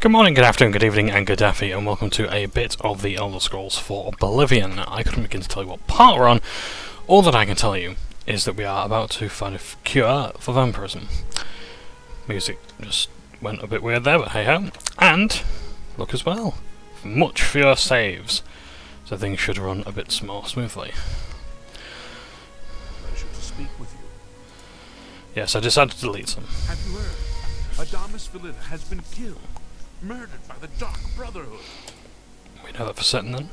Good morning, good afternoon, good evening, and good daffy, and welcome to a bit of the Elder Scrolls for Oblivion. I couldn't begin to tell you what part we're on. All that I can tell you is that we are about to find a cure for vampirism. Music just went a bit weird there, but hey ho. And look as well, much fewer saves, so things should run a bit more smoothly. Pleasure to speak with you. Yes, I decided to delete some. Have you heard? Adamus Philid has been killed, murdered by the Dark Brotherhood. We know that for certain then.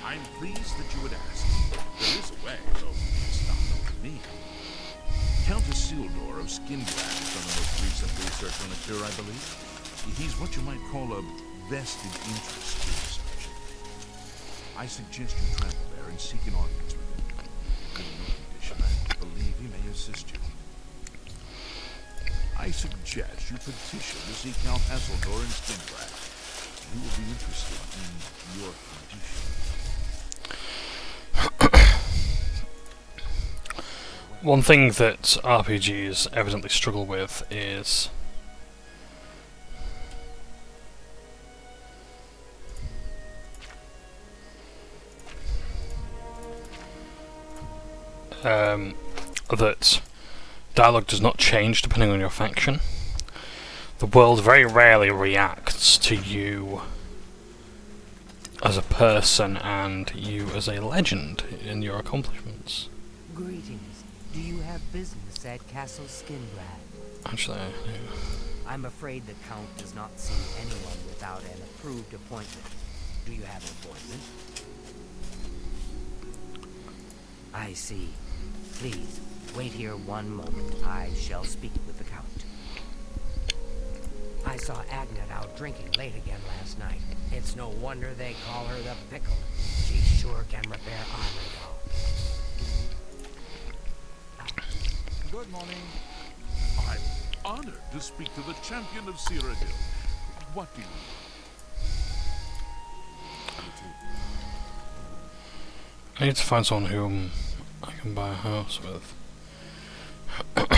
I'm pleased that you would ask. There is a way, though it's not up to me. Count Isildur of Skingrad has done the most recent research on the cure, I believe. He's what you might call a vested interest in research. I suggest you travel there and seek an audience with him. In no condition, I believe he may assist you. I suggest you petition to see Count Isildur in Skingrad. He will be interested in your condition. One thing that RPGs evidently struggle with is that dialogue does not change depending on your faction. The world very rarely reacts to you as a person and you as a legend in your accomplishments. Greetings. Do you have business at Castle Skingrad? Actually, I do. I'm afraid the Count does not see anyone without an approved appointment. Do you have an appointment? I see. Please, wait here one moment. I shall speak with the Count. I saw Agnet out drinking late again last night. It's no wonder they call her the Pickle. She sure can repair armor, though. Good morning. I'm honored to speak to the champion of Cyrodiil. What do you need? I need to find someone whom I can buy a house with. But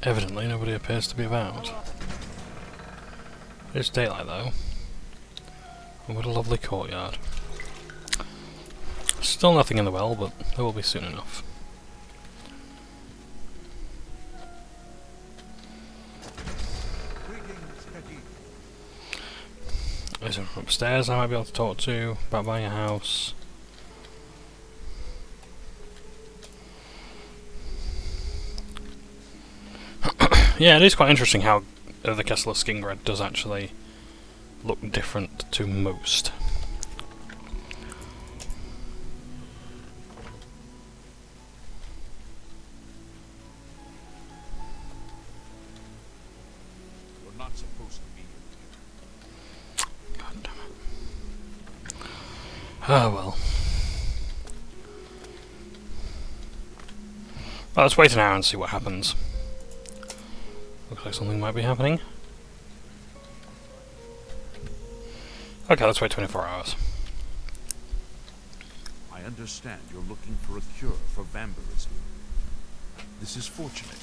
evidently nobody appears to be about. It's daylight though. And what a lovely courtyard. Still nothing in the well, but there will be soon enough. Is there upstairs I might be able to talk to about buying a house? Yeah, it is quite interesting how the Castle of Skingrad does actually look different to most. You're not supposed to be here. God damn it. Oh well. Well, let's wait an hour and see what happens. Looks like something might be happening. Okay, let's wait 24 hours. I understand you're looking for a cure for vampirism. This is fortunate,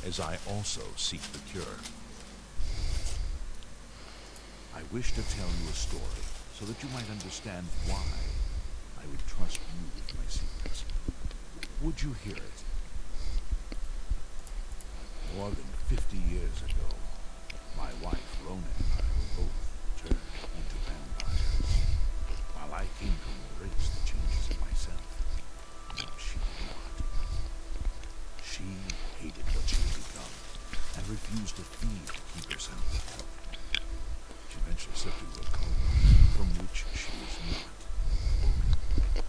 as I also seek the cure. I wish to tell you a story, so that you might understand why I would trust you with my secrets. Would you hear it? More than 50 years ago, my wife, Ronan, and I were both turned into vampires. While I came to embrace the changes in myself, she did not. She hated what she had become, and refused to feed to keep herself in health. She eventually slipped into a coma, from which she was not woken.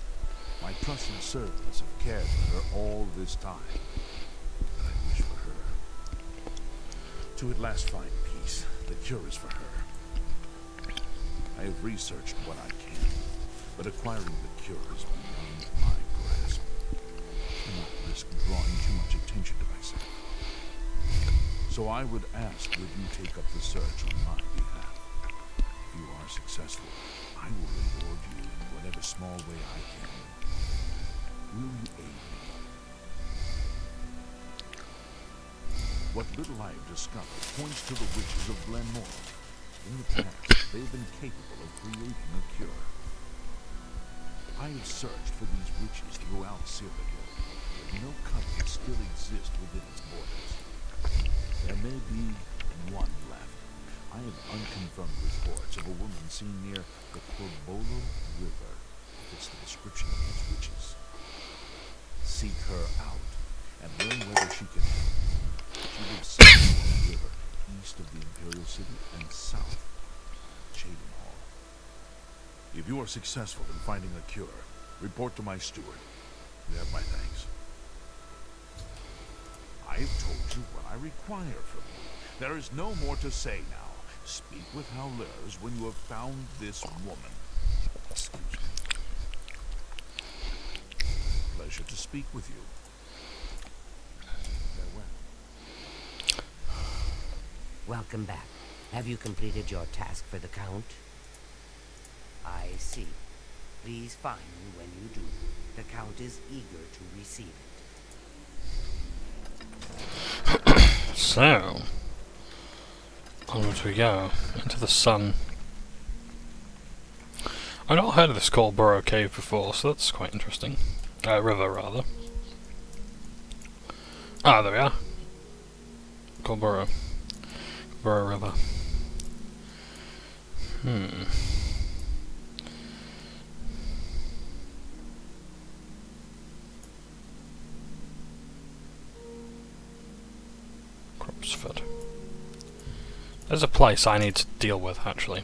My trusted servants have cared for her all this time, but I wish for her to at last find peace. The cure is for her. I have researched what I can, but acquiring the cure is beyond my grasp. I cannot risk drawing too much attention to myself. So I would ask that you take up the search on my behalf. If you are successful, I will reward you in whatever small way I can. Will you aid me? What little I have discovered points to the witches of Glenmore. In the past, they have been capable of creating a cure. I have searched for these witches throughout Cyrodiil, but no covenants still exist within its borders. There may be one left. I have unconfirmed reports of a woman seen near the Corbolo River. Fits the description of these witches. Seek her out and learn whether she can help. She lives south of the river, east of the Imperial City, and south of Chedenhall. If you are successful in finding a cure, report to my steward. You have my thanks. I have told you what I require from you. There is no more to say now. Speak with Howlers when you have found this woman. Excuse me. Pleasure to speak with you. Farewell. Welcome back. Have you completed your task for the Count? I see. Please find me when you do. The Count is eager to receive it. So, onwards we go, into the sun. I've not heard of this Corboro cave before, so that's quite interesting. River, rather. Ah, there we are. Corboro. Corboro River. Cropsford. There's a place I need to deal with, actually.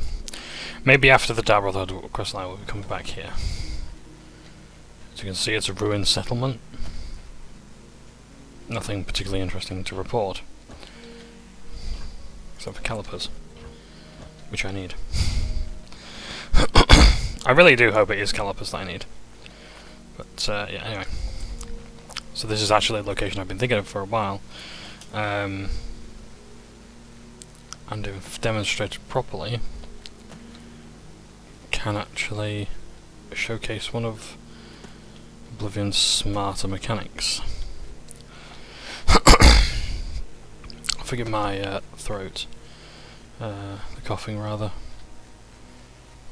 Maybe after the Darrowhead quest line we'll be coming back here. As you can see, it's a ruined settlement. Nothing particularly interesting to report. Except for calipers. Which I need. I really do hope it is calipers that I need. But, yeah, anyway. So this is actually a location I've been thinking of for a while. And if demonstrated properly, can actually showcase one of Oblivion's smarter mechanics. Forgive my throat, the coughing rather.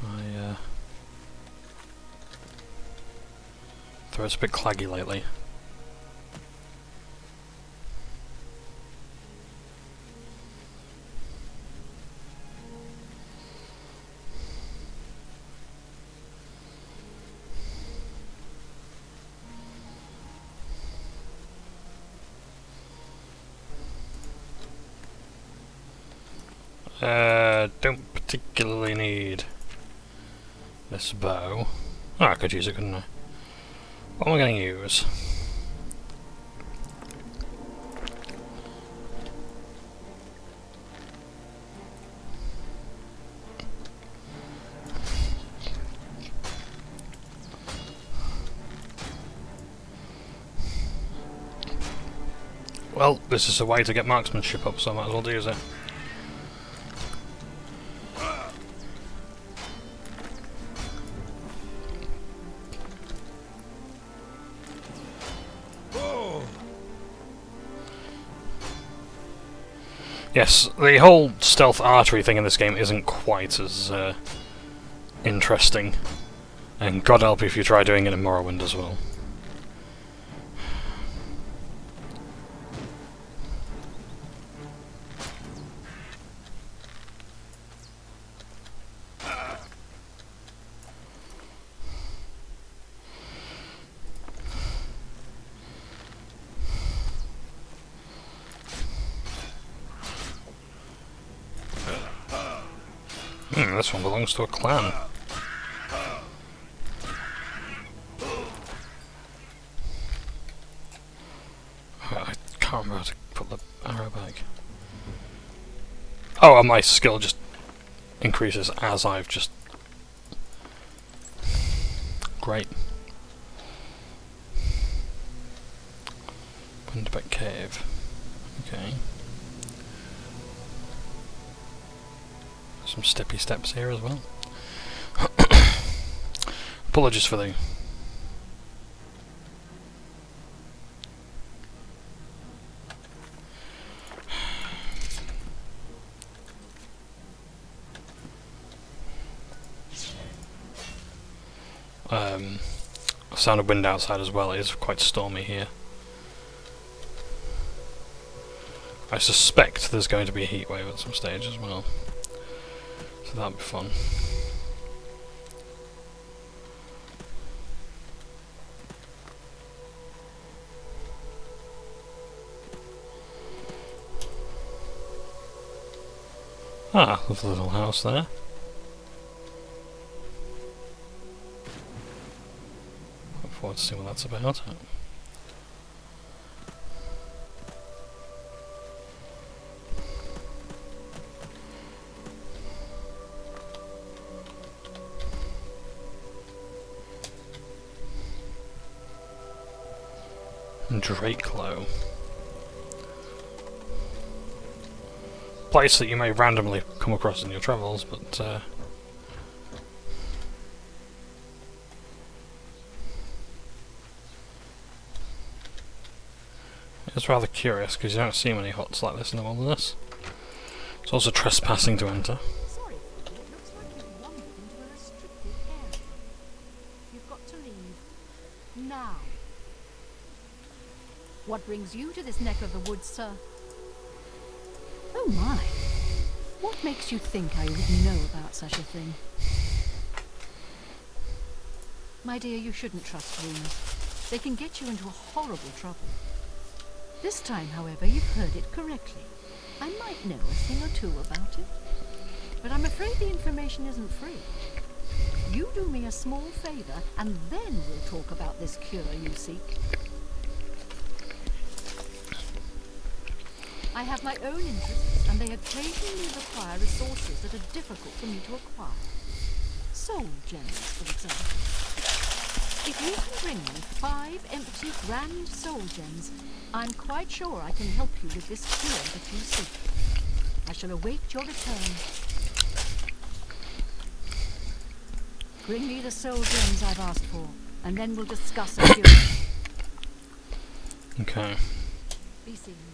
My throat's a bit claggy lately. Don't particularly need this bow. Oh, I could use it, couldn't I? What am I going to use? Well, this is a way to get marksmanship up, so I might as well use it. Yes, the whole stealth archery thing in this game isn't quite as interesting, and God help you if you try doing it in Morrowind as well. This one belongs to a clan. I can't remember how to put the arrow back. Oh, and my skill just increases as I've just... Great. Winterbeck Cave. Okay. Some steppy steps here as well. Apologies for the sound of wind outside as well. It is quite stormy here. I suspect there's going to be a heat wave at some stage as well, so that'll be fun. Ah, lovely little house there. Look forward to seeing what that's about. Drakelow. Place that you may randomly come across in your travels, but it's rather curious because you don't see many huts like this in the wilderness. It's also trespassing to enter. Sorry, it looks like you've wandered into a restricted area. You've got to leave now. What brings you to this neck of the woods, sir? Oh my! What makes you think I would know about such a thing? My dear, you shouldn't trust rumors. They can get you into a horrible trouble. This time, however, you've heard it correctly. I might know a thing or two about it, but I'm afraid the information isn't free. You do me a small favor, and then we'll talk about this cure you seek. I have my own interests, and they occasionally require resources that are difficult for me to acquire. Soul gems, for example. If you can bring me 5 empty grand soul gems, I'm quite sure I can help you with this cure that you seek. I shall await your return. Bring me the soul gems I've asked for, and then we'll discuss a cure. Okay. Be seeing you.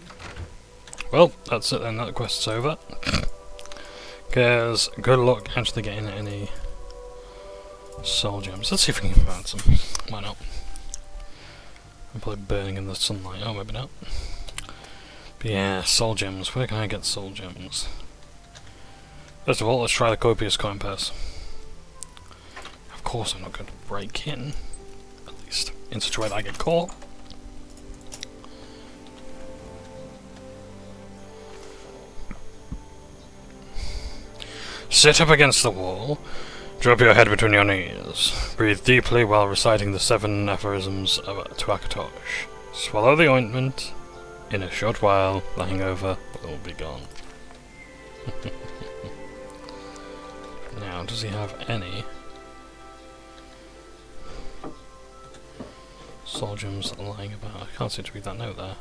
Well, that's it then, that quest's over. Because good luck actually getting any soul gems. Let's see if we can find some. Why not? I'm probably burning in the sunlight. Oh, maybe not. But yeah, soul gems. Where can I get soul gems? First of all, let's try the copious coin purse. Of course I'm not going to break in. At least in such a way that I get caught. Sit up against the wall, drop your head between your knees, breathe deeply while reciting the 7 aphorisms of Tuakatosh. Swallow the ointment, in a short while the hangover will be gone. Now, does he have any soul gems lying about? I can't seem to read that note there.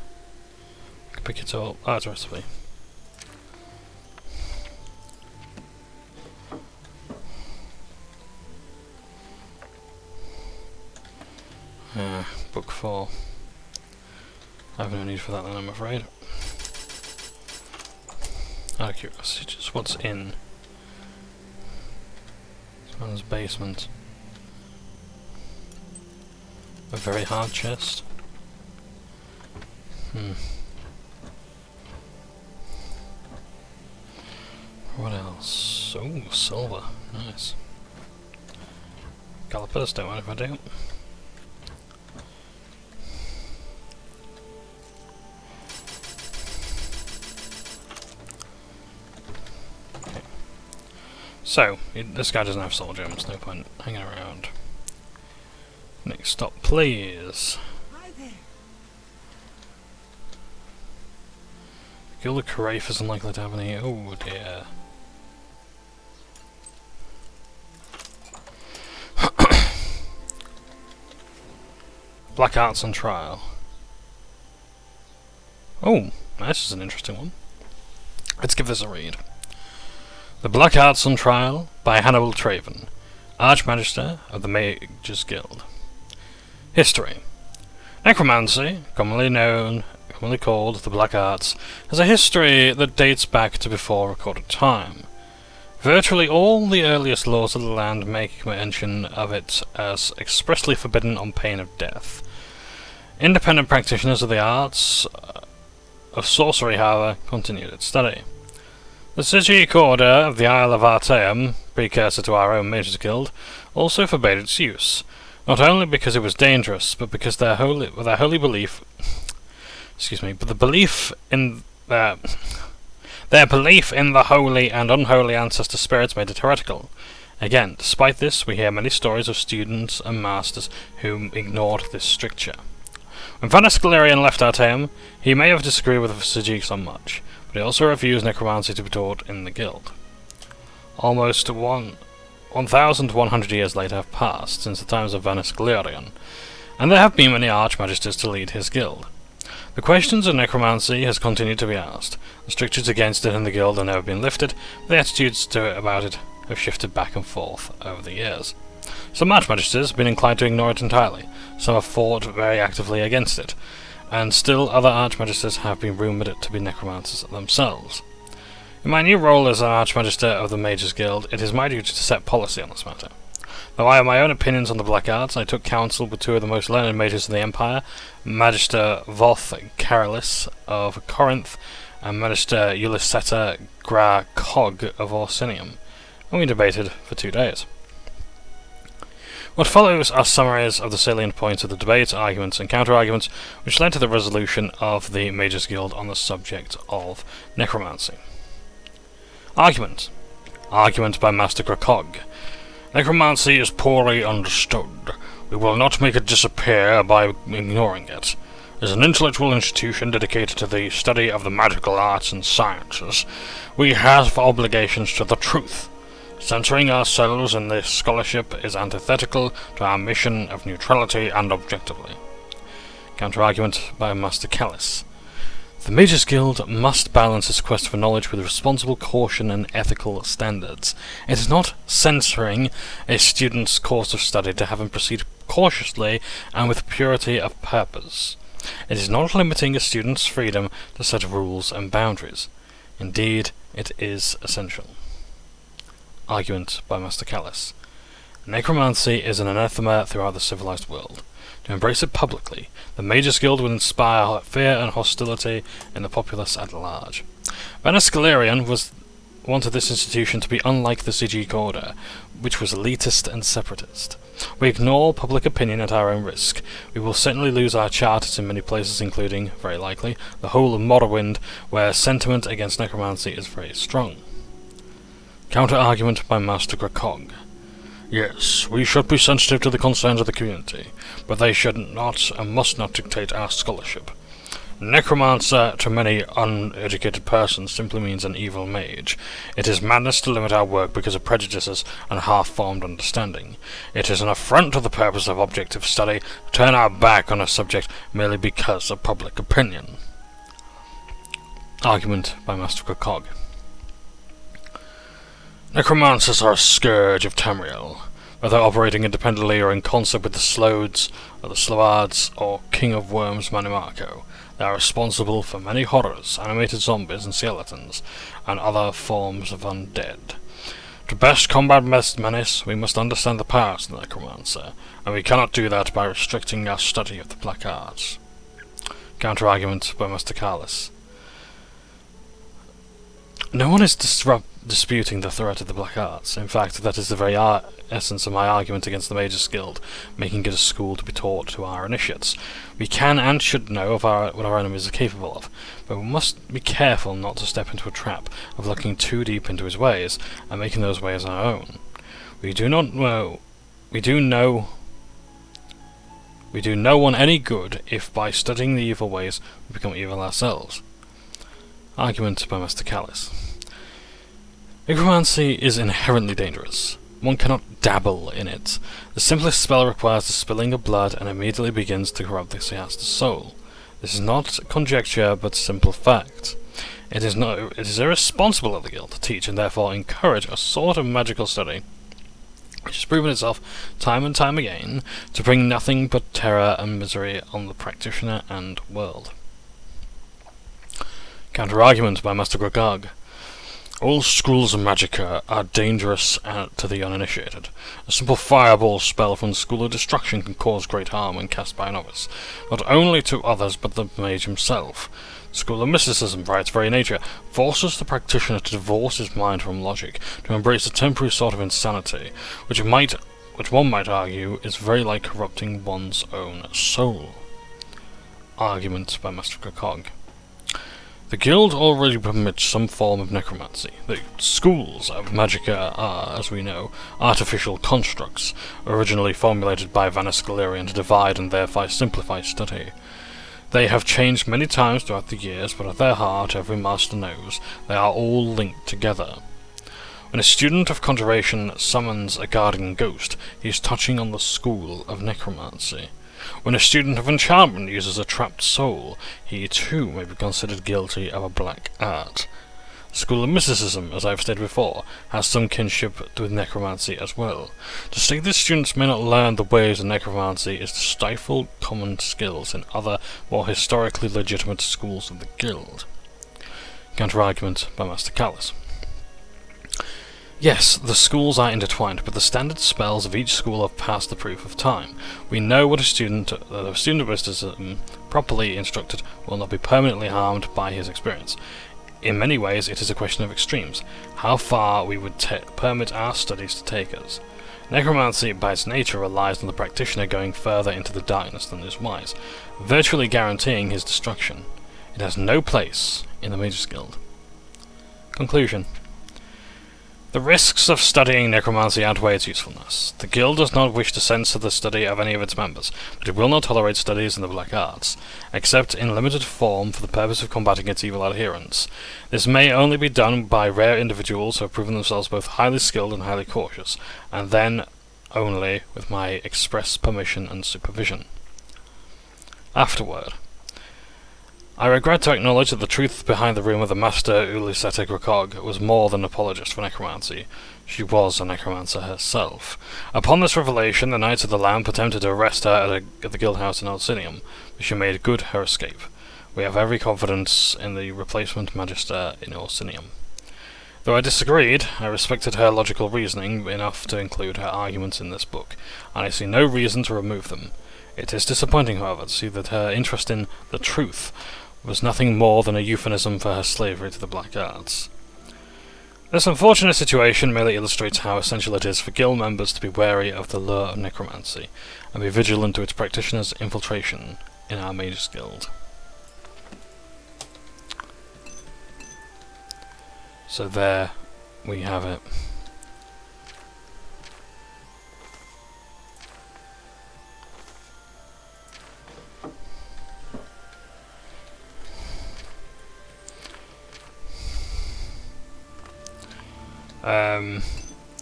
I can pick it up. Ah, it's a recipe. Book 4. I have no need for that then, I'm afraid. Out of curiosity, just what's in this man's basement? A very hard chest. What else? Oh, silver. Nice. Calipers, don't mind if I do. So, this guy doesn't have soul gems, no point hanging around. Next stop, please. Hi there. Gilda Carafe isn't likely to have any. Oh dear. Black Arts on Trial. Oh, this is an interesting one. Let's give this a read. The Black Arts on Trial by Hannibal Traven, Archmagister of the Mages Guild. History. Necromancy, commonly called the Black Arts, has a history that dates back to before recorded time. Virtually all the earliest laws of the land make mention of it as expressly forbidden on pain of death. Independent practitioners of the arts of sorcery, however, continued its study. The Sigic Order of the Isle of Artaeum, precursor to our own Mages Guild, also forbade its use, not only because it was dangerous, but because their holy belief, but the belief in their belief in the holy and unholy ancestor spirits made it heretical. Again, despite this, we hear many stories of students and masters who ignored this stricture. When Vanus Galerion left Artaeum, he may have disagreed with the Sigics on much, but he also refused necromancy to be taught in the guild. Almost 1,100 years later have passed since the times of Vanus Galerion, and there have been many archmagisters to lead his guild. The questions of necromancy has continued to be asked. The strictures against it in the guild have never been lifted, but the attitudes about it have shifted back and forth over the years. Some archmagisters have been inclined to ignore it entirely, some have fought very actively against it, and still other archmagisters have been rumoured to be necromancers themselves. In my new role as an archmagister of the Mages Guild, it is my duty to set policy on this matter. Though I have my own opinions on the black arts, I took counsel with two of the most learned mages in the Empire, Magister Voth Carolus of Corinth and Magister Ulysseta Gra Cog of Orsinium, and we debated for 2 days. What follows are summaries of the salient points of the debates, arguments, and counter-arguments which led to the resolution of the Mages Guild on the subject of necromancy. Argument. Argument by Master Grakog. Necromancy is poorly understood. We will not make it disappear by ignoring it. As an intellectual institution dedicated to the study of the magical arts and sciences, we have obligations to the truth. Censoring ourselves in this scholarship is antithetical to our mission of neutrality and objectivity. Counter-argument by Master Callis. The Mages Guild must balance its quest for knowledge with responsible caution and ethical standards. It is not censoring a student's course of study to have him proceed cautiously and with purity of purpose. It is not limiting a student's freedom to set rules and boundaries. Indeed, it is essential. Argument by Master Callis. Necromancy is an anathema throughout the civilized world. To embrace it publicly, the Mages Guild would inspire fear and hostility in the populace at large. Vanus Galerion wanted this institution to be unlike the Sigic Order, which was elitist and separatist. We ignore public opinion at our own risk. We will certainly lose our charters in many places, including, very likely, the whole of Morrowind, where sentiment against necromancy is very strong. Counter-argument by Master Grakog. Yes, we should be sensitive to the concerns of the community, but they should not and must not dictate our scholarship. Necromancer to many uneducated persons simply means an evil mage. It is madness to limit our work because of prejudices and half-formed understanding. It is an affront to the purpose of objective study to turn our back on a subject merely because of public opinion. Argument by Master Grakog. Necromancers are a scourge of Tamriel, whether operating independently or in concert with the Slodes, or the Slovards, or King of Worms Manimarco. They are responsible for many horrors, animated zombies and skeletons, and other forms of undead. To best combat menace, we must understand the powers of the Necromancer, and we cannot do that by restricting our study of the Black Arts. Counter-argument by Master Callis. No one is disputing the threat of the Black Arts. In fact, that is the very essence of my argument against the Mages Guild, making it a school to be taught to our initiates. We can and should know of what our enemies are capable of, but we must be careful not to step into a trap of looking too deep into his ways and making those ways our own. We do no one any good if by studying the evil ways we become evil ourselves. Argument by Master Callis. Necromancy is inherently dangerous. One cannot dabble in it. The simplest spell requires the spilling of blood and immediately begins to corrupt the caster's soul. This is not conjecture, but simple fact. It is irresponsible of the guild to teach and therefore encourage a sort of magical study which has proven itself time and time again to bring nothing but terror and misery on the practitioner and world. Counter-argument by Master Grakog. All schools of magicka are dangerous to the uninitiated. A simple fireball spell from the School of Destruction can cause great harm when cast by a novice, not only to others but the mage himself. The School of Mysticism, by its very nature, forces the practitioner to divorce his mind from logic, to embrace a temporary sort of insanity, which one might argue is very like corrupting one's own soul. Argument by Master Kakog. The guild already permits some form of necromancy. The schools of magicka are, as we know, artificial constructs, originally formulated by Vanis Galerian to divide and thereby simplify study. They have changed many times throughout the years, but at their heart, every master knows, they are all linked together. When a student of conjuration summons a guardian ghost, he is touching on the school of necromancy. When a student of enchantment uses a trapped soul, he too may be considered guilty of a black art. The School of Mysticism, as I have stated before, has some kinship with necromancy as well. To say that students may not learn the ways of necromancy is to stifle common skills in other, more historically legitimate schools of the guild. Counter-argument by Master Callus. Yes, the schools are intertwined, but the standard spells of each school have passed the proof of time. We know what a student of mysticism, properly instructed, will not be permanently harmed by his experience. In many ways, it is a question of extremes, how far we would permit our studies to take us. Necromancy, by its nature, relies on the practitioner going further into the darkness than is wise, virtually guaranteeing his destruction. It has no place in the Mage's Guild. Conclusion. The risks of studying necromancy outweigh its usefulness. The Guild does not wish to censor the study of any of its members, but it will not tolerate studies in the Black Arts, except in limited form for the purpose of combating its evil adherents. This may only be done by rare individuals who have proven themselves both highly skilled and highly cautious, and then only with my express permission and supervision. Afterword. I regret to acknowledge that the truth behind the rumour that Master Uliseta Grakog was more than an apologist for necromancy. She was a necromancer herself. Upon this revelation, the Knights of the Lamp attempted to arrest her at the guild house in Orsinium, but she made good her escape. We have every confidence in the replacement Magister in Orsinium. Though I disagreed, I respected her logical reasoning enough to include her arguments in this book, and I see no reason to remove them. It is disappointing, however, to see that her interest in the truth was nothing more than a euphemism for her slavery to the Black Arts. This unfortunate situation merely illustrates how essential it is for guild members to be wary of the lure of necromancy, and be vigilant to its practitioners' infiltration in our Mage's Guild. So there we have it.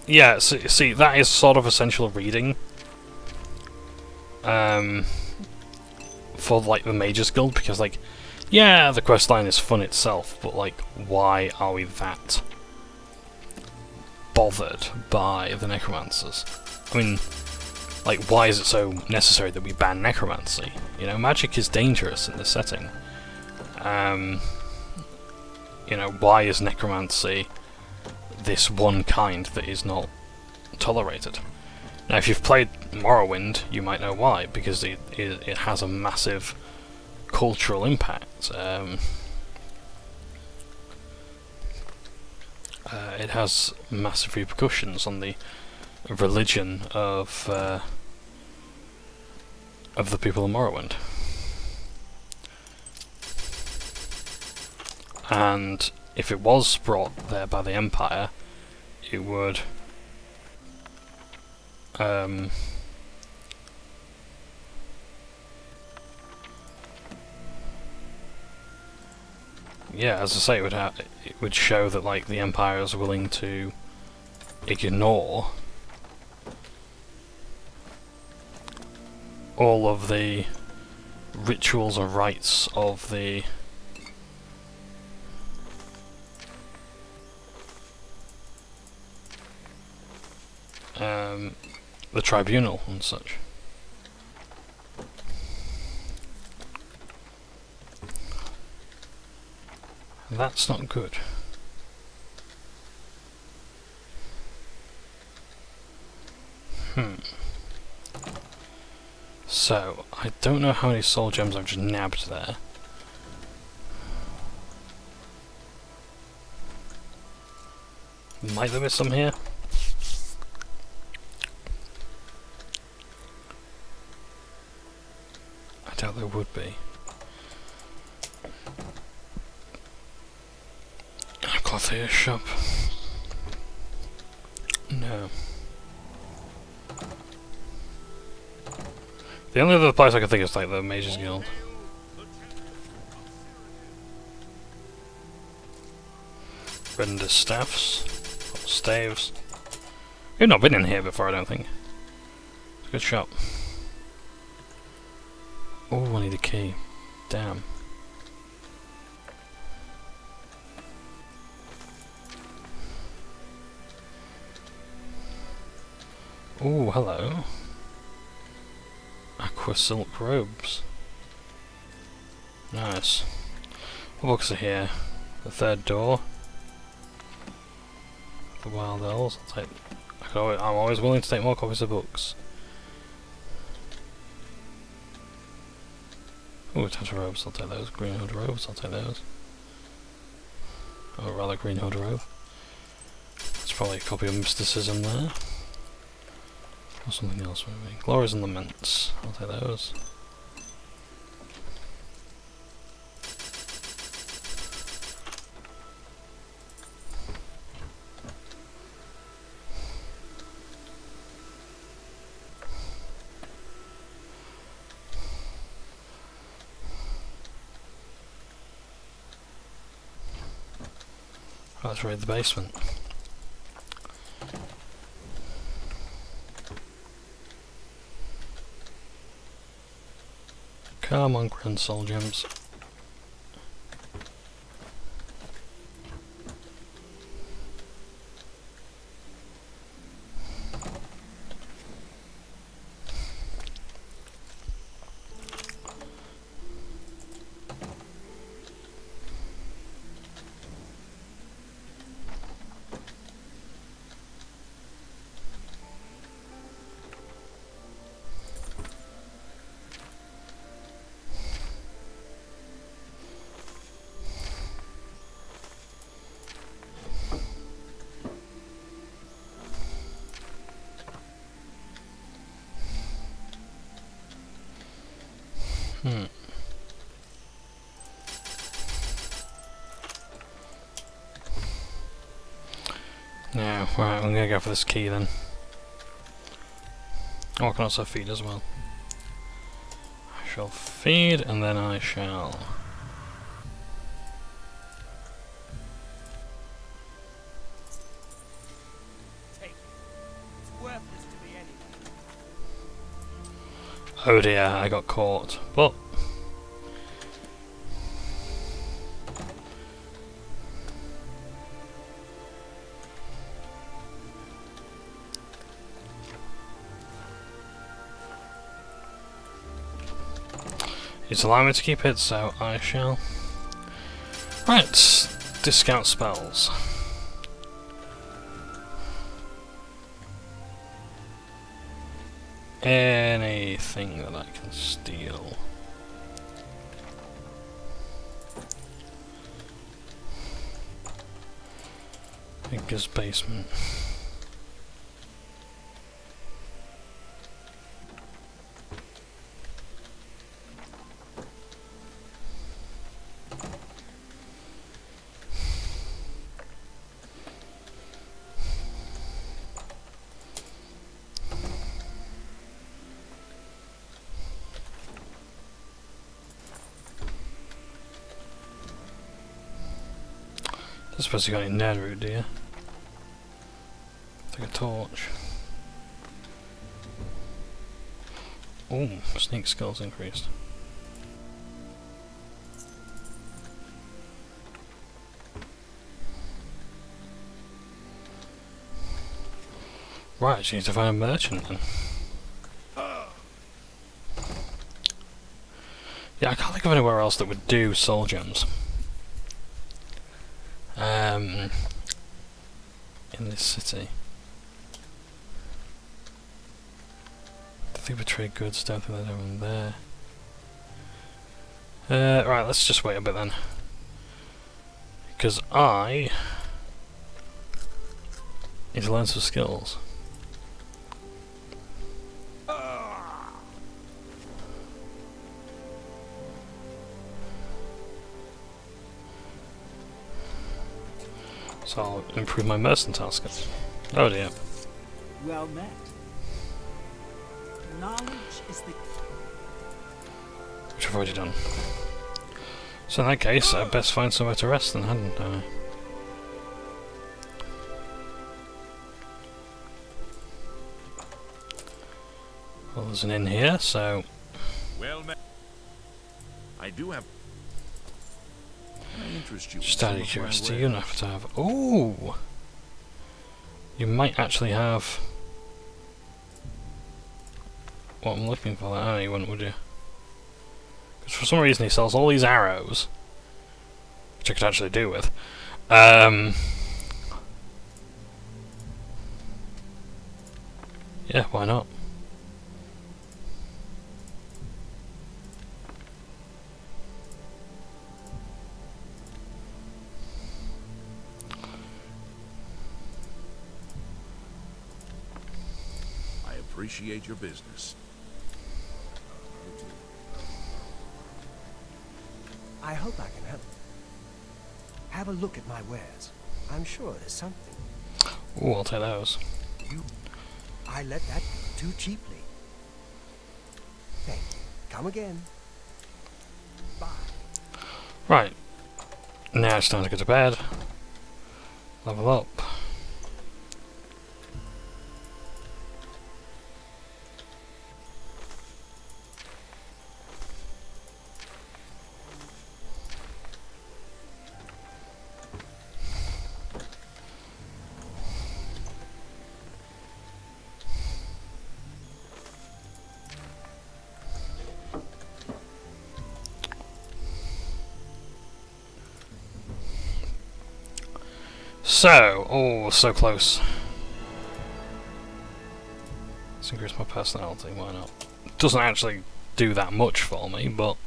Yeah, so, see, that is sort of essential reading for, like, the Mage's Guild, because, like, yeah, the questline is fun itself, but, like, why are we that bothered by the necromancers? I mean, like, why is it so necessary that we ban necromancy? You know, magic is dangerous in this setting. You know, why is necromancy this one kind that is not tolerated? Now, if you've played Morrowind, you might know why, because it has a massive cultural impact. It has massive repercussions on the religion of the people of Morrowind. And if it was brought there by the Empire, it would yeah, as I say, it would show that, like, the Empire is willing to ignore all of the rituals and rites of the tribunal and such. That's not good. So, I don't know how many soul gems I've just nabbed there. Might there be some here? I doubt there would be. A clothier shop. No. The only other place I can think of is like the Mages Guild. Render staffs. Or staves. We've not been in here before, I don't think. It's a good shop. Oh, I need a key. Damn. Oh, hello. Aqua silk robes. Nice. What books are here? The third door. The Wild Elves. I'm always willing to take more copies of books. Oh, Tattoo robes, I'll take those. Green hood robes, I'll take those. Or rather, green hood robe. There's probably a copy of Mysticism there. Or something else maybe. Glories and Laments, I'll take those. Let's raid the basement. Come on, Grand Soul Gems. Now, right, I'm gonna go for this key then. Oh, I can also feed as well. I shall feed and then I shall... Take it. It's worthless to me anyway. Oh dear, I got caught. But... it's allowing me to keep it, so I shall... Right, discount spells. Anything that I can steal. Biggest basement. I suppose you got any netherite, do you? Take a torch. Oh, sneak skills increased. Right, you need to find a merchant then. Yeah, I can't think of anywhere else that would do soul gems. In this city. Thief trade goods, don't think there's anyone there. Right, let's just wait a bit then. Because I need to learn some skills. So I'll improve my mercantile skills. Oh dear. Well met. Knowledge is the... Which I've already done. So in that case, I'd best find somewhere to rest then, hadn't I? Well, there's an inn here, so... Well met. I do have... Can I interest you in Just out some of of my curiosity, you wares? don't have to have... Ooh! You might actually have... what I'm looking for. Oh, you wouldn't, would you? Because for some reason he sells all these arrows, which I could actually do with. Yeah, why not? I appreciate your business. I hope I can help. Have a look at my wares. I'm sure there's something. Ooh, I'll take those. I let that go too cheaply. Thank you. Come again. Bye. Right. Now it's time to go to bed. Level up. So, oh, so close. Let's increase my personality, why not? Doesn't actually do that much for me, but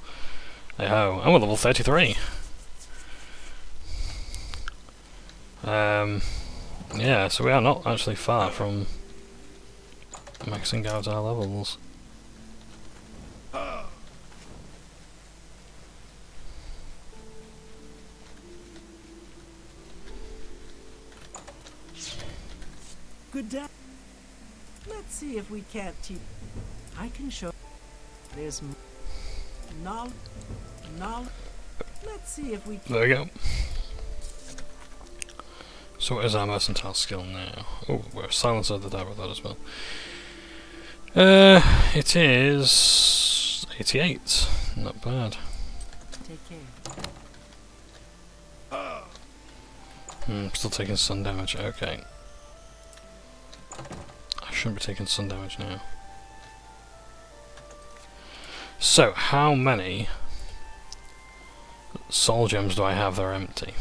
hey ho. I'm at level 33. Yeah, so we are not actually far from maxing out our levels. Good day. Let's see if we can't teach. I can show. There's knowledge. Let's see if we can. There we go. So what is our mercantile skill now? Oh, we're a silencer, the dab with that as well. It is 88. Not bad. Take care. Still taking sun damage. Okay. I shouldn't be taking sun damage now. So, how many soul gems do I have that are empty?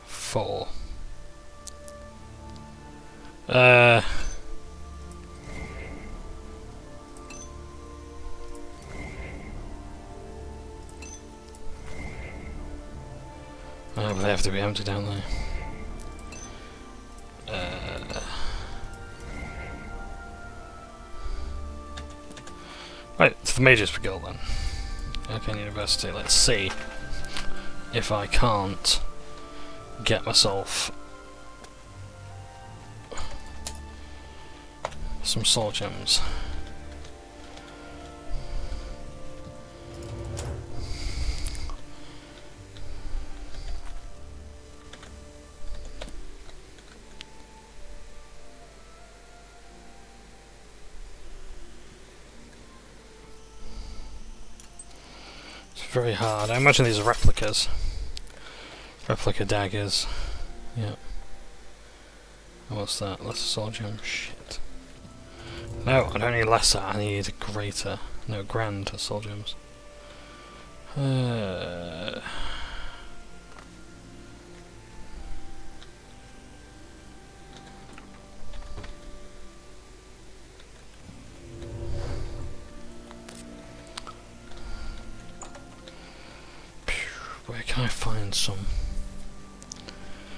4. Oh, but they have to be empty, don't they? Right, to the Mages Guild then. Okay, University. Let's see if I can't get myself some soul gems. Very hard. I imagine these are replicas. Replica daggers. Yep. And what's that? Lesser soul gem? Shit. No, I don't need lesser, I need greater. No, grand soul gems. Where can I find some?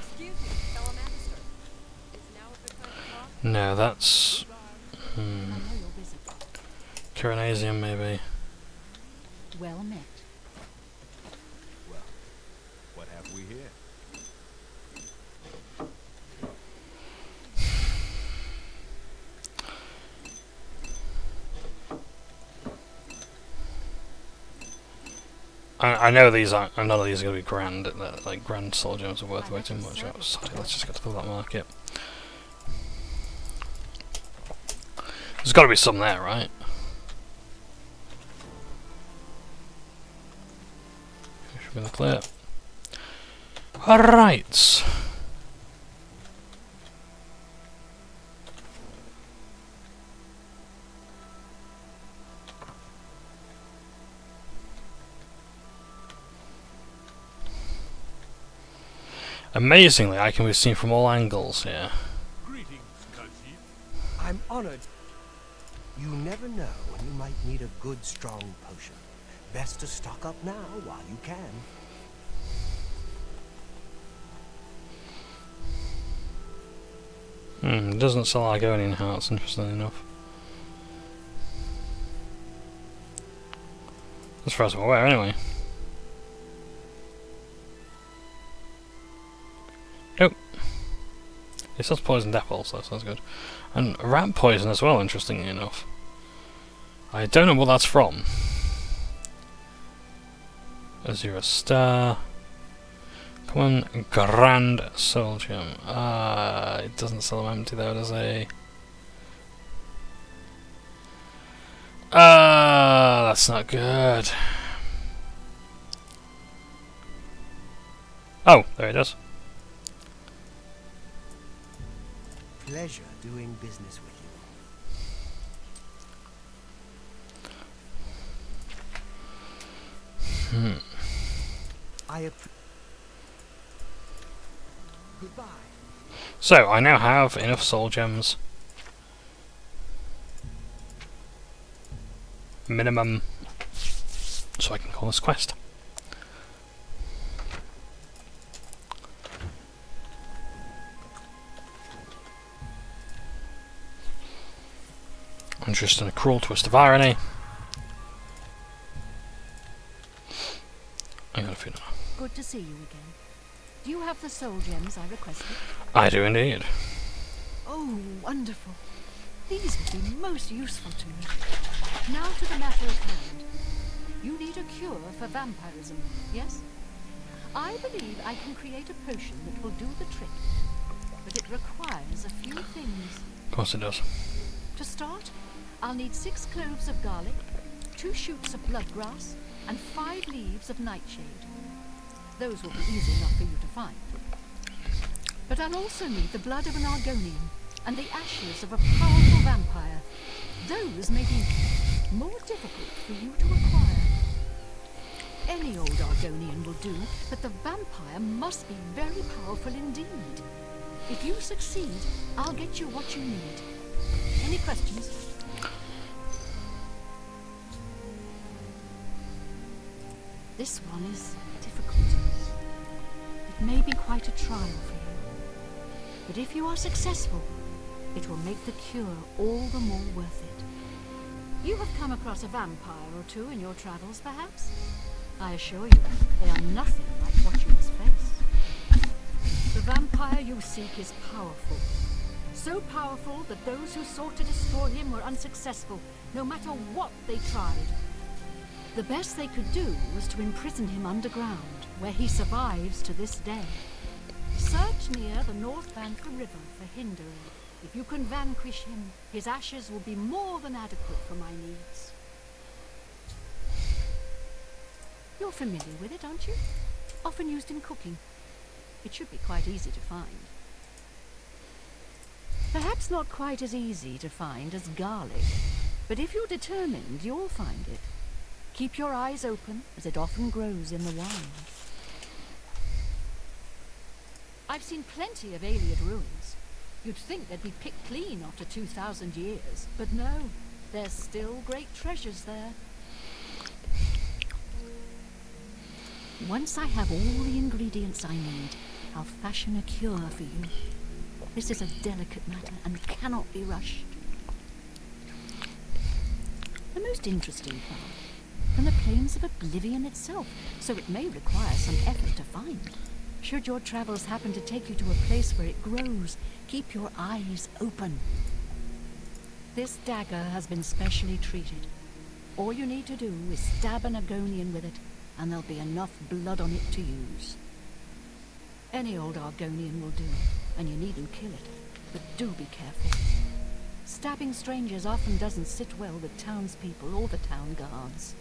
Excuse me, fellow magister. Is now a good time to talk? No, that's... I know you're busy. Kiranasium, maybe. Well met. Well, what have we here? I know these aren't. None of these are going to be grand. Like grand soul gems are worth way too much. Oh, sorry. Let's just get to the black market. There's got to be some there, right? Should be in the clear. All right. Amazingly, I can be seen from all angles here. Greetings, Khajiit. I'm honored. You never know when you might need a good, strong potion. Best to stock up now while you can. It doesn't sell Argonian hearts, interestingly enough. As far as I'm aware, anyway. Nope. It sells poisoned apples, so that sounds good. And rat poison as well, interestingly enough. I don't know what that's from. Azure Star. Come on, Grand Soul Gem. It doesn't sell them empty though, does it? That's not good. Oh, there it is. Pleasure doing business with you. Goodbye. So, I now have enough soul gems. Minimum. So I can call this quest. And just in a cruel twist of irony, I got a feeling. Good to see you again. Do you have the soul gems I requested? I do indeed. Oh, wonderful. These would be most useful to me. Now to the matter at hand. You need a cure for vampirism, yes? I believe I can create a potion that will do the trick, but it requires a few things. Of course it does. To start, I'll need 6 cloves of garlic, 2 shoots of bloodgrass, and 5 leaves of nightshade. Those will be easy enough for you to find. But I'll also need the blood of an Argonian and the ashes of a powerful vampire. Those may be more difficult for you to acquire. Any old Argonian will do, but the vampire must be very powerful indeed. If you succeed, I'll get you what you need. Any questions? This one is difficult. It may be quite a trial for you. But if you are successful, it will make the cure all the more worth it. You have come across a vampire or two in your travels, perhaps? I assure you, they are nothing like what you must face. The vampire you seek is powerful. So powerful that those who sought to destroy him were unsuccessful, no matter what they tried. The best they could do was to imprison him underground, where he survives to this day. Search near the north bank of the river for hindering. If you can vanquish him, his ashes will be more than adequate for my needs. You're familiar with it, aren't you? Often used in cooking. It should be quite easy to find. Perhaps not quite as easy to find as garlic, but if you're determined, you'll find it. Keep your eyes open, as it often grows in the wild. I've seen plenty of Ayleid ruins. You'd think they'd be picked clean after 2,000 years, but no, there's still great treasures there. Once I have all the ingredients I need, I'll fashion a cure for you. This is a delicate matter and cannot be rushed. The most interesting part, from the plains of Oblivion itself, so it may require some effort to find. Should your travels happen to take you to a place where it grows, keep your eyes open. This dagger has been specially treated. All you need to do is stab an Argonian with it, and there'll be enough blood on it to use. Any old Argonian will do, and you needn't kill it, but do be careful. Stabbing strangers often doesn't sit well with townspeople or the town guards.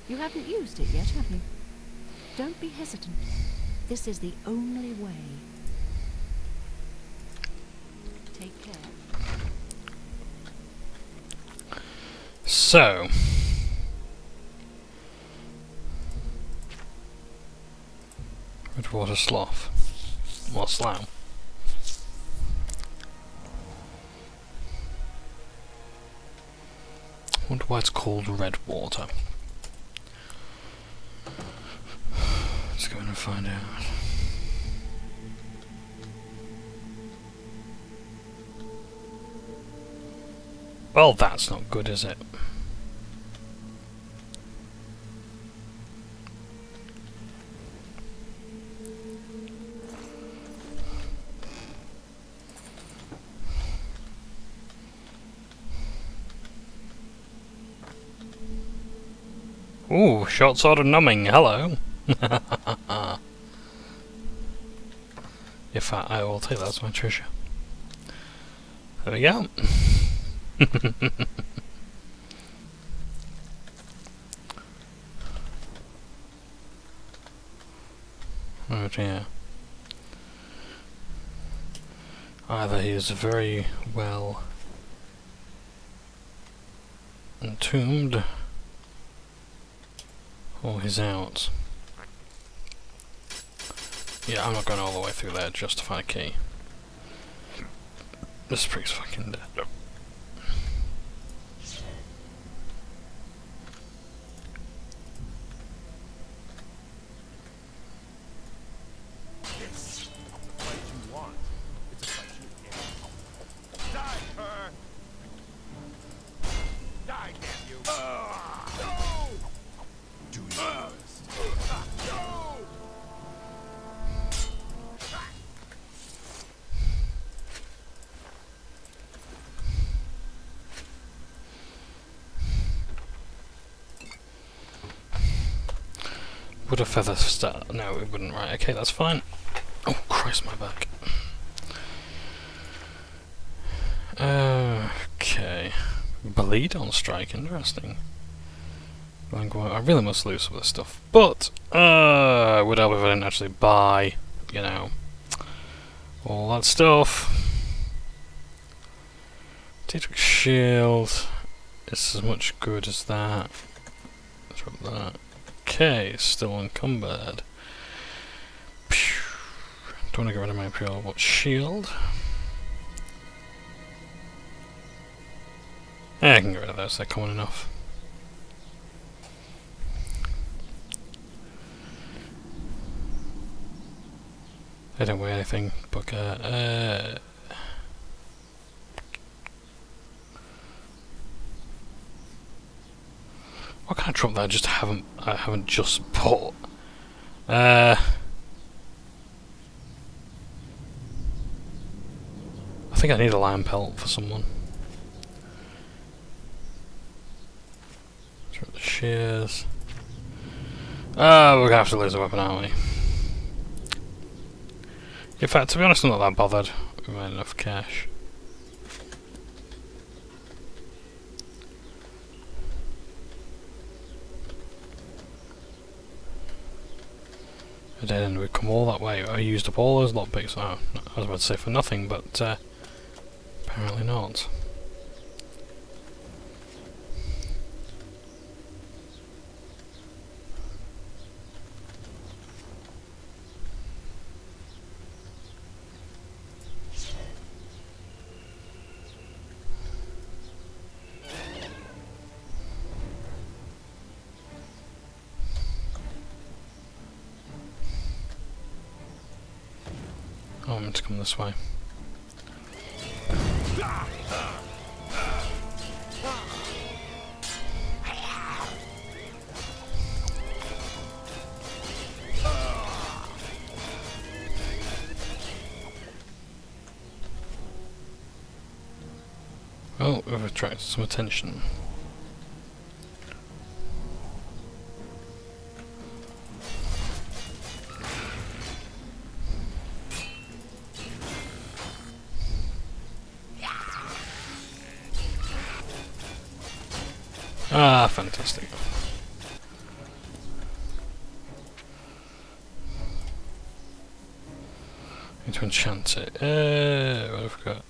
You haven't used it yet, have you? Don't be hesitant. This is the only way. Take care. So, Redwater Slough, or Slough. I wonder why it's called Redwater. Let's go in and find out. Well, that's not good, is it? Ooh, short sword of numbing, hello. In fact, I will take that as my treasure. There we go. Oh dear. Either he is very well entombed, or he's out. Yeah, I'm not going all the way through there just to find a key. This prick's fucking dead. Would a feather start? No, it wouldn't. Right, okay, that's fine. Oh, Christ, my back. Okay. Bleed on strike, interesting. I really must lose some of this stuff. But, it would help if I didn't actually buy, you know, all that stuff. Dietrich Shield. It's as much good as that. Let's drop that. Okay, still encumbered. Don't want to get rid of my Imperial shield. Yeah, I can get rid of those, they're common enough. They don't weigh anything, but what kind of trump that I haven't just bought? I think I need a lion pelt for someone. Let's rip the shears. We're gonna have to lose a weapon, aren't we? In fact, to be honest, I'm not that bothered. We made enough cash. Then we've come all that way. I used up all those lockpicks. Oh, I was about to say for nothing, but apparently not. want him to come this way. Oh, we've attracted some attention. Ah, fantastic. Need to enchant it. What have I got?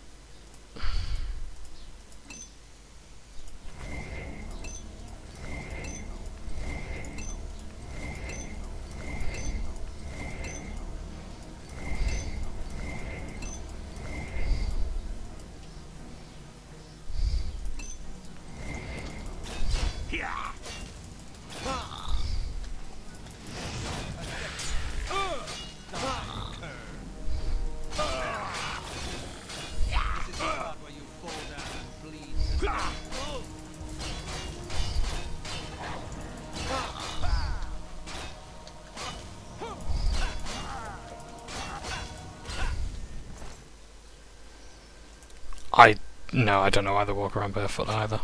No, I don't know why they walk around barefoot either.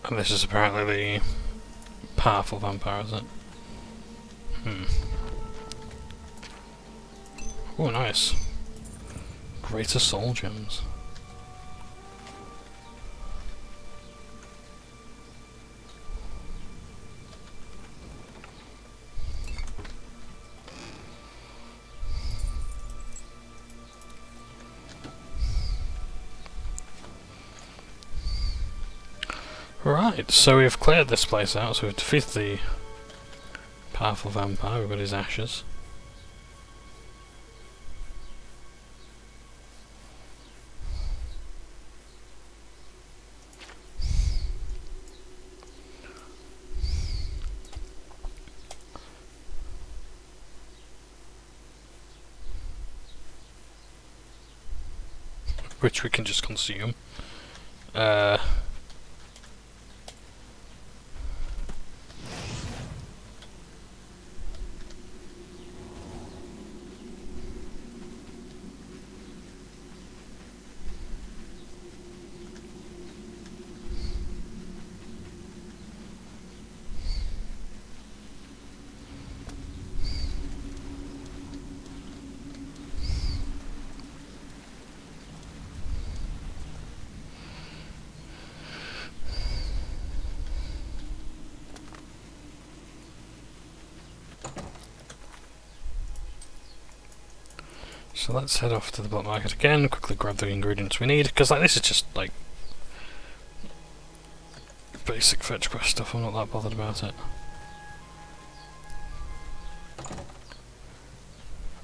And this is apparently the powerful vampire, is it? Oh, nice. Greater soul gems. Right, so we've cleared this place out, so we've defeated the powerful vampire, we've got his ashes. Which we can just consume. So let's head off to the black market again, quickly grab the ingredients we need, because like, this is just like basic fetch quest stuff, I'm not that bothered about it.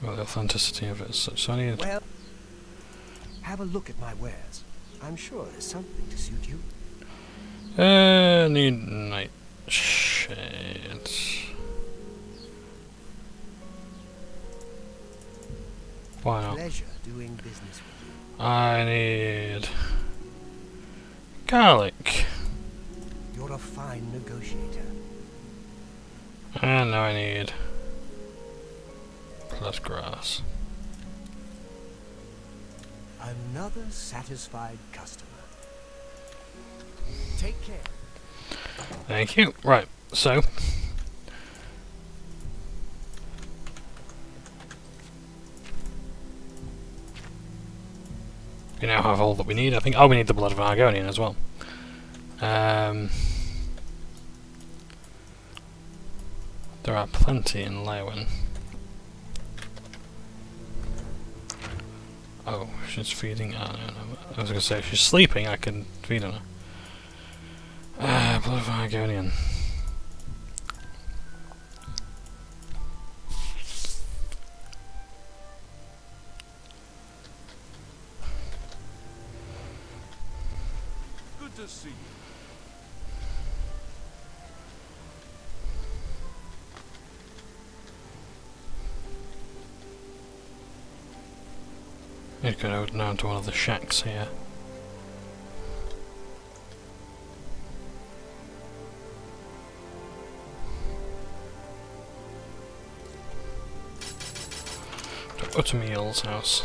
Well, the authenticity of it is such, so I need... Well, have a look at my wares. I'm sure there's something to suit you. Need nightshade. Why not? Pleasure doing business with you. I need garlic. You're a fine negotiator. And now I need plus grass. Another satisfied customer. Take care. Thank you. Right, so we now have all that we need. I think. Oh, we need the blood of an Argonian as well. There are plenty in Lewin. Oh, she's feeding. Oh, no. I was gonna say if she's sleeping, I can feed on her. Blood of Argonian. Good to see you. Need to go down to one of the shacks here. To Utamiel's house.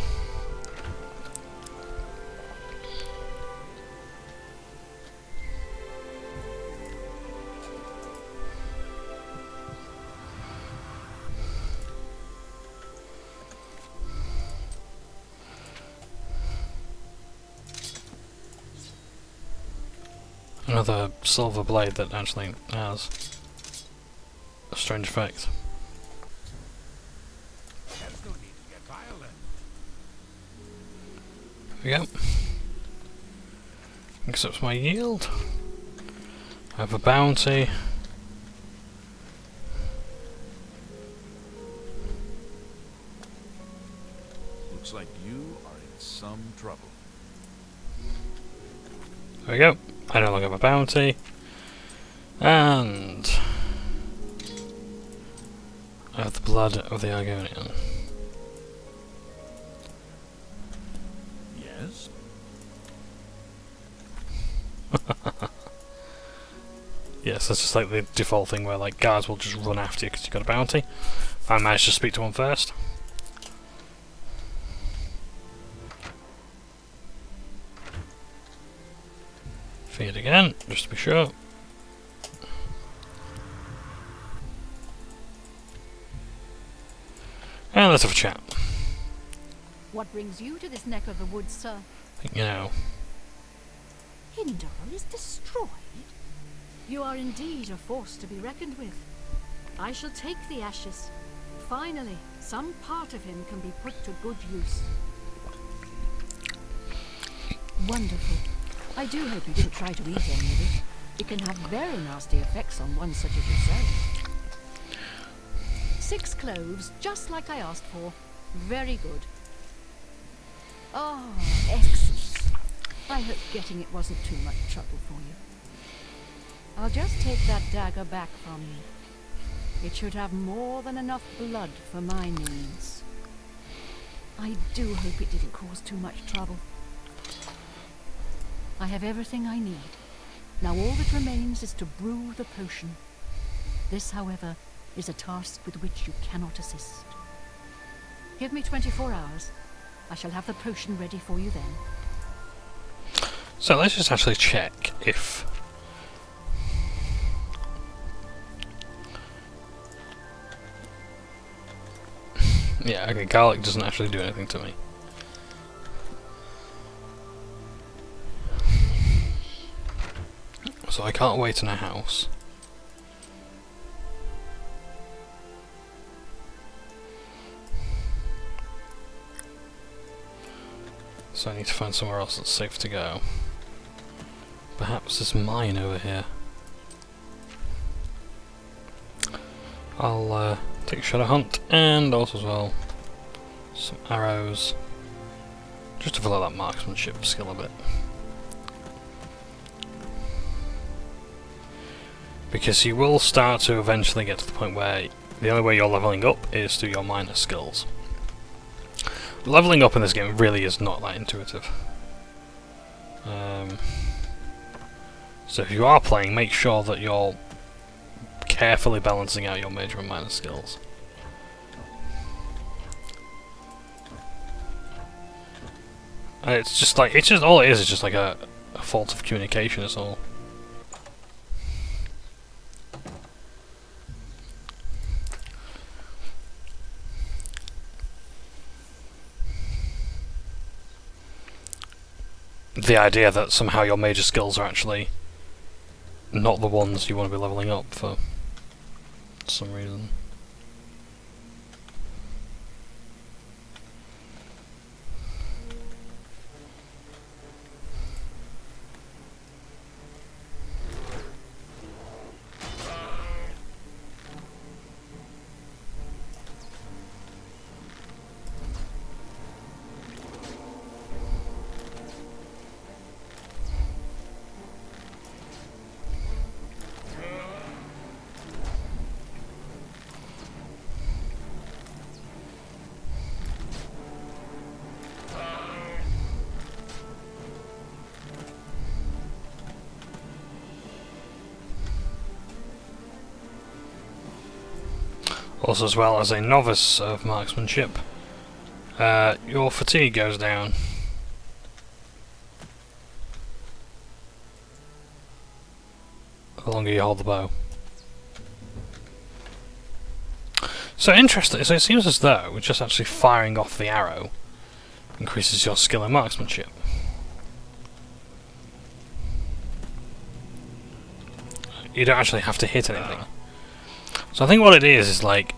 Another silver blade that actually has a strange effect. There's no need to get violent. There we go. Accepts my yield. I have a bounty. Looks like you are in some trouble. There we go. I no longer have a bounty. And I have the blood of the Argonian. Yes? Yes, that's just like the default thing where like guards will just run after you because you got a bounty. I managed to speak to one first. Feed again, just to be sure. And let's have a chat. What brings you to this neck of the woods, sir? You know, Hindar is destroyed? You are indeed a force to be reckoned with. I shall take the ashes. Finally, some part of him can be put to good use. Wonderful. I do hope you didn't try to eat any of it. It can have very nasty effects on one such as yourself. 6 cloves, just like I asked for. Very good. Oh, excellent. I hope getting it wasn't too much trouble for you. I'll just take that dagger back from you. It should have more than enough blood for my needs. I do hope it didn't cause too much trouble. I have everything I need. Now all that remains is to brew the potion. This, however, is a task with which you cannot assist. Give me 24 hours. I shall have the potion ready for you then. so let's just actually check if yeah, okay, garlic doesn't actually do anything to me. So I can't wait in a house. So I need to find somewhere else that's safe to go. Perhaps this mine over here. I'll take a shadow hunt and also as well some arrows. Just to fill out that marksmanship skill a bit. Because you will start to eventually get to the point where the only way you're leveling up is through your minor skills. Leveling up in this game really is not that intuitive. So if you are playing, make sure that you're carefully balancing out your major and minor skills. It's just like, it's just, all it is just like a fault of communication, is all. The idea that somehow your major skills are actually not the ones you want to be leveling up for. for some reason. Also, as well as a novice of marksmanship, your fatigue goes down. The longer you hold the bow. So interesting, so it seems as though just actually firing off the arrow increases your skill in marksmanship. You don't actually have to hit anything. So I think what it is like,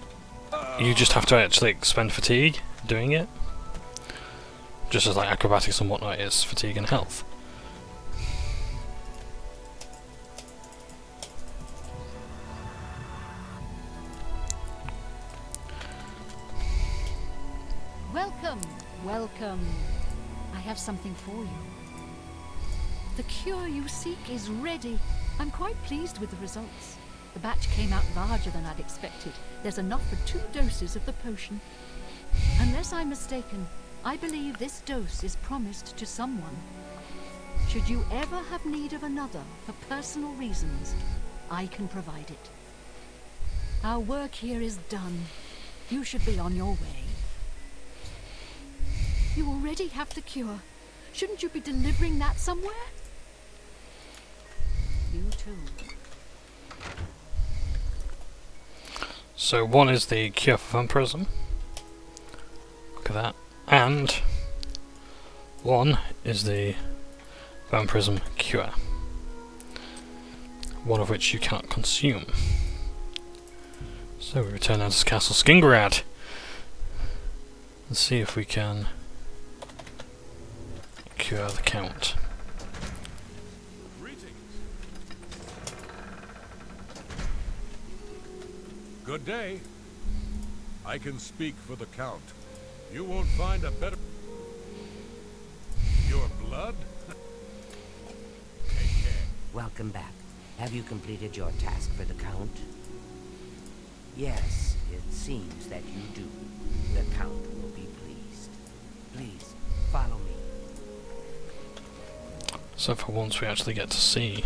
you just have to actually expend fatigue doing it. Just as like acrobatics and whatnot is fatigue and health. Welcome, welcome. I have something for you. The cure you seek is ready. I'm quite pleased with the results. The batch came out larger than I'd expected. There's enough for 2 doses of the potion. Unless I'm mistaken, I believe this dose is promised to someone. Should you ever have need of another for personal reasons, I can provide it. Our work here is done. You should be on your way. You already have the cure. Shouldn't you be delivering that somewhere? You too. So one is the cure for vampirism. Look at that. And one is the vampirism cure. One of which you cannot consume. So we return now to Castle Skingrad. Let's see if we can cure the Count. Good day. I can speak for the Count. You won't find a better... Your blood? Take care. Welcome back. Have you completed your task for the Count? Yes, it seems that you do. The Count will be pleased. Please, follow me. So for once we actually get to see.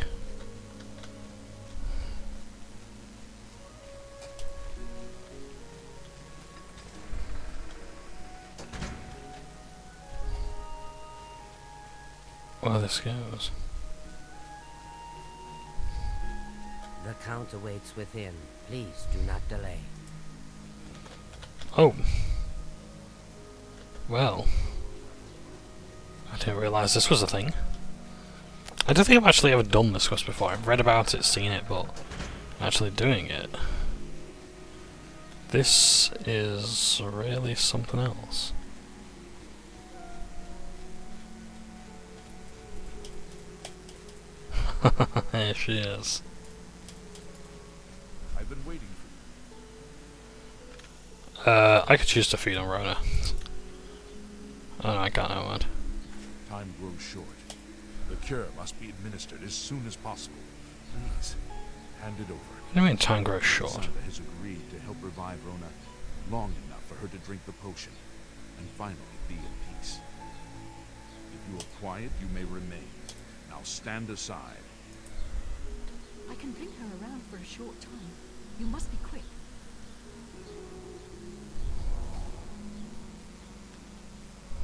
Where this goes. The Count awaits within. Please do not delay. Oh. Well. I didn't realise this was a thing. I don't think I've actually ever done this quest before. I've read about it, seen it, but actually doing it. This is really something else. Here she is. I've been waiting for you. I could choose to feed on Rona. Oh no, I can't, never mind. Time grows short. The cure must be administered as soon as possible. Please, hand it over. What do you mean time grows short? Rakshazzah has agreed to help revive Rona long enough for her to drink the potion and finally be at peace. If you are quiet, you may remain. Now stand aside. I can bring her around for a short time. You must be quick.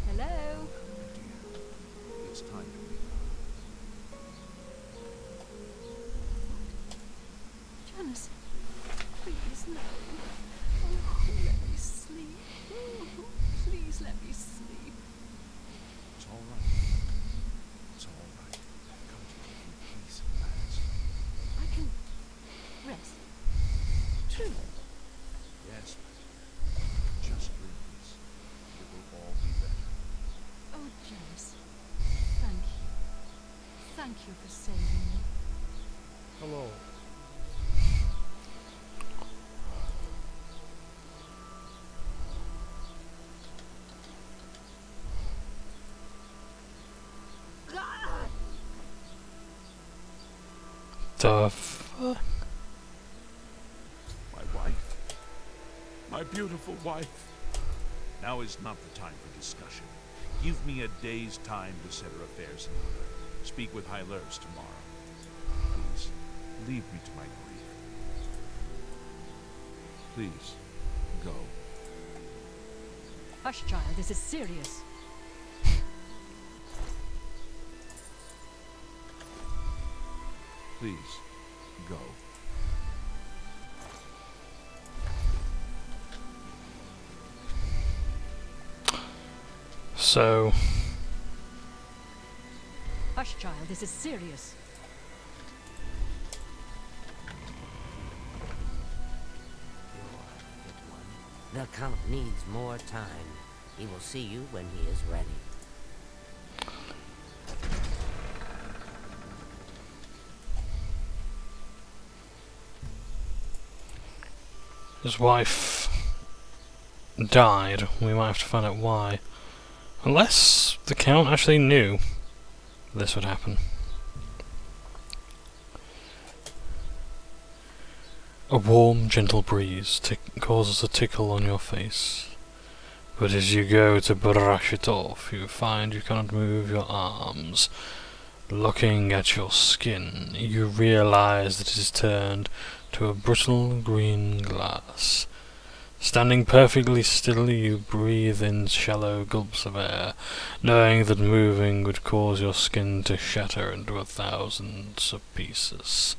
Hello? Dear, it's time to leave. Janice, please no. Oh, let me sleep. Oh, please let me sleep. It's all right. It's all right. Come to me in peace at last. I can rest. True. Thank you for saving me. Hello. The fuck? My wife. My beautiful wife. Now is not the time for discussion. Give me a day's time to set her affairs in order. Speak with Hylers tomorrow. Please, leave me to my grief. Please, go. Hush, child, this is serious. Please, go. So, Hush, child, this is serious. The Count needs more time. He will see you when he is ready. his wife died. We might have to find out why. Unless the Count actually knew this would happen. A warm, gentle breeze causes a tickle on your face. But as you go to brush it off, you find you cannot move your arms. Looking at your skin, you realize that it is turned to a brittle green glass. Standing perfectly still, you breathe in shallow gulps of air, knowing that moving would cause your skin to shatter into 1,000 pieces.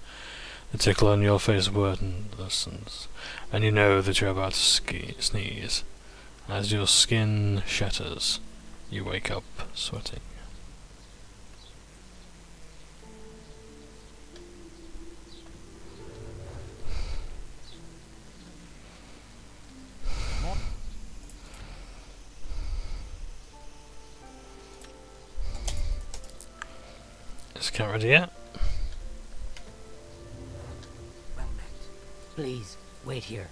The tickle on your face worsens, and you know that you're about to sneeze. As your skin shatters, you wake up sweating. Is the cat ready yet? Well met. Please, wait here.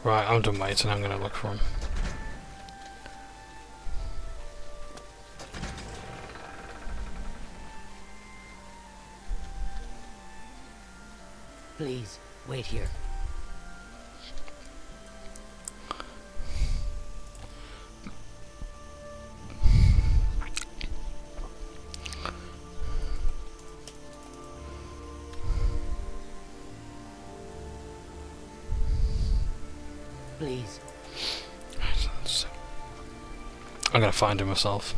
Right, I'm done waiting, I'm gonna look for him. Please, wait here. Please. I'm gonna find him myself.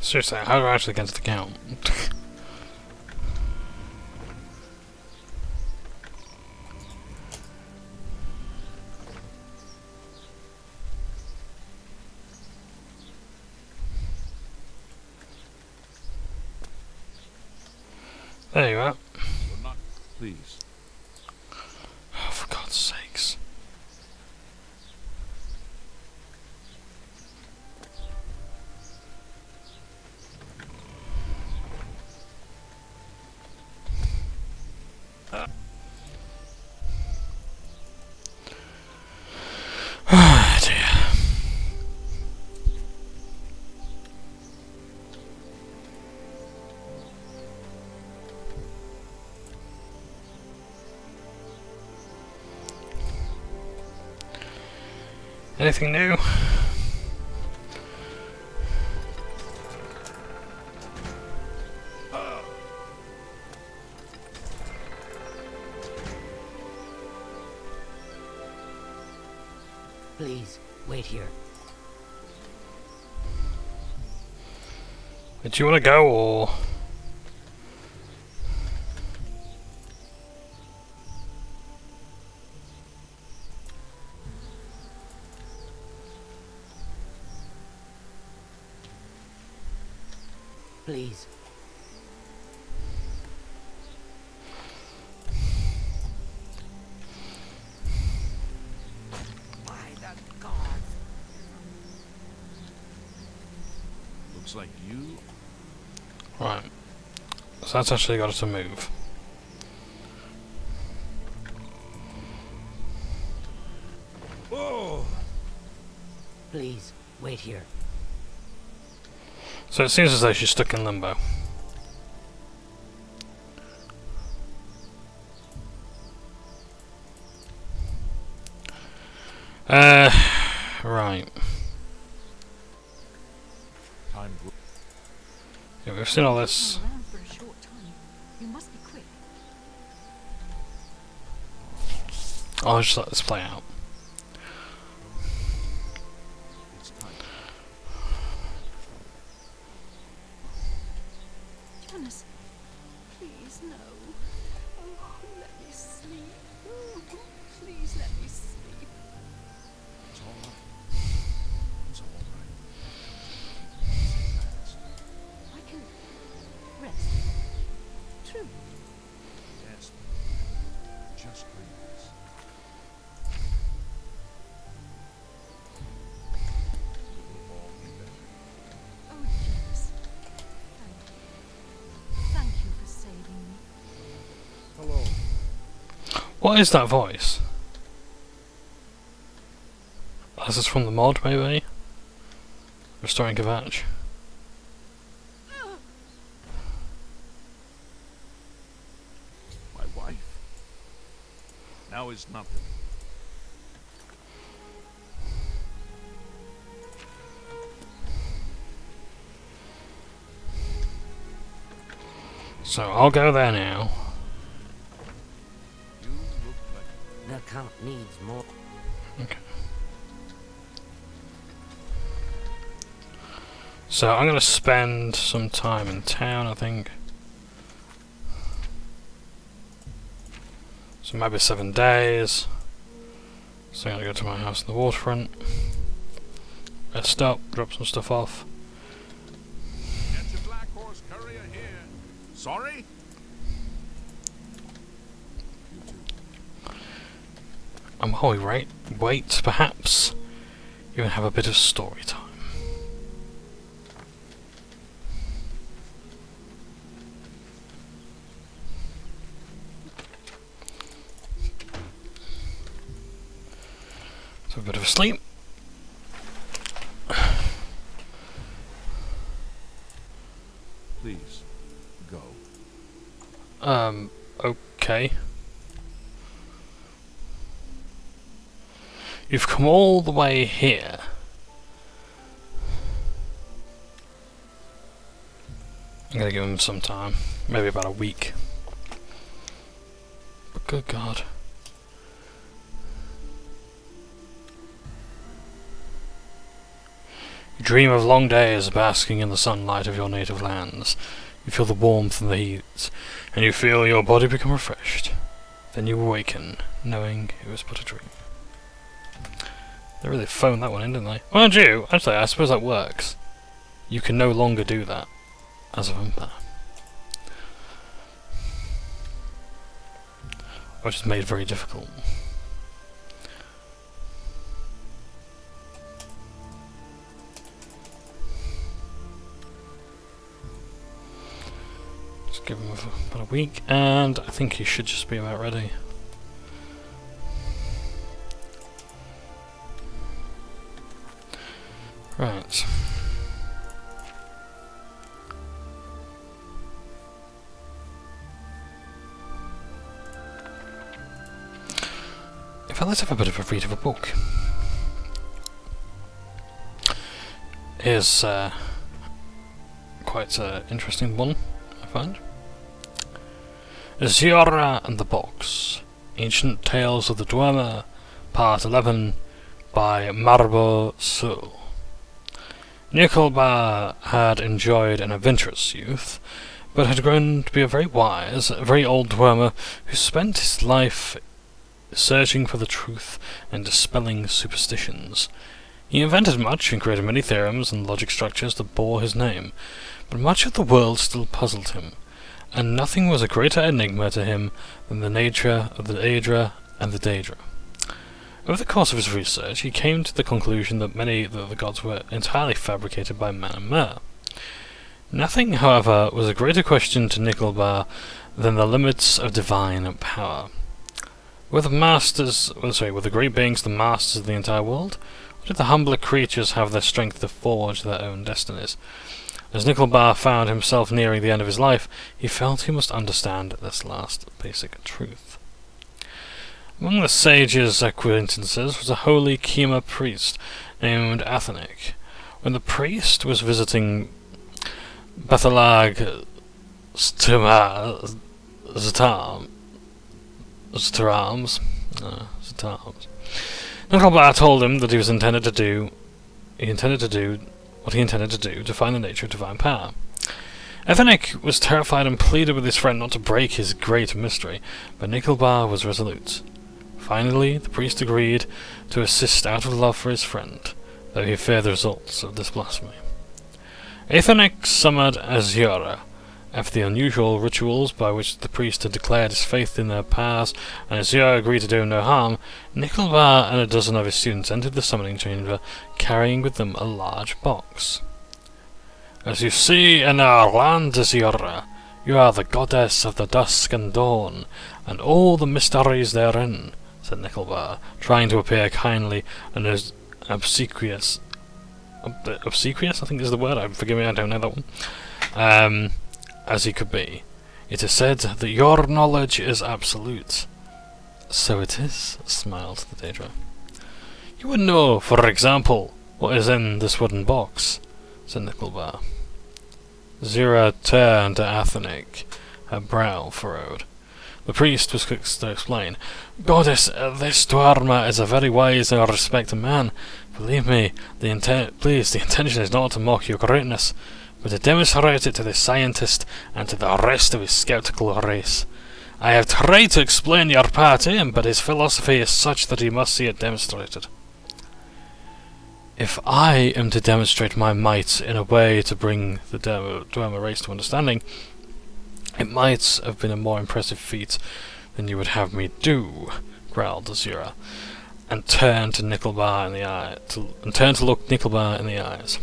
Seriously, how do I actually get to the Count? There you are. You're not, please. Oh, for God's sakes. Ah, dear. Anything new? Please, wait here. Do you want to go, or...? Please. By the gods. Looks like you. Right. So that's actually got us to move. Oh! Please, wait here. So it seems as though she's stuck in limbo. Right. Time. Yeah, we've seen all this. You've been around for a short time. You must be quick. I'll just let this play out. It's time. Janice, please no. Oh, let me sleep. Oh, please let me sleep. It's all right. It's all right. I can rest. True. Yes. Just please. It will all be better. Oh, Janice. Thank you. Thank you for saving me. Hello. What is that voice? This is from the mod, maybe? Restoring Kvatch. My wife. Now is nothing. So I'll go there now. You look like The Count needs more. Okay. So I'm gonna spend some time in town, I think. So maybe 7 days. So I'm gonna go to my house in the waterfront. Rest up, drop some stuff off. Get your black horse courier here. Sorry? You too. And while we wait, perhaps even have a bit of story time. So a bit of a sleep. Please, go. Okay. You've come all the way here. I'm gonna give him some time. Maybe about a week. But good God. You dream of long days basking in the sunlight of your native lands. You feel the warmth and the heat, and you feel your body become refreshed. Then you awaken, knowing it was but a dream. They really phoned that one in, didn't they? Mind you, actually, I suppose that works. You can no longer do that as a vampire. Which is made very difficult. Just give him about a week, and I think he should just be about ready. Right. In fact, let's have a bit of a read of a book. Here's quite an interesting one, I find. Ziora and the Box. Ancient Tales of the Dwemer, Part 11, by Marbo Sul. Nickelbar had enjoyed an adventurous youth, but had grown to be a very wise, very old Dwemer who spent his life searching for the truth and dispelling superstitions. He invented much and created many theorems and logic structures that bore his name, but much of the world still puzzled him, and nothing was a greater enigma to him than the nature of the Daedra and the Daedra. Over the course of his research, he came to the conclusion that many of the gods were entirely fabricated by man and mer. Nothing, however, was a greater question to Nickelbar than the limits of divine power. Were the great beings the masters of the entire world, or did the humbler creatures have the strength to forge their own destinies? As Nickelbar found himself nearing the end of his life, he felt he must understand this last basic truth. Among the sage's acquaintances was a holy Kema priest named Athenic. When the priest was visiting Bethalag Zatarams, Nickelbar told him that he intended to do what he intended to do to find the nature of divine power. Athenic was terrified and pleaded with his friend not to break his great mystery, but Nickelbar was resolute. Finally, the priest agreed to assist out of love for his friend, though he feared the results of this blasphemy. Athenic summoned Azura. After the unusual rituals by which the priest had declared his faith in their powers, and Azura agreed to do him no harm, Nickelbar and a dozen of his students entered the summoning chamber, carrying with them a large box. "As you see in our land, Azura, you are the goddess of the dusk and dawn, and all the mysteries therein," said Nickelbar, trying to appear kindly and as obsequious. Obsequious, I think is the word. Forgive me, I don't know that one. As he could be. "It is said that your knowledge is absolute." "So it is," smiled the Daedra. "You would know, for example, what is in this wooden box," said Nickelbar. Zira turned to Athenic, her brow furrowed. The priest was quick to explain. "Goddess, this Dwarma is a very wise and respected man. Believe me, the intention is not to mock your greatness, but to demonstrate it to the scientist and to the rest of his skeptical race. I have tried to explain your power to him, but his philosophy is such that he must see it demonstrated." "If I am to demonstrate my might in a way to bring the Dwemer race to understanding, it might have been a more impressive feat than you would have me do," growled Azura, and turned to look Nickelbar in the eyes.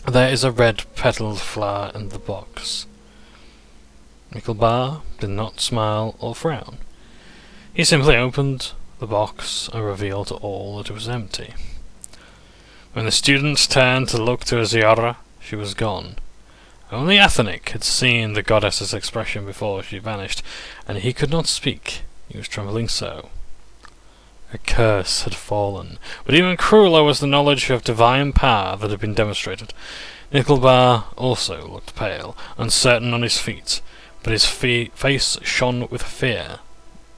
"There is a red-petaled flower in the box." Nickelbar did not smile or frown. He simply opened the box and revealed to all that it was empty. When the students turned to look to Azura, she was gone. Only Athenic had seen the goddess's expression before she vanished, and he could not speak. He was trembling so. A curse had fallen, but even crueler was the knowledge of divine power that had been demonstrated. Nickelbar also looked pale, uncertain on his feet, but his face shone with fear.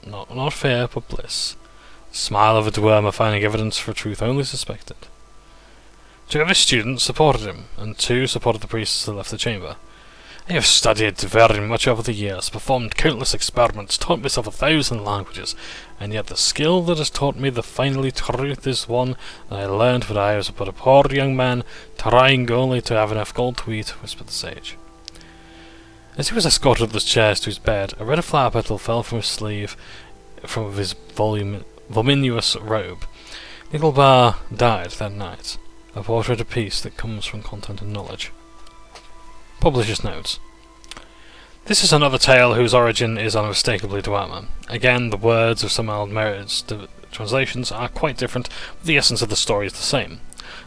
Not fear, but bliss. The smile of a Dwemer finding evidence for a truth only suspected. Two of his students supported him, and two supported the priest as they left the chamber. "I have studied very much over the years, performed countless experiments, taught myself 1,000 languages, and yet the skill that has taught me the final truth is one that I learned when I was but a poor young man, trying only to have enough gold to eat," whispered the sage. As he was escorted up the stairs to his bed, a red flower petal fell from his sleeve, from his voluminous robe. Nickelbar died that night. A portrait of peace that comes from content and knowledge. Publisher's notes. This is another tale whose origin is unmistakably Dwemer. Again, the words of some old translations are quite different, but the essence of the story is the same.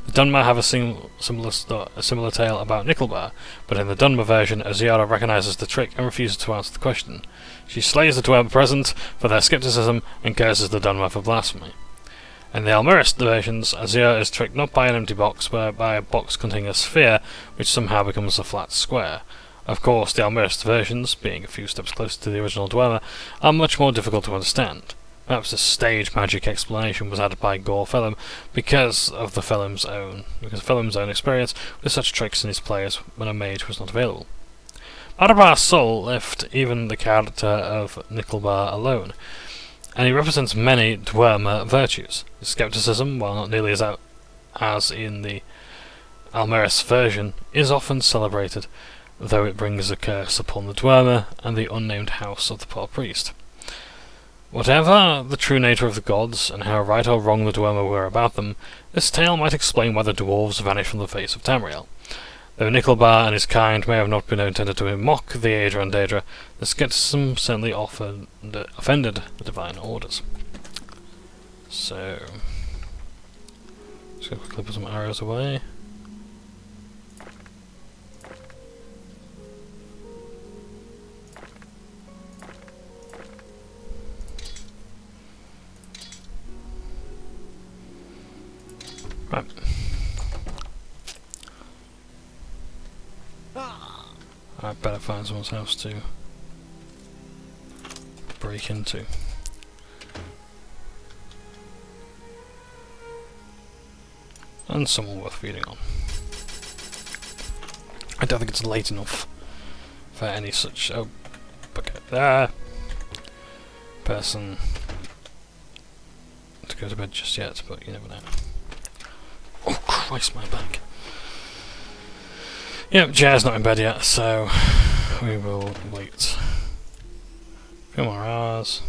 The Dunmer have a similar tale about Nickelbar, but in the Dunmer version, Aziara recognises the trick and refuses to answer the question. She slays the Dwemer present for their skepticism and curses the Dunmer for blasphemy. In the Almirist versions, Azir is tricked not by an empty box, but by a box containing a sphere, which somehow becomes a flat square. Of course, the Almirist versions, being a few steps closer to the original Dwemer, are much more difficult to understand. Perhaps a stage magic explanation was added by Gore Felham because Felham's own experience with such tricks in his players when a mage was not available. Madabar's soul left even the character of Nickelbar alone, and he represents many Dwemer virtues. His skepticism, while not nearly as in the Almirist version, is often celebrated, though it brings a curse upon the Dwemer and the unnamed house of the poor priest. Whatever the true nature of the gods, and how right or wrong the Dwemer were about them, this tale might explain why the dwarves vanished from the face of Tamriel. Though Nickelbar and his kind may have not been intended to mock the Aedra and Daedra, the skepticism certainly offended the divine orders. So, just gonna quickly put some arrows away. Right. I better find someone's house to break into. And someone worth feeding on. I don't think it's late enough for any such person to go to bed just yet, but you never know. Oh Christ, my back. Yep, Jair's not in bed yet, so we will wait a few more hours.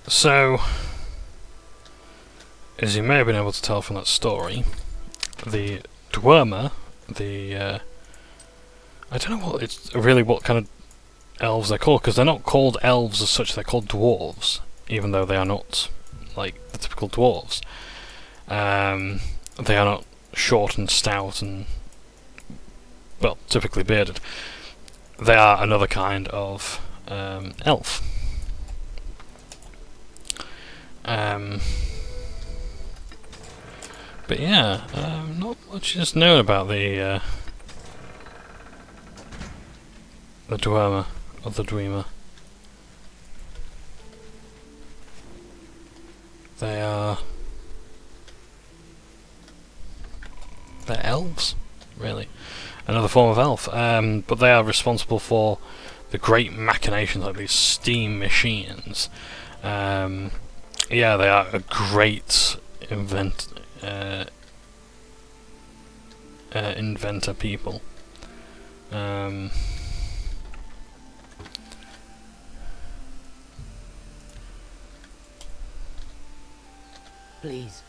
So, as you may have been able to tell from that story, the Dwemer, I don't know what kind of elves they're called, because they're not called elves as such, they're called dwarves, even though they are not like the typical dwarves. They are not short and stout and, well, typically bearded. They are another kind of elf. But yeah, not much is known about the Dwemer, or the Dwemer. They're elves, really. Another form of elf, but they are responsible for the great machinations, like these steam machines. Yeah, they are a great inventor people. Please.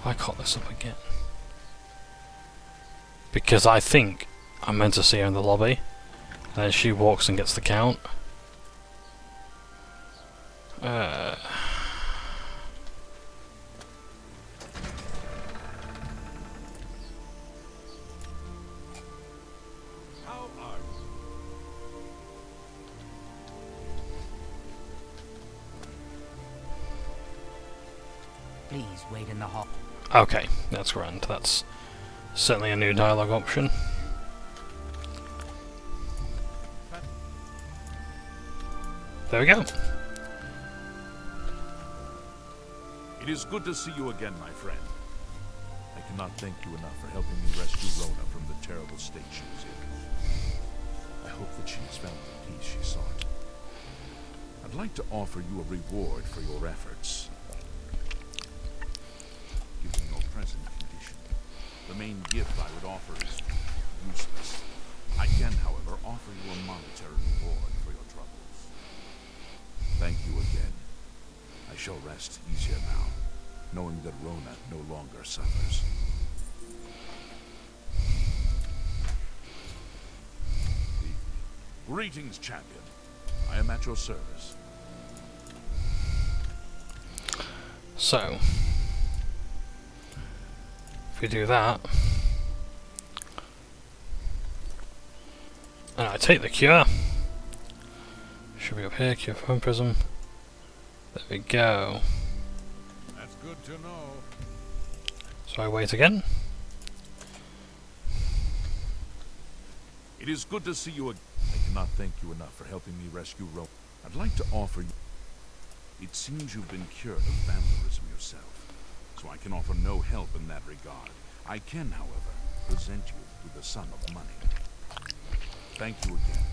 I caught this up again. Because I think I'm meant to see her in the lobby. Then she walks and gets the count. Please wait in the hall. Okay, that's grand. That's certainly a new dialogue option. There we go. It is good to see you again, my friend. I cannot thank you enough for helping me rescue Rona from the terrible state she was in. I hope that she has found the peace she sought. I'd like to offer you a reward for your efforts. Given your present condition, the main gift I would offer is useless. shall rest easier now, knowing that Rona no longer suffers. Greetings, champion. I am at your service. So, if we do that, and I take the cure, should be up here, cure from prism. There we go. That's good to know. So I wait again. It is good to see you again. I cannot thank you enough for helping me rescue Rona. I'd like to offer you... It seems you've been cured of vampirism yourself, so I can offer no help in that regard. I can, however, present you with a sum of money. Thank you again.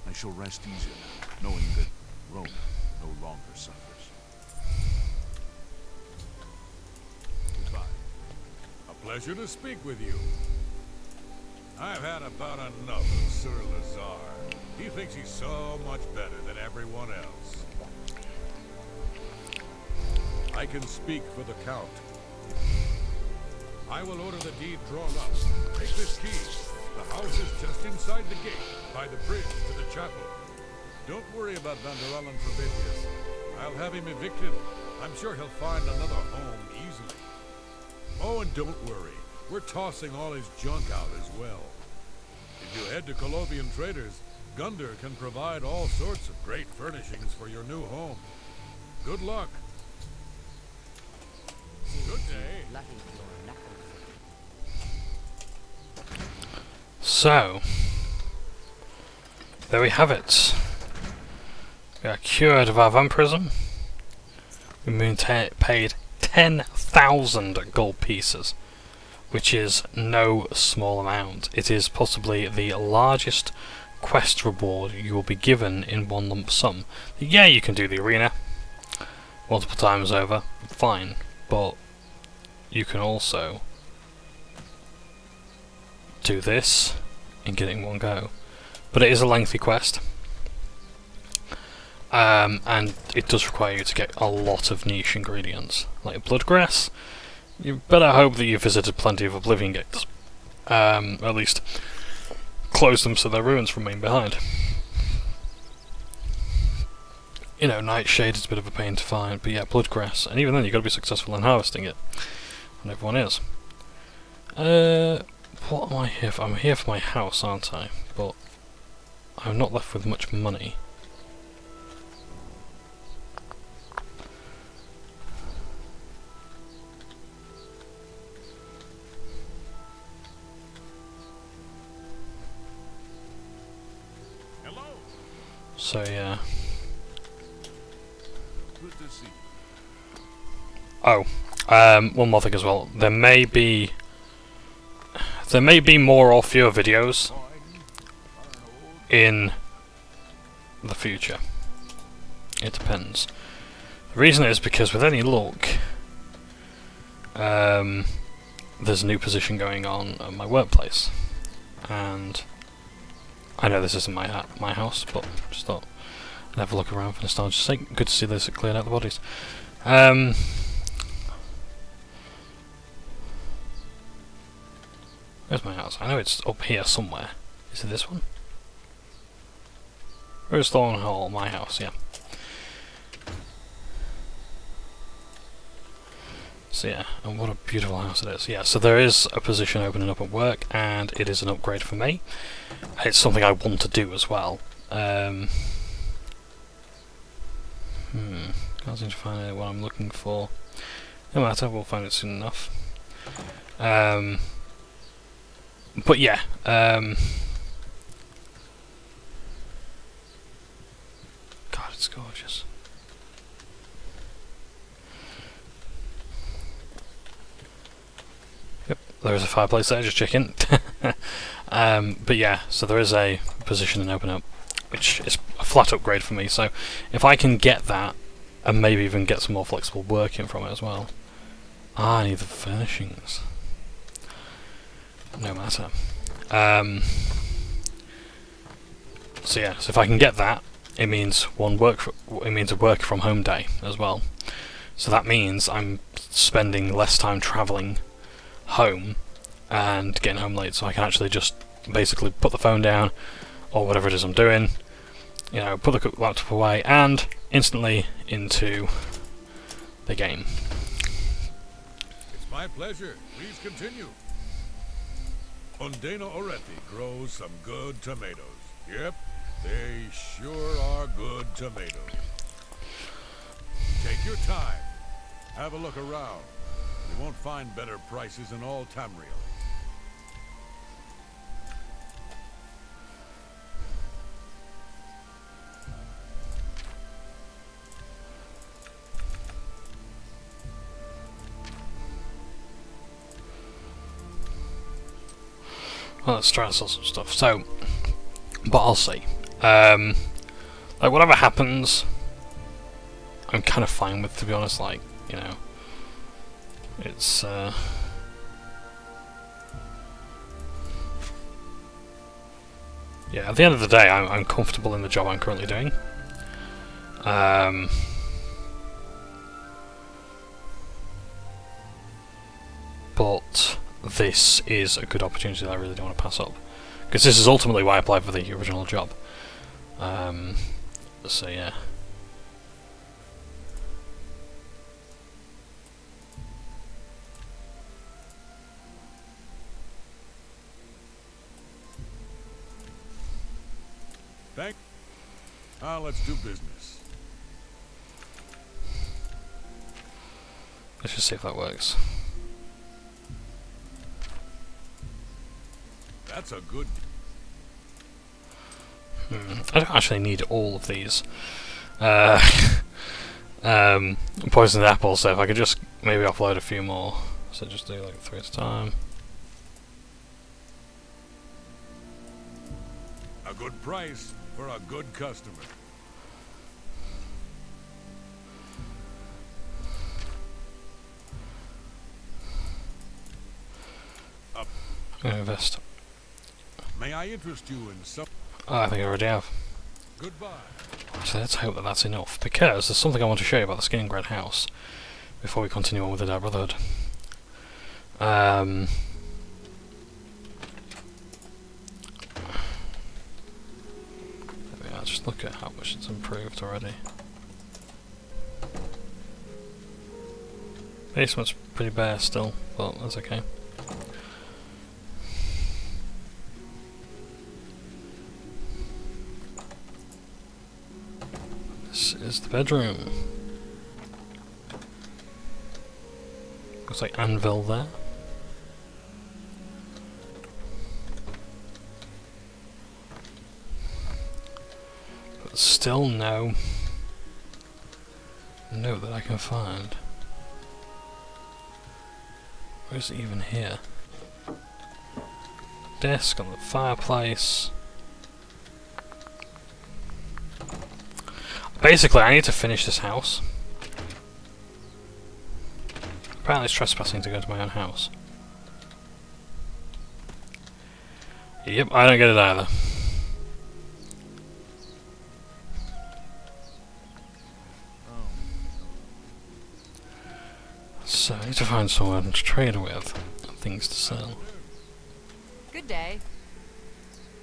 I shall rest easier now, knowing that Rona no longer suffers. Goodbye. A pleasure to speak with you. I've had about enough of Sir Lazar. He thinks he's so much better than everyone else. I can speak for the Count. I will order the deed drawn up. Take this key. The house is just inside the gate, by the bridge to the chapel. Don't worry about Vanderell and Trevidius. I'll have him evicted. I'm sure he'll find another home easily. Oh, and don't worry. We're tossing all his junk out as well. If you head to Colovian Traders, Gunder can provide all sorts of great furnishings for your new home. Good luck. Good day. Lucky your knuckles. So, there we have it. We are cured of our vampirism. We've been paid 10,000 gold pieces, which is no small amount. It is possibly the largest quest reward you will be given in one lump sum. Yeah, you can do the arena multiple times over, fine, but you can also do this and get it in one go. But it is a lengthy quest, and it does require you to get a lot of niche ingredients, like bloodgrass. You better hope that you've visited plenty of Oblivion gates, at least close them so their ruins remain behind. You know, Nightshade is a bit of a pain to find, but yeah, bloodgrass, and even then you've got to be successful in harvesting it, and everyone is. What am I here for? I'm here for my house, aren't I? But I'm not left with much money. Hello. So yeah. Good to see you. Oh, one more thing as well. There may be more or fewer videos in the future. It depends. The reason is because with any luck, there's a new position going on at my workplace, and I know this isn't my house, but just thought I'd have a look around for nostalgia's sake. Good to see this cleared out the bodies. Where's my house? I know it's up here somewhere. Is it this one? Where's Thorn Hall? My house, yeah. So yeah, and what a beautiful house it is. Yeah, so there is a position opening up at work, and it is an upgrade for me. It's something I want to do as well. Can't seem to find out what I'm looking for. No matter, we'll find it soon enough. But yeah, God, it's gorgeous. Yep, there is a fireplace there, just checking. But yeah, so there is a position in Open Up, which is a flat upgrade for me, so if I can get that, and maybe even get some more flexible working from it as well. I need the furnishings. No matter. So yeah, so if I can get that, it means a work from home day as well. So that means I'm spending less time travelling home and getting home late, so I can actually just basically put the phone down, or whatever it is I'm doing, you know, put the laptop away, and instantly into the game. It's my pleasure. Please continue. Undena Orethi grows some good tomatoes. Yep, they sure are good tomatoes. Take your time. Have a look around. You won't find better prices in all Tamriel. Well, let's try and sell some stuff. So, but I'll see. Like, whatever happens, I'm kind of fine with, to be honest. Like, you know, it's yeah. At the end of the day, I'm comfortable in the job I'm currently doing. But this is a good opportunity that I really don't want to pass up, because this is ultimately why I applied for the original job. So yeah. Let's do business. Let's just see if that works. That's a good. I don't actually need all of these. Poisoned apple, so if I could just maybe upload a few more. So just do like 3 at a time. A good price for a good customer. I'm gonna invest. May I interest you in some? Oh, I think I already have. Goodbye. So let's hope that that's enough, because there's something I want to show you about the Skingrad house before we continue on with the Dark Brotherhood. There we are, just look at how much it's improved already. Basement's pretty bare still, but that's okay. This is the bedroom. Looks like anvil there. But still no note that I can find. Where is it even here? Desk on the fireplace. Basically, I need to finish this house. Apparently it's trespassing to go to my own house. Yep, I don't get it either. So, I need to find someone to trade with and things to sell. Good day.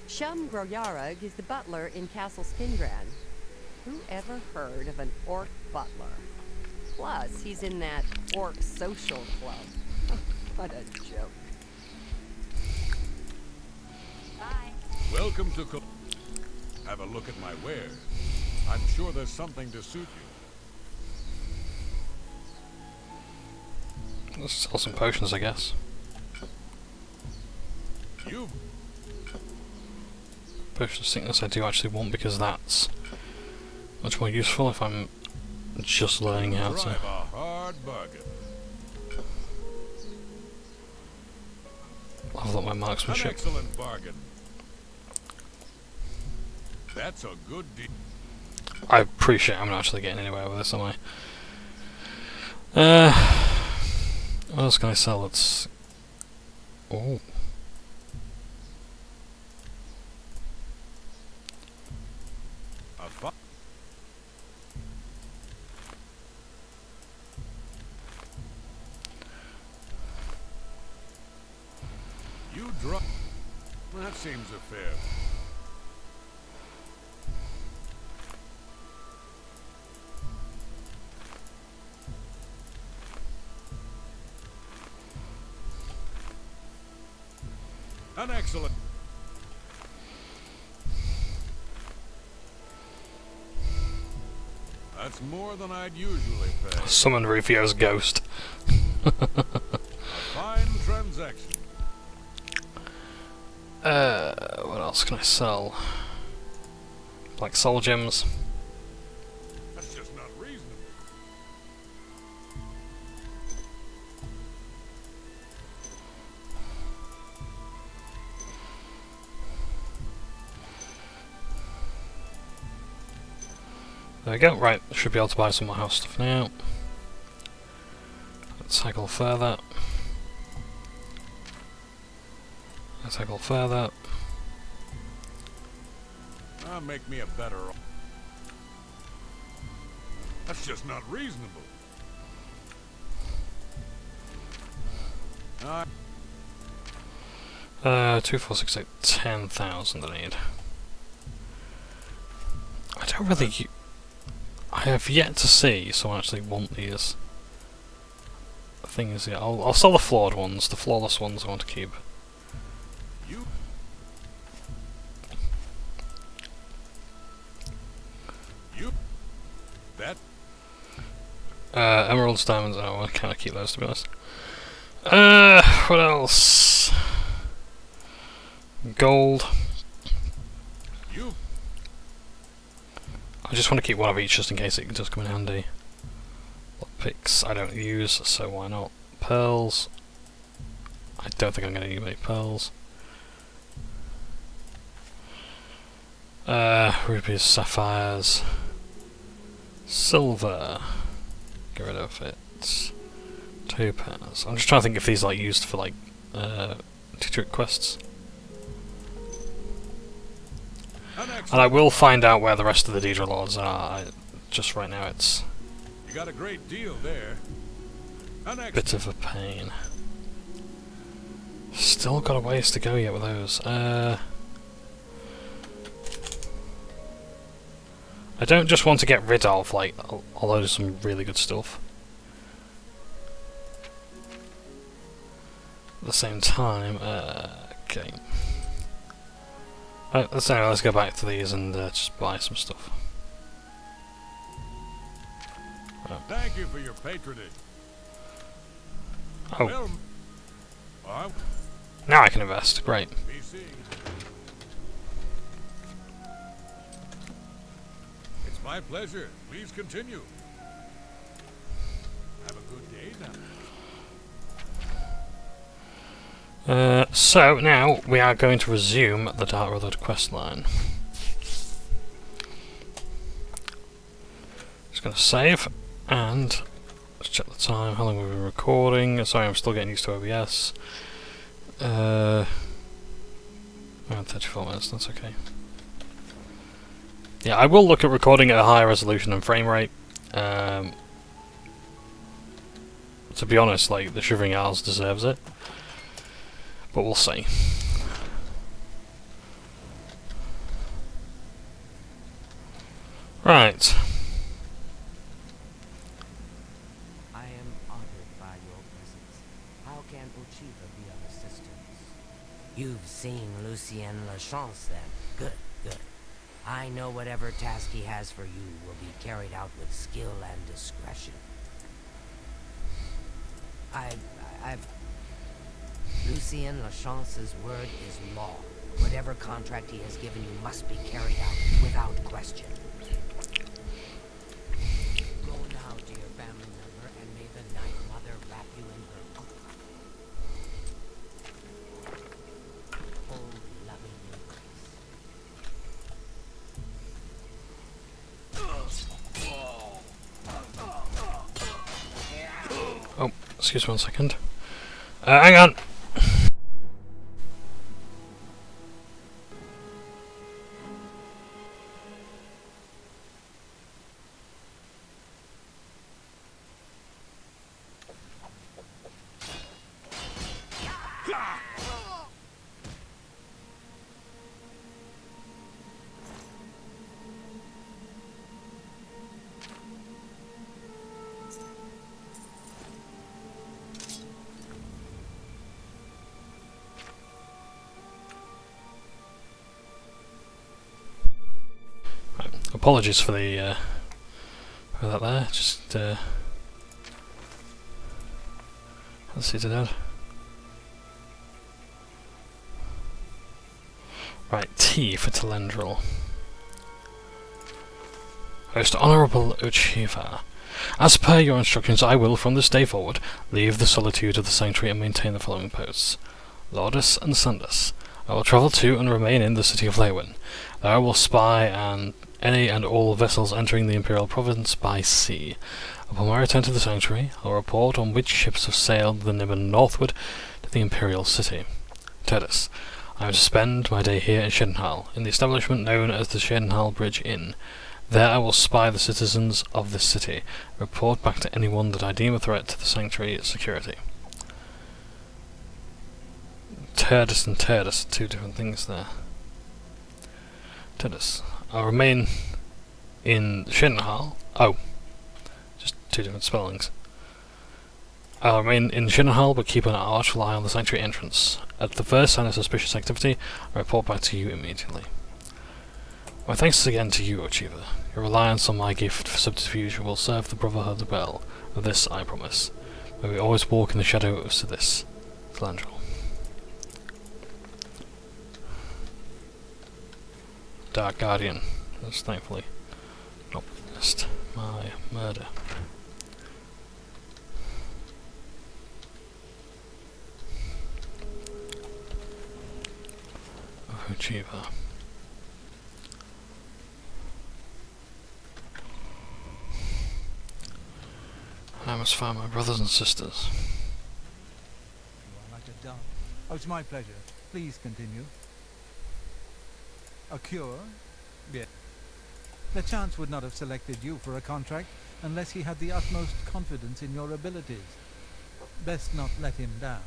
Shum Groyarug is the butler in Castle Skingrad. Who ever heard of an orc butler? Plus, he's in that orc social club. What a joke. Bye. Welcome to. Have a look at my wares. I'm sure there's something to suit you. Let's sell some potions, I guess. You. Potion of sickness I do actually want, because that's much more useful if I'm just learning how to. Drive a hard bargain. Level up my An marksmanship. excellent bargain. That's a good deal. I appreciate I'm not actually getting anywhere with this, am I? What else can I sell? Let's. Oh. seems a fair. An excellent. That's more than I'd usually pay. Summon Rufio's ghost. A fine transaction. What else can I sell? Like soul gems. That's just not reasonable. There we go, right, should be able to buy some more house stuff now. Let's cycle further. Let's cycle further. Make me a better. That's just not reasonable. 2, 4, 6, 8, 10,000 I need. I don't really. I have yet to see someone actually want these. The thing is, yeah, I'll sell the flawed ones. The flawless ones I want to keep. That. Emeralds, diamonds. Oh, I kind of keep those to be honest. What else? Gold. I just want to keep one of each just in case it does come in handy. Lockpicks I don't use, so why not? Pearls. I don't think I'm going to need any pearls. Rubies, sapphires, silver. Get rid of it. Topaz. I'm just trying to think if these are like used for like tutorial quests. And I will find out where the rest of the Daedra Lords are. Just right now it's You got a great deal there. a bit of a pain. Still got a ways to go yet with those. I don't just want to get rid of like a load of some really good stuff. At the same time, okay. Right, let's go back to these and just buy some stuff. Right. Thank you for your patronage. Oh, Well, now I can invest. Great. be seeing. It's my pleasure. Please continue. Have a good day now. So now we are going to resume the Dark Brotherhood questline. Just going to save and let's check the time. How long have we been recording? Sorry, I'm still getting used to OBS. Around 34 minutes. That's okay. Yeah, I will look at recording at a higher resolution and frame rate. To be honest, like the Shivering Isles deserves it. But we'll see. Right. I am honored by your presence. How can Uchiha be of assistance? You've seen Lucien Lachance then. Good, good. I know whatever task he has for you will be carried out with skill and discretion. I've Lucien Lachance's word is law. Whatever contract he has given you must be carried out without question. Go now to your family member and may the Night Mother wrap you in her cold, loving embrace. Oh, excuse me 1 second. Hang on. Right, apologies for the for that there. Just let's see to that. Right, T for Telendril. Most Honourable Uchifa, as per your instructions, I will, from this day forward, leave the solitude of the sanctuary and maintain the following posts: Lordus and Sundus. I will travel to and remain in the city of Lewin. There I will spy on any and all vessels entering the Imperial Province by sea. Upon my return to the sanctuary, I'll report on which ships have sailed the Nibbon northward to the Imperial City. Tedus. I am to spend my day here in Shedenhal, in the establishment known as the Shedenhal Bridge Inn. There I will spy the citizens of this city, report back to anyone that I deem a threat to the sanctuary's security. Turdus and Turdus, two different things there. Turdus. I'll remain in Shedenhal. Oh, just two different spellings. I'll remain in Shedenhal, but keep an watchful eye on the sanctuary entrance. At the first sign of suspicious activity, I report back to you immediately. My thanks again to you, Uchifa. Your reliance on my gift for subterfuge will serve the Brotherhood well. Of this I promise. May we always walk in the shadow of Sidis. Telendril. Dark Guardian has thankfully not witnessed my murder. Uchifa. I must find my brothers and sisters. You are like a dove. Oh, it's my pleasure. Please continue. A cure? Yes. The chance would not have selected you for a contract unless he had the utmost confidence in your abilities. Best not let him down.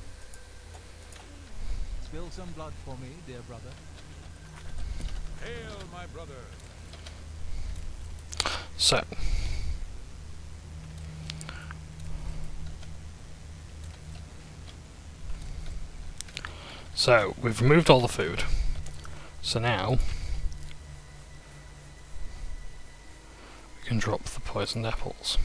Spill some blood for me, dear brother. Hail, my brother! So, we've removed all the food. So now, we can drop the poisoned apples.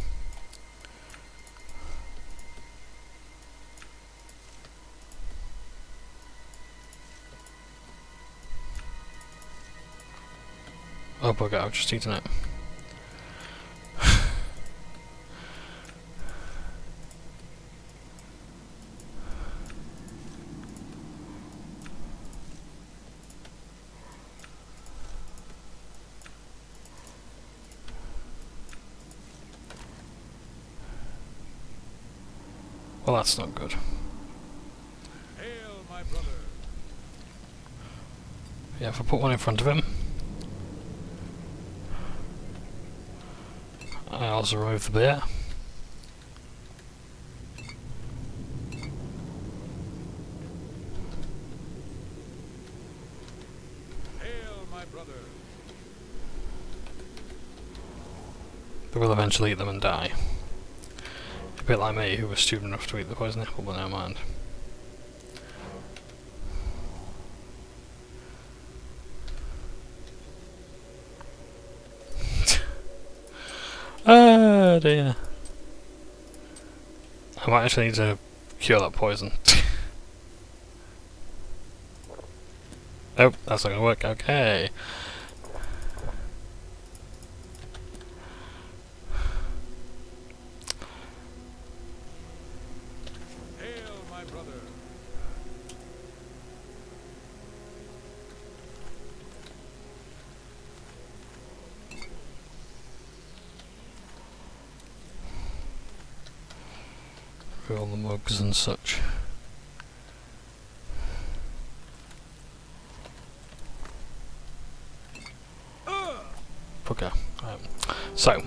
Oh bugger, I've just eaten it. Well, that's not good. Hail, my brother! Yeah, if I put one in front of him, I also remove the bear. Hail, my brother! They will eventually eat them and die. A bit like me, who was stupid enough to eat the poison apple, but never mind. Oh dear. I might actually need to cure that poison. Nope, that's not gonna work. Okay. Hail, my brother! For all the mugs and such. Okay. So.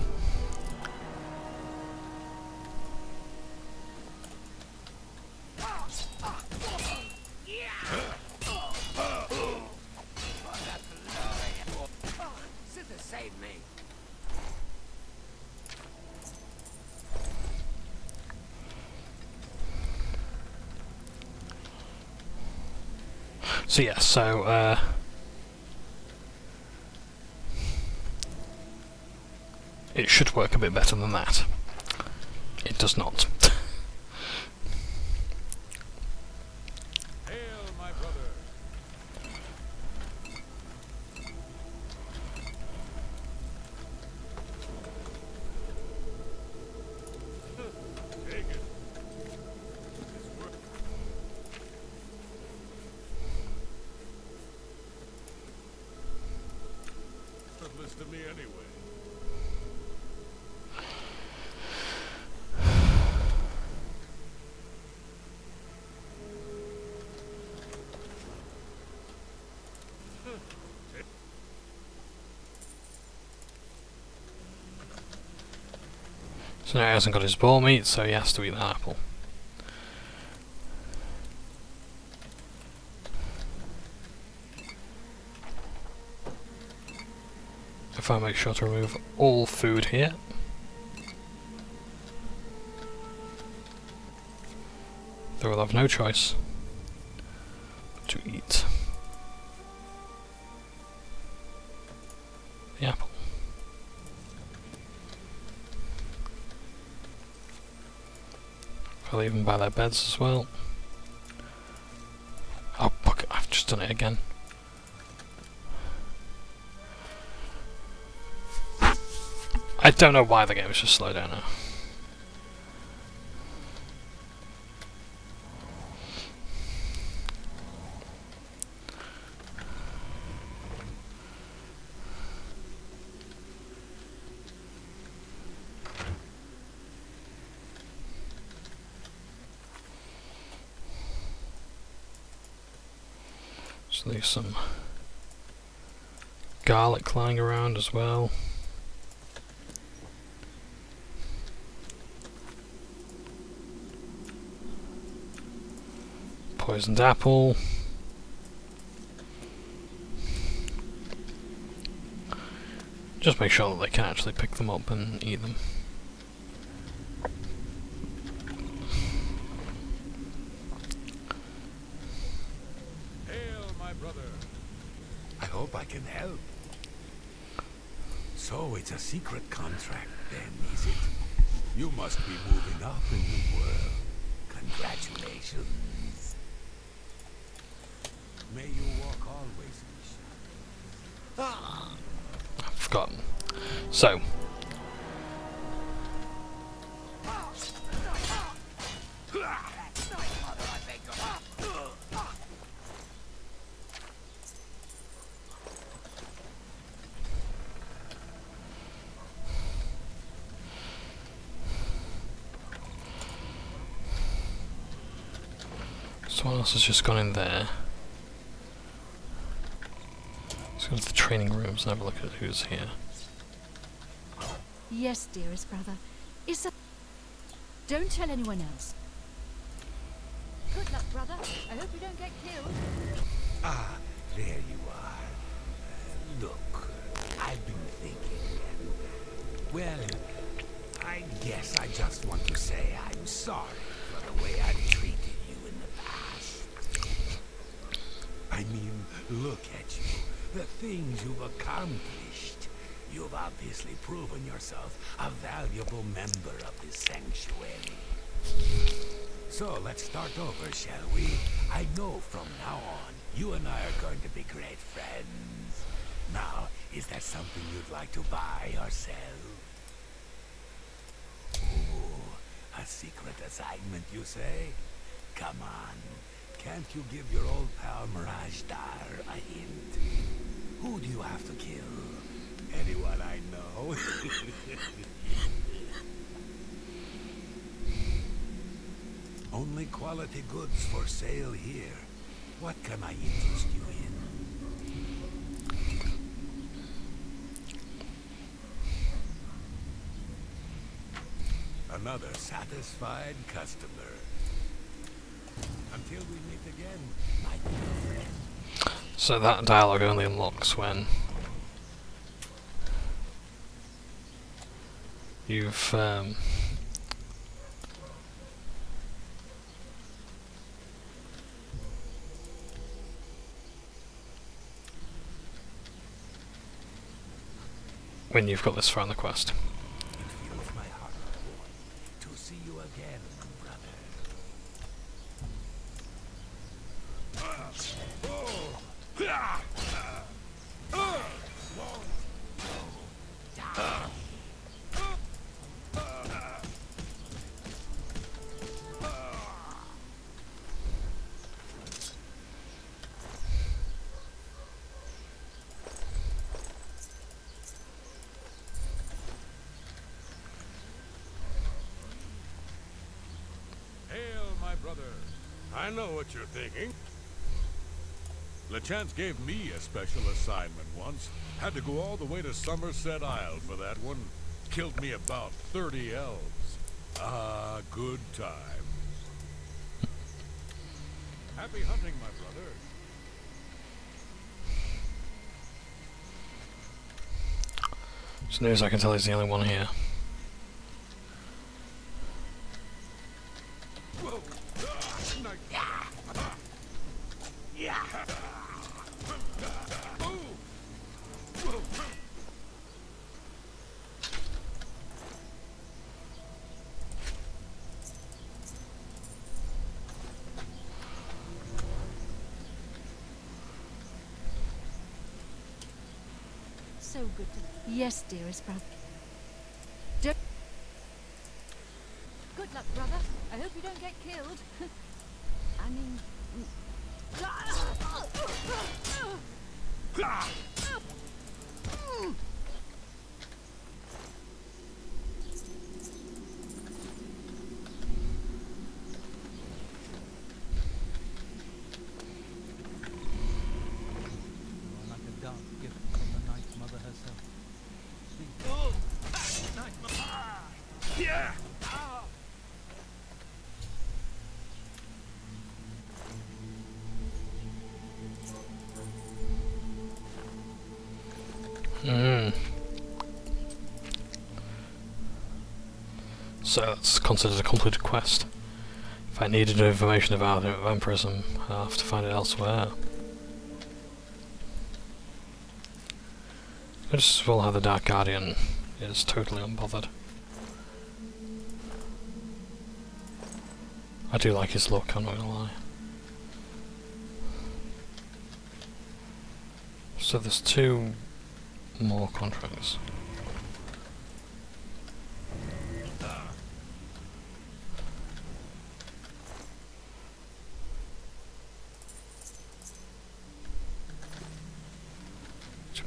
Sister, save me. So yeah, so it should work a bit better than that. It does not. Hail, my brother. Take it. It's worthless to me anyway. So now he hasn't got his boar meat, so he has to eat that apple. If I make sure to remove all food here. They will have no choice but to eat the apple. I'll leave them by their beds as well. Oh, fuck, I've just done it again. I don't know why the game is just slow down now. So there's some garlic lying around as well. Poisoned apple. Just make sure that they can actually pick them up and eat them. I hope I can help. So it's a secret contract then, is it? You must be moving up in the world. Congratulations. May you walk always in the shadows. I've forgotten. So. Someone else has just gone in there. Let's go to the training rooms and have a look at who's here. Yes, dearest brother. Is that... Don't tell anyone else. Good luck, brother. I hope you don't get killed. Ah, there you are. Look, I've been thinking. Well, I guess I just want to say I'm sorry for the way I treated you in the past. I mean, look at you. The things you've accomplished. You've obviously proven yourself a valuable member of this sanctuary. So let's start over, shall we? I know from now on, you and I are going to be great friends. Now, is there something you'd like to buy or sell? Ooh, a secret assignment, you say? Come on, can't you give your old pal Rakshazzah a hint? Who do you have to kill? Anyone I know? Only quality goods for sale here. What can I interest you in? Another satisfied customer. Until we meet again, my dear friend. So that dialogue only unlocks when you've when you've got this far in the quest. I know what you're thinking. LeChance gave me a special assignment once. Had to go all the way to Somerset Isle for that one. Killed me about 30 elves. Ah, good times. Happy hunting, my brother. As near as I can tell, he's the only one here. Whoa. So good to... Yes, dearest brother. Good luck, brother. I hope you don't get killed. I mean... You're like a dark gift from the Night Mother herself. Please. Night Mother. Yeah. So that's considered a completed quest. If I needed information about it, vampirism, I'll have to find it elsewhere. I just feel how the Dark Guardian is totally unbothered. I do like his look, I'm not gonna lie. So there's 2 more contracts.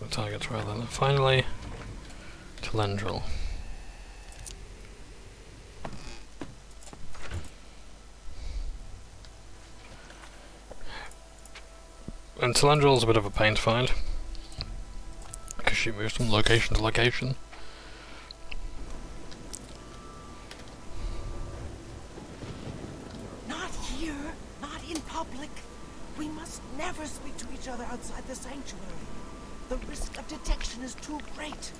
Targets rather than finally Telendril. And Telendril's a bit of a pain to find because she moves from location to location. Not here, not in public. We must never speak to each other outside the sanctuary. The risk of detection is too great.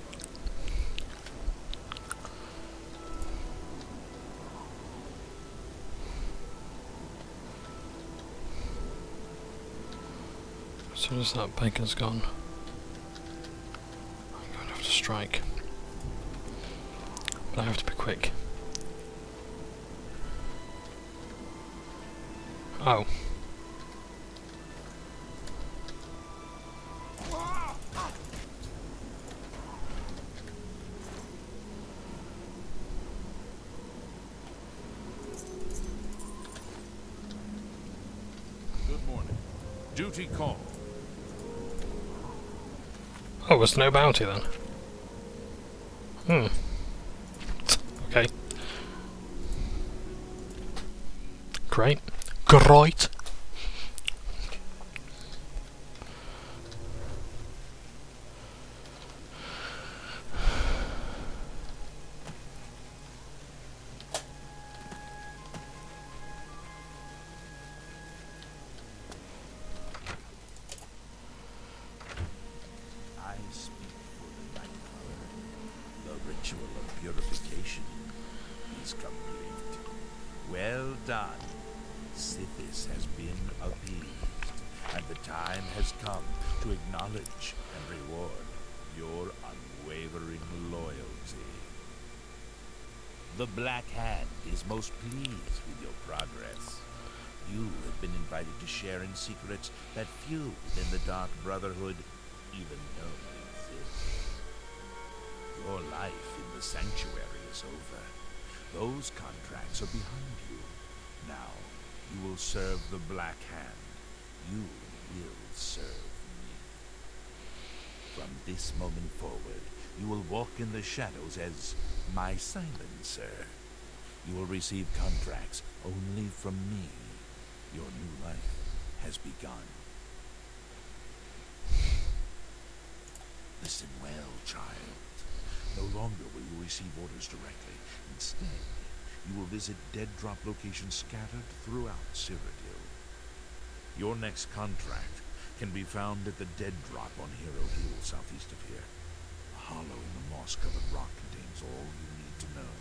As soon as that bacon's gone, I'm going to have to strike. But I have to be quick. Oh. Good morning. Duty call. Oh, there's no bounty then. Okay. Great. Great. I speak for the Night Mother. The ritual of purification is complete. Well done. Sithis has been appeased, and the time has come to acknowledge and reward your unwavering loyalty. The Black Hand is most pleased with your progress. You have been invited to share in secrets that few within the Dark Brotherhood even know exist. Your life in the sanctuary is over. Those contracts are behind you. Now, you will serve the Black Hand. You will serve me. From this moment forward, you will walk in the shadows as my silencer. You will receive contracts only from me. Your new life has begun. Listen well, child. No longer will you receive orders directly. Instead, you will visit dead drop locations scattered throughout Cyrodiil. Your next contract can be found at the dead drop on Hero Hill, southeast of here. A hollow in the moss-covered rock contains all you need to know.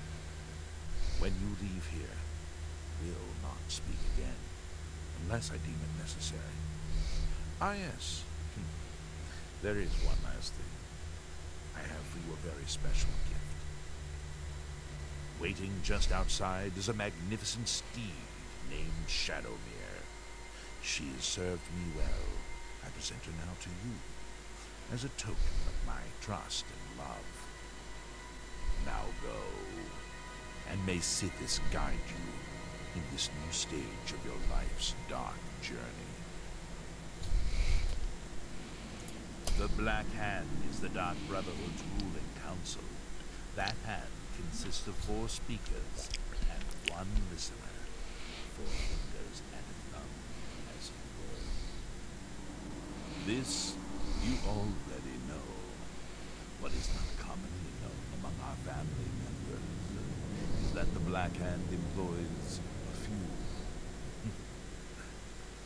When you leave here, we'll not speak again, unless I deem it necessary. Ah, yes. There is one last thing. I have for you a very special gift. Waiting just outside is a magnificent steed named Shadowmere. She has served me well. I present her now to you, as a token of my trust and love. Now go, and may Sithis guide you in this new stage of your life's dark journey. The Black Hand is the Dark Brotherhood's ruling council. That hand consists of 4 speakers and 1 listener, 4 fingers and a thumb, as it were. This you already know. What is not commonly known among our family members is that the Black Hand employs a few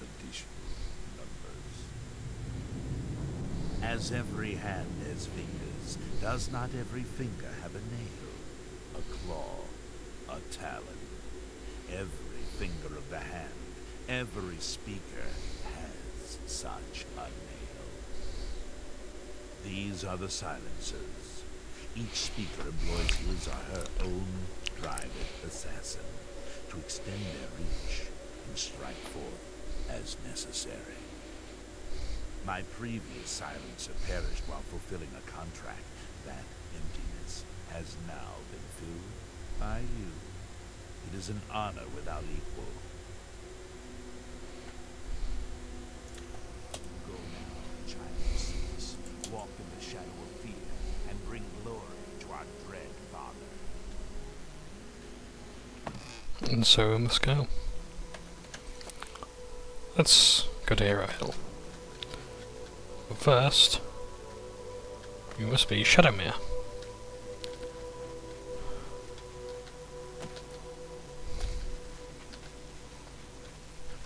additional numbers. As every hand has fingers, does not every finger have a nail, a claw, a talon? Every finger of the hand, every speaker has such a nail. These are the silencers. Each speaker employs his or her own private assassin to extend their reach and strike forth as necessary. My previous silencer perished while fulfilling a contract. That emptiness has now been filled by you. It is an honor without equal. Go now, child of Sithis. Walk in the shadow of fear and bring glory to our dread father. And so we must go. Let's go to Hero Hill. But first, you must be Shadowmere.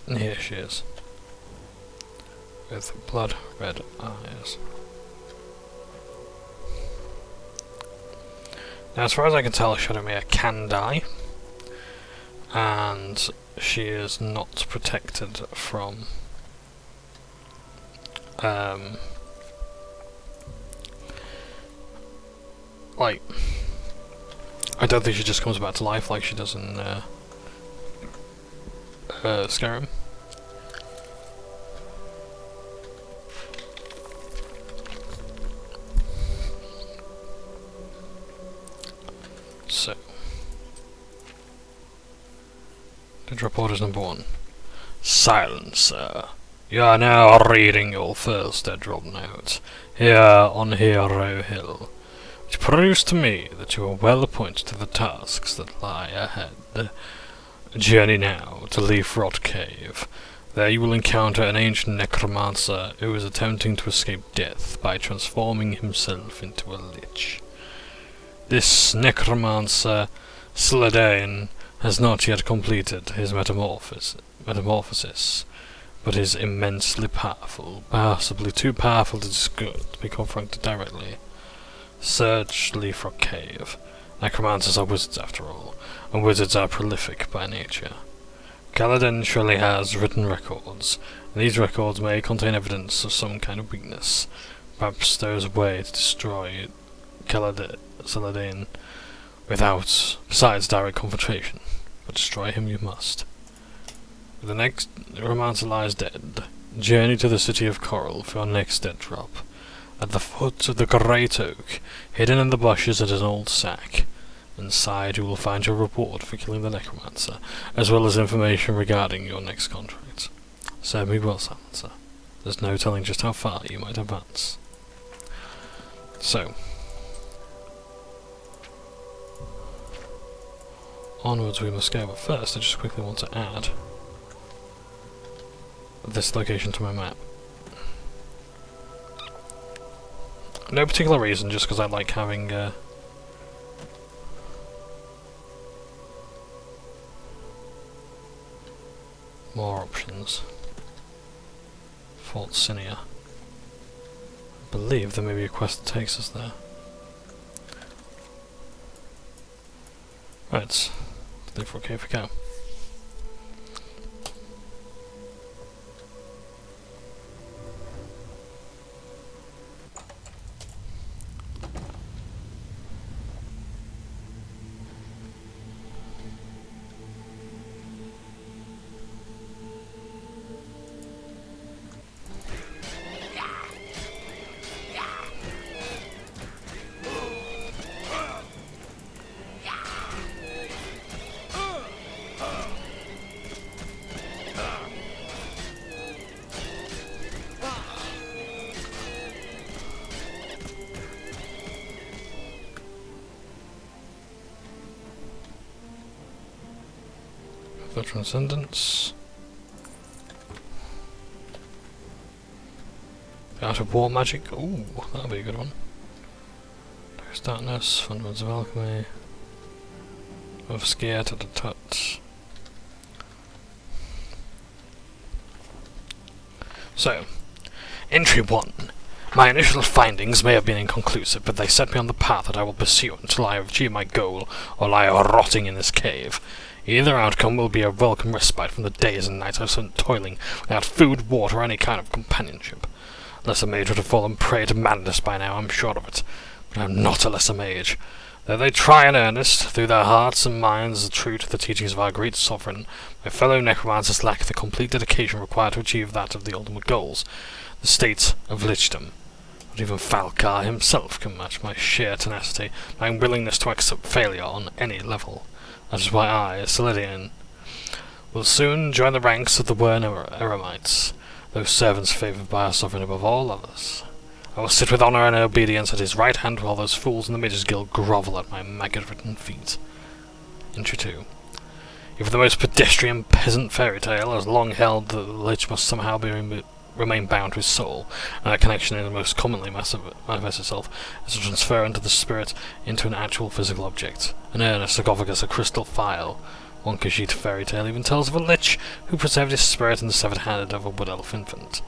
And here she is, with blood-red eyes. Now, as far as I can tell, Shadowmere can die, and she is not protected from like, I don't think she just comes back to life like she does in Skyrim. So, Dead Drop Orders number 1. Silencer. You are now reading your first Dead Drop note here on Hero Hill, which proves to me that you are well appointed to the tasks that lie ahead. Journey now to Leaf Rot Cave. There you will encounter an ancient necromancer who is attempting to escape death by transforming himself into a lich. This necromancer, Sladain, has not yet completed his metamorphosis, but is immensely powerful, possibly too powerful to be confronted directly. Search Leaf Rock Cave. Necromancers are wizards after all, and wizards are prolific by nature. Kaladin surely has written records, and these records may contain evidence of some kind of weakness. Perhaps there is a way to destroy Saladin besides direct confrontation, but destroy him you must. The next Romancer lies dead. Journey to the city of Coral for your next dead drop. At the foot of the great oak, hidden in the bushes is an old sack. Inside you will find your reward for killing the necromancer, as well as information regarding your next contract. Serve me well, Silencer. There's no telling just how far you might advance. So, onwards we must go, but first I just quickly want to add this location to my map. No particular reason, just because I like having more options. Fort Cinia. I believe there may be a quest that takes us there. Right, leave for okay if we go. For Transcendence. The Art of War Magic. Ooh, that'll be a good one. Darkest Darkness, Fundamentals of Alchemy. Of Scare to the Tut. So, Entry 1. My initial findings may have been inconclusive, but they set me on the path that I will pursue until I have achieved my goal, or lie rotting in this cave. Either outcome will be a welcome respite from the days and nights I've spent toiling without food, water, or any kind of companionship. Lesser Mage would have fallen prey to madness by now, I'm sure of it. But I am not a Lesser Mage. Though they try in earnest, through their hearts and minds true to the teachings of our great sovereign, my fellow necromancers lack the complete dedication required to achieve that of the ultimate goals, the state of lichdom. Not even Falcar himself can match my sheer tenacity, my willingness to accept failure on any level. That is why I, Celidian, will soon join the ranks of the Wern Eremites, those servants favoured by our sovereign above all others. I will sit with honour and obedience at his right hand while those fools in the Mages Guild grovel at my maggot-ridden feet. Entry 2. If the most pedestrian peasant fairy tale has long held that the Lich must somehow remain bound to his soul, and that connection is most commonly manifests itself as a transfer into the spirit into an actual physical object, an urn, a sarcophagus, a crystal phial. One Khajiit fairy tale even tells of a lich who preserved his spirit in the severed hand of a wood elf infant.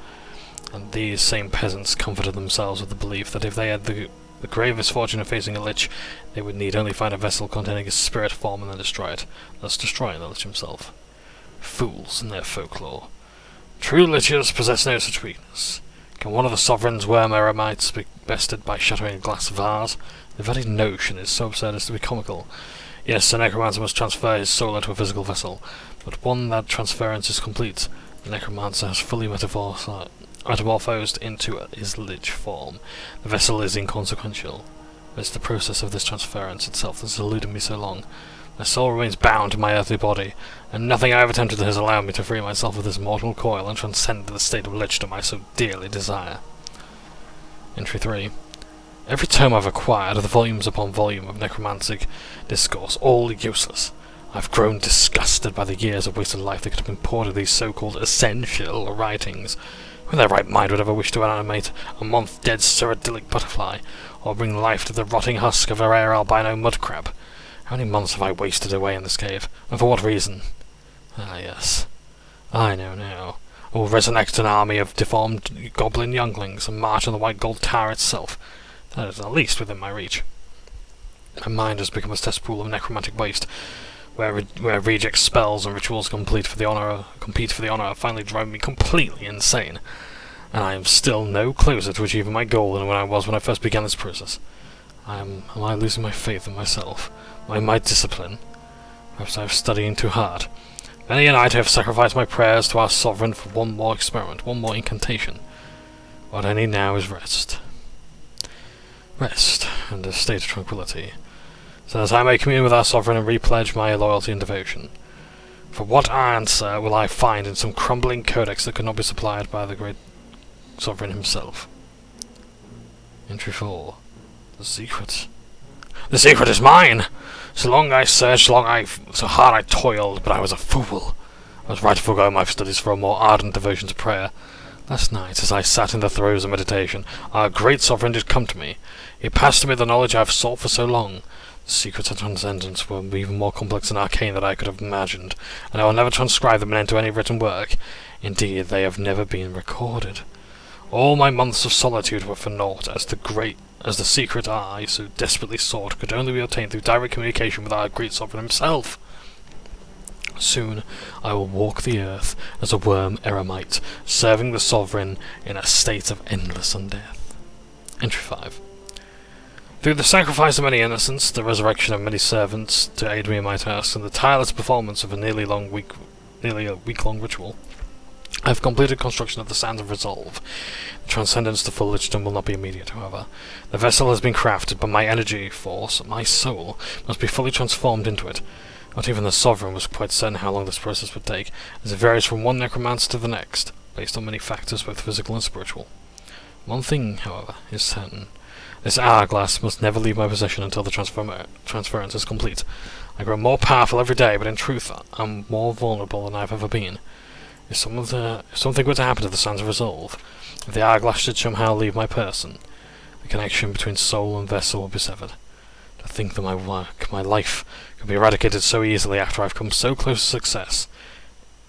And these same peasants comforted themselves with the belief that if they had the grave misfortune of facing a lich, they would need only find a vessel containing his spirit form and then destroy it, thus destroying the lich himself. Fools in their folklore. True liches possess no such weakness. Can one of the sovereign's worm eremites be bested by shattering a glass vase? The very notion is so absurd as to be comical. Yes, a necromancer must transfer his soul into a physical vessel, but when that transference is complete, the necromancer has fully metamorphosed into his lich form. The vessel is inconsequential. It's the process of this transference itself that has eluded me so long. My soul remains bound to my earthly body, and nothing I have attempted has allowed me to free myself of this mortal coil and transcend the state of lichdom I so dearly desire. Entry 3. Every tome I've acquired are the volumes upon volume of necromantic discourse, all useless. I've grown disgusted by the years of wasted life that could have been poured into these so-called essential writings. Who in their right mind would ever wish to animate a month-dead cyrodiilic butterfly, or bring life to the rotting husk of a rare albino mudcrab? How many months have I wasted away in this cave, and for what reason? Ah, yes. I know now. I will resurrect an army of deformed goblin younglings and march on the White Gold Tower itself. That is at least within my reach. My mind has become a cesspool of necromantic waste, where reject spells and rituals compete for the honour of finally driving me completely insane. And I am still no closer to achieving my goal than when I first began this process. Am I losing my faith in myself? My discipline? Perhaps I am studying too hard. Many a night I have sacrificed my prayers to our sovereign for one more experiment, one more incantation. What I need now is rest. Rest, and a state of tranquility, so that I may commune with our sovereign and repledge my loyalty and devotion. For what answer will I find in some crumbling codex that could not be supplied by the great sovereign himself? Entry 4. The secret. The secret is mine! So long I searched, so hard I toiled, but I was a fool. I was right to forego my studies for a more ardent devotion to prayer. Last night, as I sat in the throes of meditation, our great sovereign did come to me. He passed to me the knowledge I have sought for so long. The secrets of transcendence were even more complex and arcane than I could have imagined, and I will never transcribe them into any written work. Indeed, they have never been recorded. All my months of solitude were for naught, as the secret I so desperately sought could only be obtained through direct communication with our great sovereign himself. Soon I will walk the earth as a worm eremite, serving the sovereign in a state of endless undeath. Entry 5. Through the sacrifice of many innocents, the resurrection of many servants to aid me in my tasks, and the tireless performance of a nearly a week-long ritual, I have completed construction of the Sands of Resolve. The transcendence to full lichdom will not be immediate, however. The vessel has been crafted, but my energy force, my soul, must be fully transformed into it. Not even the Sovereign was quite certain how long this process would take, as it varies from one necromancer to the next, based on many factors both physical and spiritual. One thing, however, is certain. This hourglass must never leave my possession until the transference is complete. I grow more powerful every day, but in truth I'm more vulnerable than I've ever been. If something were to happen to the Sands of Resolve, if the hourglass should somehow leave my person, the connection between soul and vessel will be severed. To think that my work, my life, could be eradicated so easily after I've come so close to success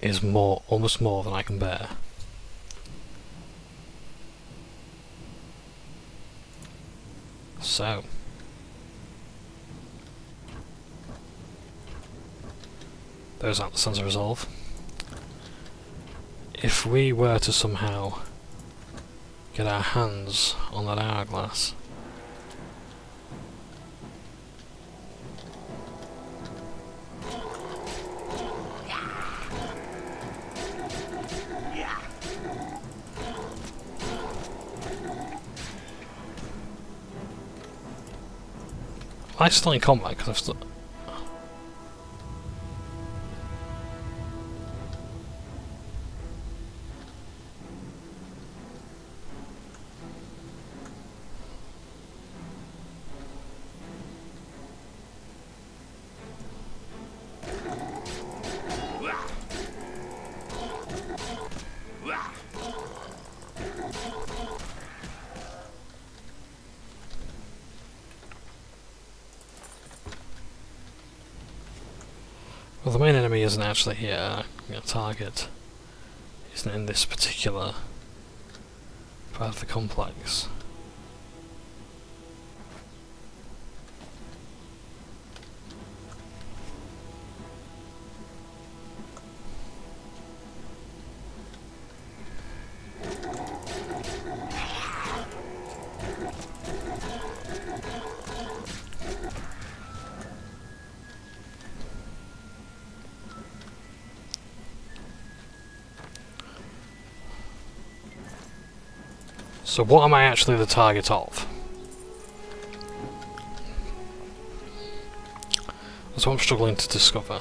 is almost more than I can bear. So, those aren't the Sands of Resolve. If we were to somehow get our hands on that hourglass, I'm still in combat because I've still. Well, the main enemy isn't actually here. The target isn't in this particular part of the complex. So what am I actually the target of? That's what I'm struggling to discover.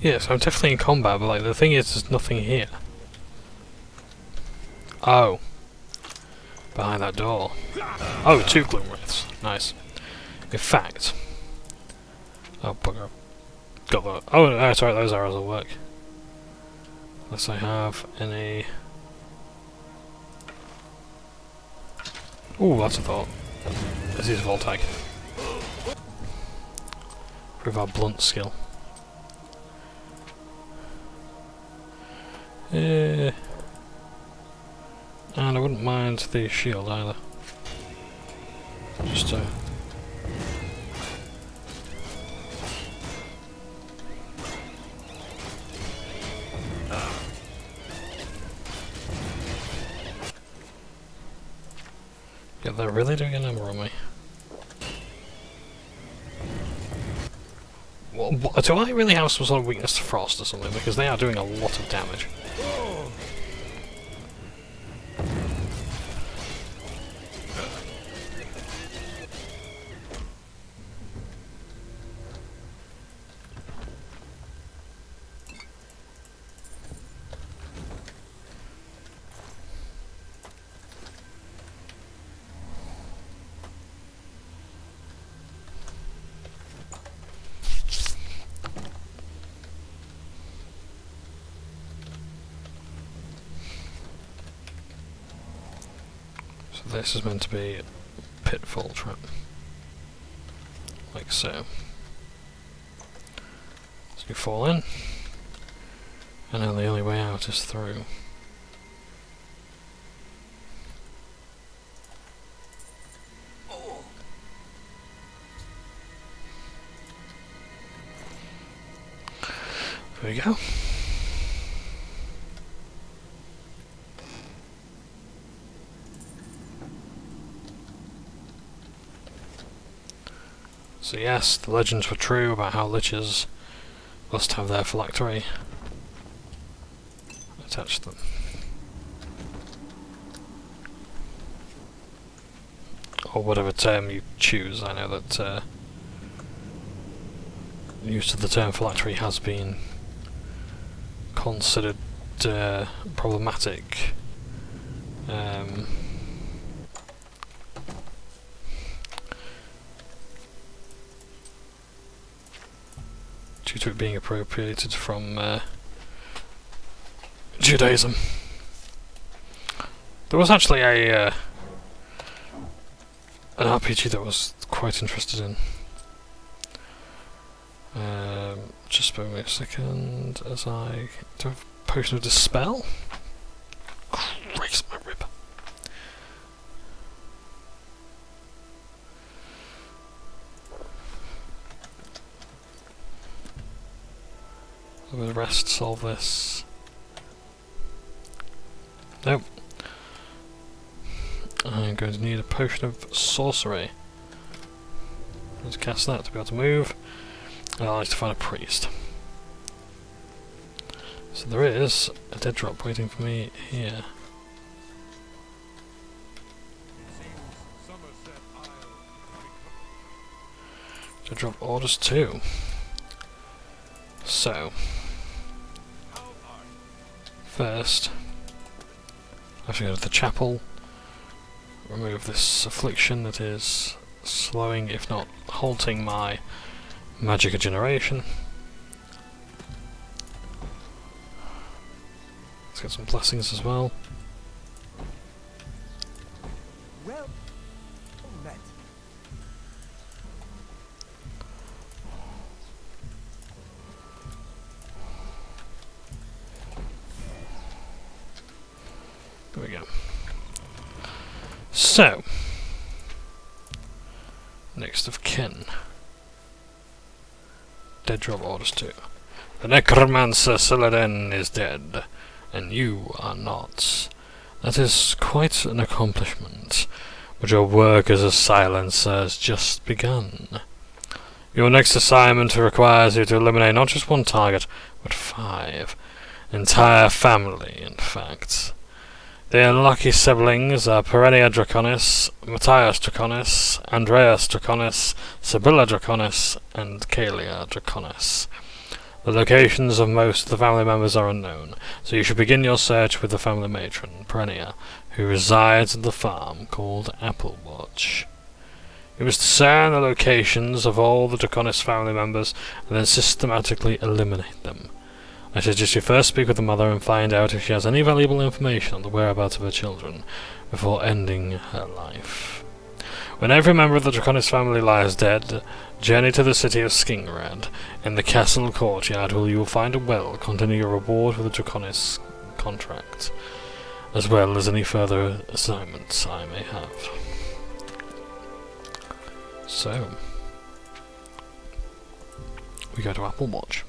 Yes, I'm definitely in combat, but like the thing is, there's nothing here. Oh. Behind that door. Oh, 2 gloom wraiths. Nice. In fact. Oh, bugger. Got that. Oh, that's right, those arrows will work. Unless I have any. Ooh, that's a thought. Let's use Voltag. Prove our blunt skill. And I wouldn't mind the shield either. Just to... Yeah, they're really doing a number on me. Well, do I really have some sort of weakness to frost or something? Because they are doing a lot of damage. So this is meant to be a pitfall trap. Like so. So you fall in, and then the only way out is through. There we go. So yes, the legends were true about how liches must have their phylactery attached to them. Or whatever term you choose. I know that use of the term phylactery has been considered problematic. Due to it being appropriated from Judaism. There was actually an RPG that I was quite interested in. Just bear with me a second as I do I have a potion of dispel. Christ, my rib. Will the rest solve this? Nope. I'm going to need a potion of sorcery. Let's cast that to be able to move. And I'll like to find a priest. So there is a dead drop waiting for me here. Dead drop orders 2. So first I have to go to the chapel, remove this affliction that is slowing, if not halting, my magic generation. Let's get some blessings as well. Well met. There we go. So, next of kin. Dead drop orders 2. The necromancer Saladin is dead, and you are not. That is quite an accomplishment, but your work as a silencer has just begun. Your next assignment requires you to eliminate not just one target, but 5. Entire family, in fact. The unlucky siblings are Perennia Draconis, Matthias Draconis, Andreas Draconis, Sibylla Draconis, and Kalia Draconis. The locations of most of the family members are unknown, so you should begin your search with the family matron, Perennia, who resides at the farm called Applewatch. You must discern the locations of all the Draconis family members and then systematically eliminate them. I suggest you first speak with the mother and find out if she has any valuable information on the whereabouts of her children before ending her life. When every member of the Draconis family lies dead, journey to the city of Skingrad. In the castle courtyard where you will find a well containing your reward for the Draconis contract, as well as any further assignments I may have. So, we go to Applewatch.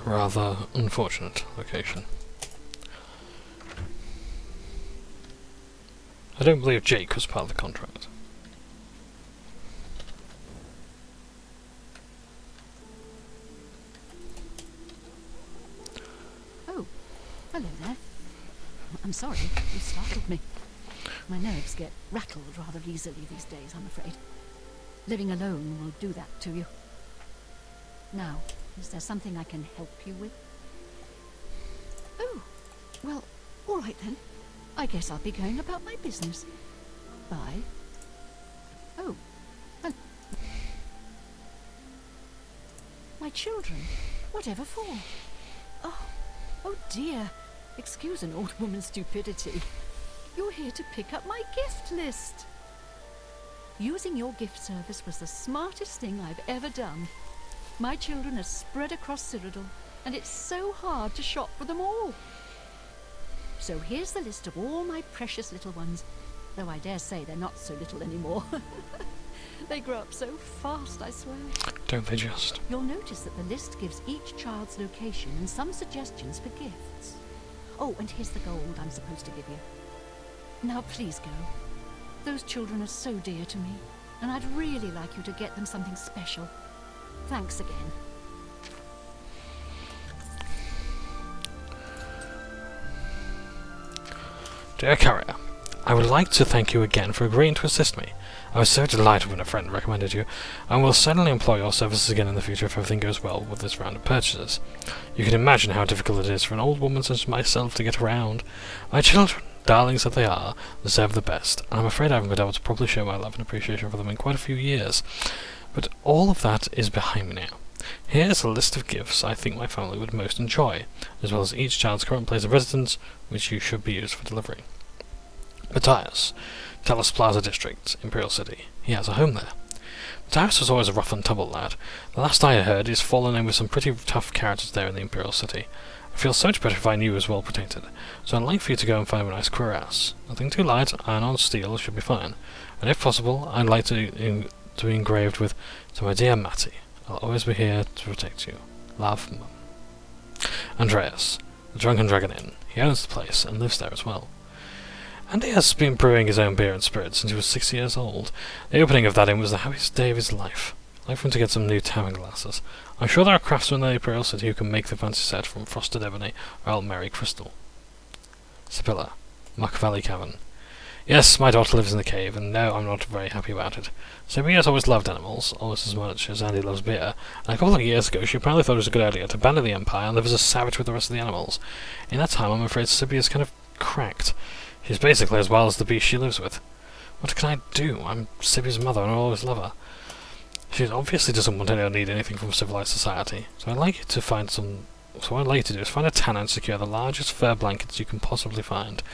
Rather unfortunate location. I don't believe Jake was part of the contract. Oh, hello there. I'm sorry, you startled me. My nerves get rattled rather easily these days, I'm afraid. Living alone will do that to you. Now, is there something I can help you with? Oh, well, all right then. I guess I'll be going about my business. Bye. Oh, well, my children. Whatever for? Oh dear. Excuse an old woman's stupidity. You're here to pick up my gift list. Using your gift service was the smartest thing I've ever done. My children are spread across Cyrodiil, and it's so hard to shop for them all. So here's the list of all my precious little ones, though I dare say they're not so little anymore. They grow up so fast, I swear. Don't they just? You'll notice that the list gives each child's location and some suggestions for gifts. Oh, and here's the gold I'm supposed to give you. Now please go. Those children are so dear to me, and I'd really like you to get them something special. Thanks again. Dear Carrier, I would like to thank you again for agreeing to assist me. I was so delighted when a friend recommended you, and will certainly employ your services again in the future if everything goes well with this round of purchases. You can imagine how difficult it is for an old woman such as myself to get around. My children, darlings that they are, deserve the best, and I'm afraid I haven't been able to properly show my love and appreciation for them in quite a few years. But all of that is behind me now. Here's a list of gifts I think my family would most enjoy, as well as each child's current place of residence, which you should be used for delivery. Matthias, Talos Plaza District, Imperial City. He has a home there. Matthias was always a rough and tumble lad. The last I heard, he's fallen in with some pretty tough characters there in the Imperial City. I feel so much better if I knew he was well protected, so I'd like for you to go and find him a nice cuirass. Nothing too light, iron on steel should be fine. And if possible, I'd like to be engraved with, "To my dear Matty, I'll always be here to protect you. Love, Mum." Andreas, the Drunken Dragon Inn. He owns the place and lives there as well. And he has been brewing his own beer and spirits since he was 6 years old. The opening of that inn was the happiest day of his life. I'd like for him to get some new tavern glasses. I'm sure there are craftsmen in the Imperial City who can make the fancy set from frosted ebony or Altmeri crystal. Sibylla, Muck Valley Cavern. Yes, my daughter lives in the cave, and no, I'm not very happy about it. Sibylla has always loved animals, almost as much as Andy loves beer, and a couple of years ago she apparently thought it was a good idea to abandon the Empire and live as a savage with the rest of the animals. In that time, I'm afraid Sibya's kind of cracked. She's basically as wild as the beast she lives with. What can I do? I'm Sibby's mother and I'll always love her. She obviously doesn't want or need anything from civilized society, so I'd like you to find some... So what I'd like you to do is find a tanner and secure the largest fur blankets you can possibly find.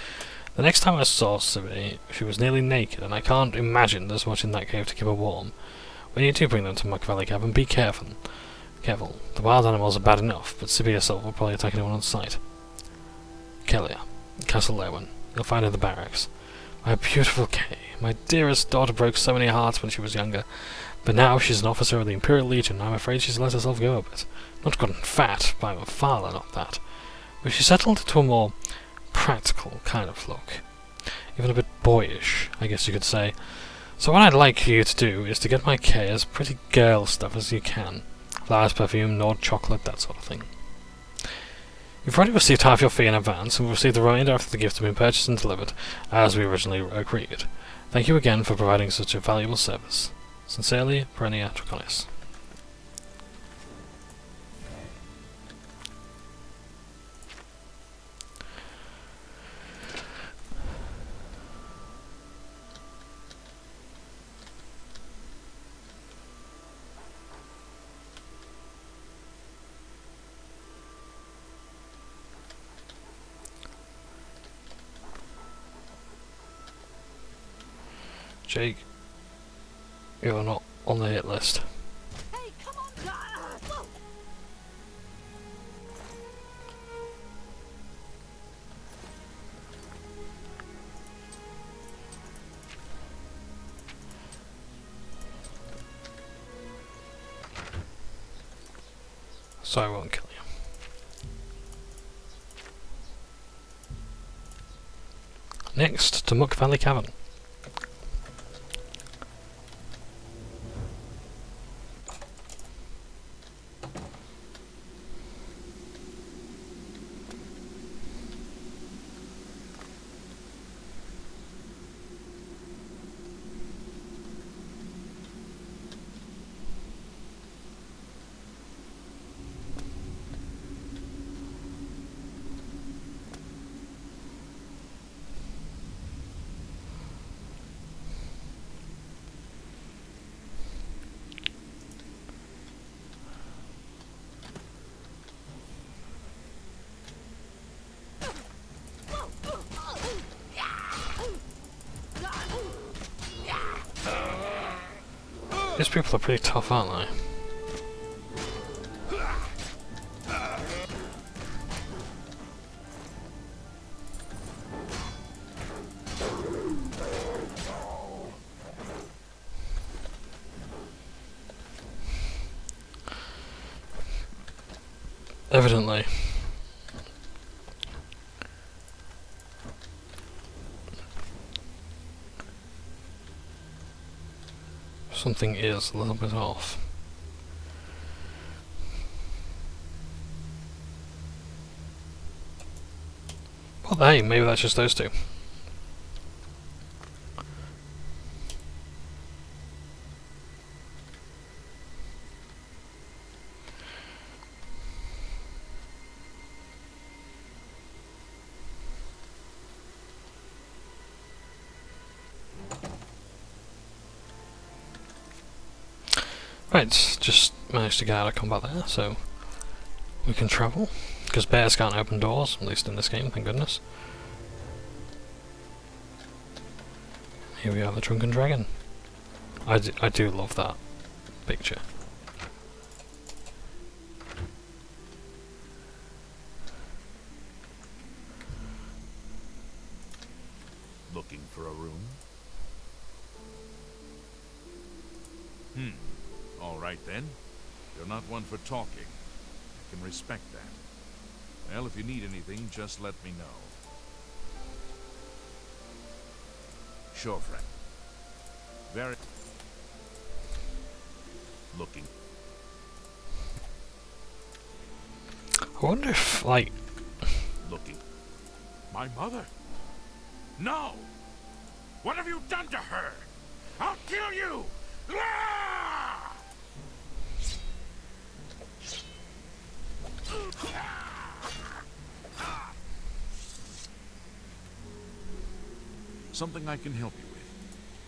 The next time I saw Sibby, she was nearly naked, and I can't imagine there's much in that cave to keep her warm. When you do bring them to Muck Valley Cavern, be careful. The wild animals are bad enough, but Sibby herself will probably attack anyone on sight. Kelia, Castle Lewin. You'll find her in the barracks. My beautiful Kay. My dearest daughter broke so many hearts when she was younger, but now she's an officer of the Imperial Legion, and I'm afraid she's let herself go a bit. Not gotten fat, by far not that, but she settled into a more practical kind of look. Even a bit boyish, I guess you could say. So what I'd like you to do is to get my Kay as pretty girl stuff as you can. Flowers, perfume, Nord chocolate, that sort of thing. You've already received half your fee in advance, and will receive the remainder after the gifts have been purchased and delivered, as we originally agreed. Thank you again for providing such a valuable service. Sincerely, Perennia Draconis. Jake, you're not on the hit list. Hey, come on! Whoa. So I won't kill you. Next, to Muck Valley Cavern. These people are pretty tough, aren't they? Evidently. Something is a little bit off. Well, hey, maybe that's just those two. Right, just managed to get out of combat there, so we can travel. Because bears can't open doors, at least in this game, thank goodness. Here we have the Drunken Dragon. I do love that picture. Looking for a room? All right then. You're not one for talking. I can respect that. Well, if you need anything, just let me know. Sure, friend. Very... Looking. I wonder if, like... Looking. My mother? No! What have you done to her? I'll kill you! Ah! Something I can help you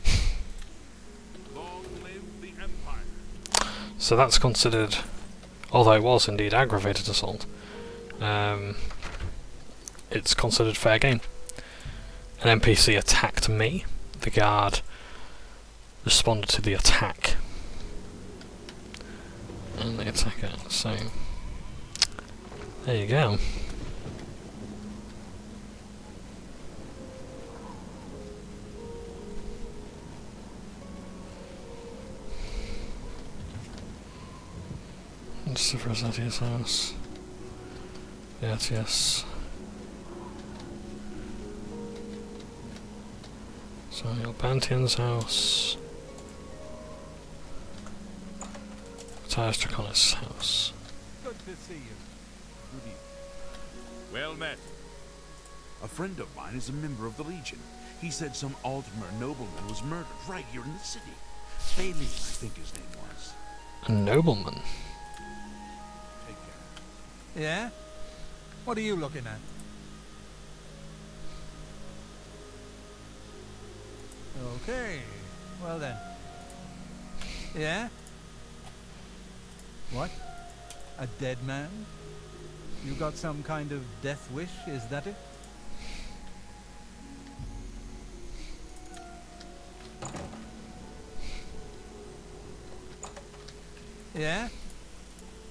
with. Long live the Empire. So that's considered, although it was indeed aggravated assault, it's considered fair game. An NPC attacked me, the guard responded to the attack, and the attacker, so there you go. It's the Rakshazzah's house. Yes. So your Bantian's house. Matthias Draconis' house. Good to see you. Good evening. Well met. A friend of mine is a member of the Legion. He said some Altmer nobleman was murdered right here in the city. Bailey, I think his name was. A nobleman? Take care. Yeah? What are you looking at? Okay, well then. Yeah? What? A dead man? You got some kind of death wish, is that it? Yeah?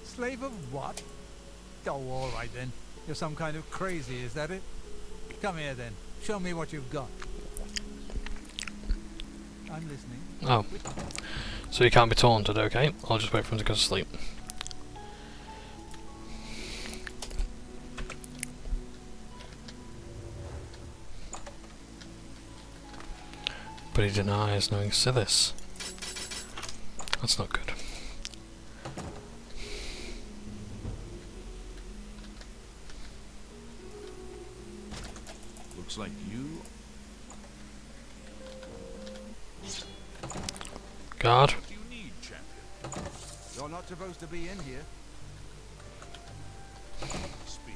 Slave of what? Oh, alright then. You're some kind of crazy, is that it? Come here then. Show me what you've got. I'm listening. Oh. So he can't be taunted, okay. I'll just wait for him to go to sleep. But he denies knowing Sithis. That's not good. Looks like you... Guard. What do you need, champion? You're not supposed to be in here. Speak.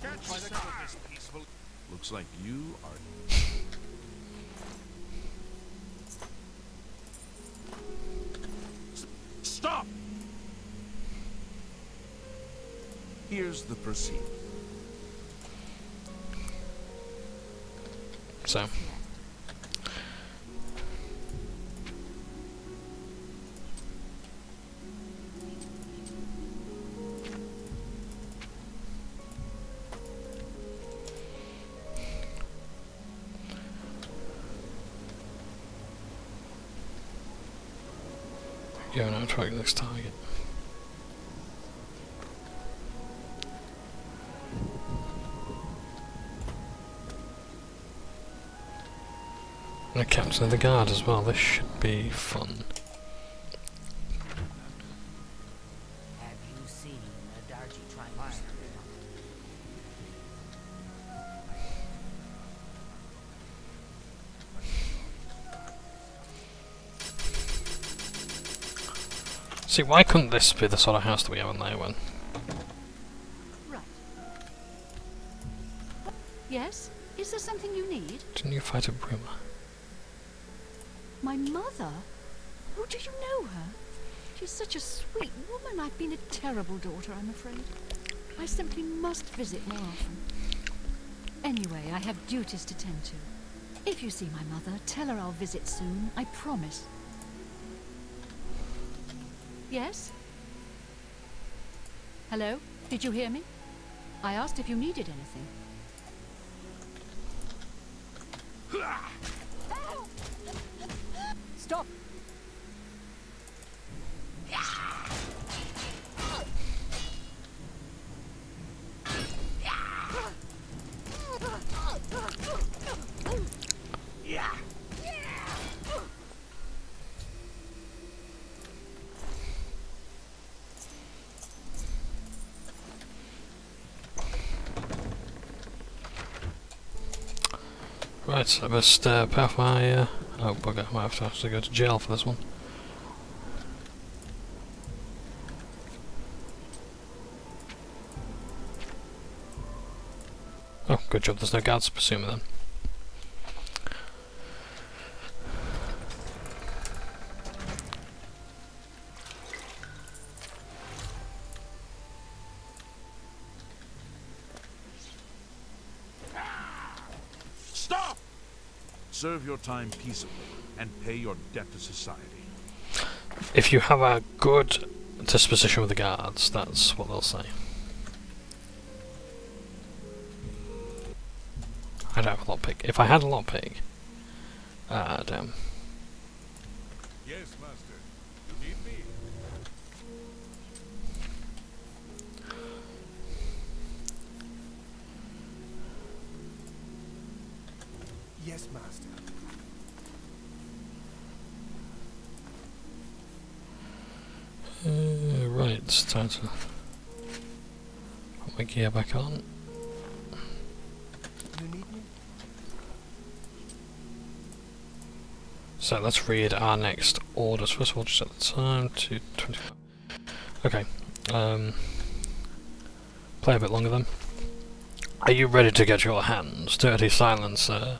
Catch sight of this peaceful... Looks like you are... Stop! Here's the procedure. So. Going out trying this target. And a captain of the guard as well. This should be fun. Have you seen a Dargy trying to See, why couldn't this be the sort of house that we have in Leywen? Right. Yes? Is there something you need? Didn't you fight a Bruma? My mother? Oh, do you know her? She's such a sweet woman. I've been a terrible daughter, I'm afraid. I simply must visit more often. Anyway, I have duties to tend to. If you see my mother, tell her I'll visit soon. I promise. Yes? Hello? Did you hear me? I asked if you needed anything. Stop! Right, I must pay off my... oh bugger, I might have to actually go to jail for this one. Oh, good job, there's no guards to pursue me then. Stop! Serve your time peaceably and pay your debt to society. If you have a good disposition with the guards, that's what they'll say. I don't have a lockpick. If I had a lockpick... ah, damn. Yes, master. You need me? Yes, master. Right, it's time to put my gear back on. You need me? So let's read our next orders. First of all, just set the time to 25. Okay. Play a bit longer then. Are you ready to get your hands dirty, silencer?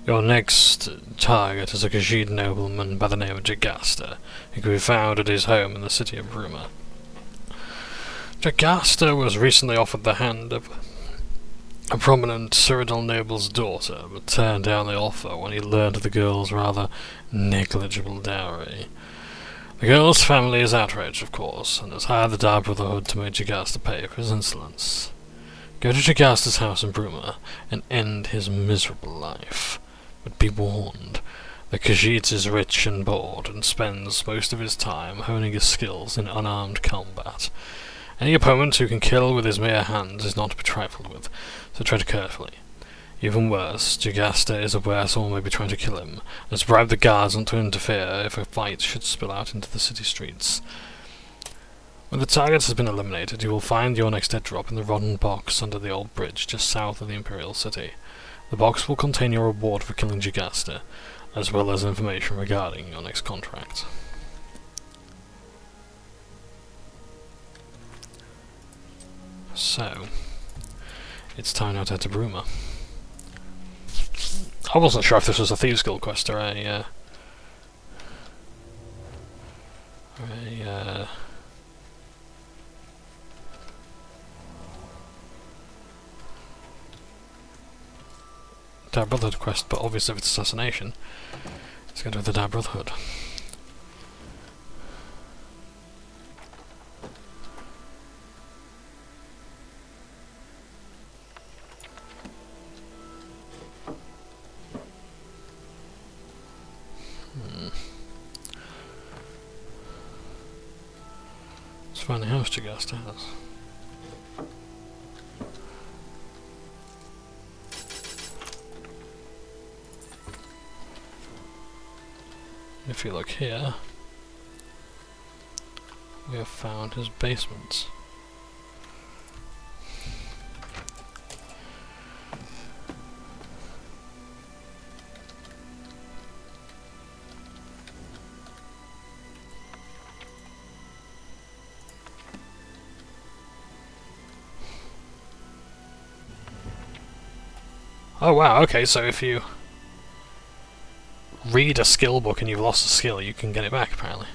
Your next target is a Khajiit nobleman by the name of Jagaster, who can be found at his home in the city of Bruma. Jagaster was recently offered the hand of a prominent Cyrodiil noble's daughter, but turned down the offer when he learned of the girl's rather negligible dowry. The girl's family is outraged, of course, and has hired the Dark Brotherhood to make Jagaster pay for his insolence. Go to Jagaster's house in Bruma and end his miserable life. But be warned, the Khajiit is rich and bored, and spends most of his time honing his skills in unarmed combat. Any opponent who can kill with his mere hands is not to be trifled with, so tread carefully. Even worse, Jagaster is aware someone may be trying to kill him, and has bribed the guards not to interfere if a fight should spill out into the city streets. When the target has been eliminated, you will find your next dead drop in the rotten box under the old bridge just south of the Imperial City. The box will contain your reward for killing Jagaster, as well as information regarding your next contract. So, it's time now to head to Bruma. I wasn't sure if this was a Thieves Guild quest or a Dark Brotherhood quest, but obviously if it's assassination, it's going to be the Dark Brotherhood. Let's find the house Jagast has. If you look here, we have found his basement. Oh wow, okay, so if you read a skill book and you've lost a skill, you can get it back, apparently.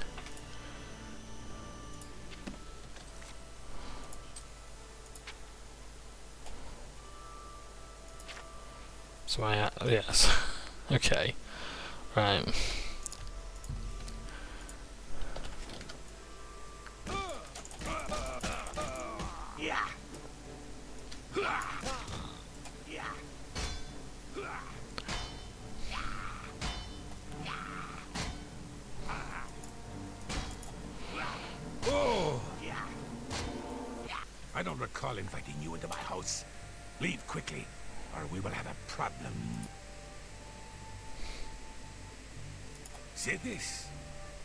So yes. Okay. Right. I don't recall inviting you into my house. Leave quickly, or we will have a problem. Say this.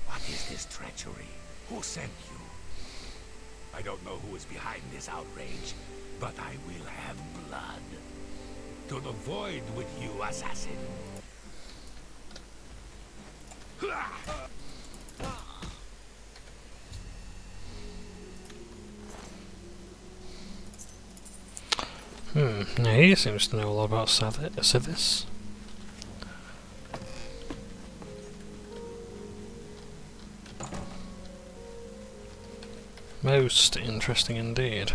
What is this treachery? Who sent you? I don't know who is behind this outrage, but I will have blood. To the void with you, assassin. Now he seems to know a lot about Sithis. Most interesting indeed.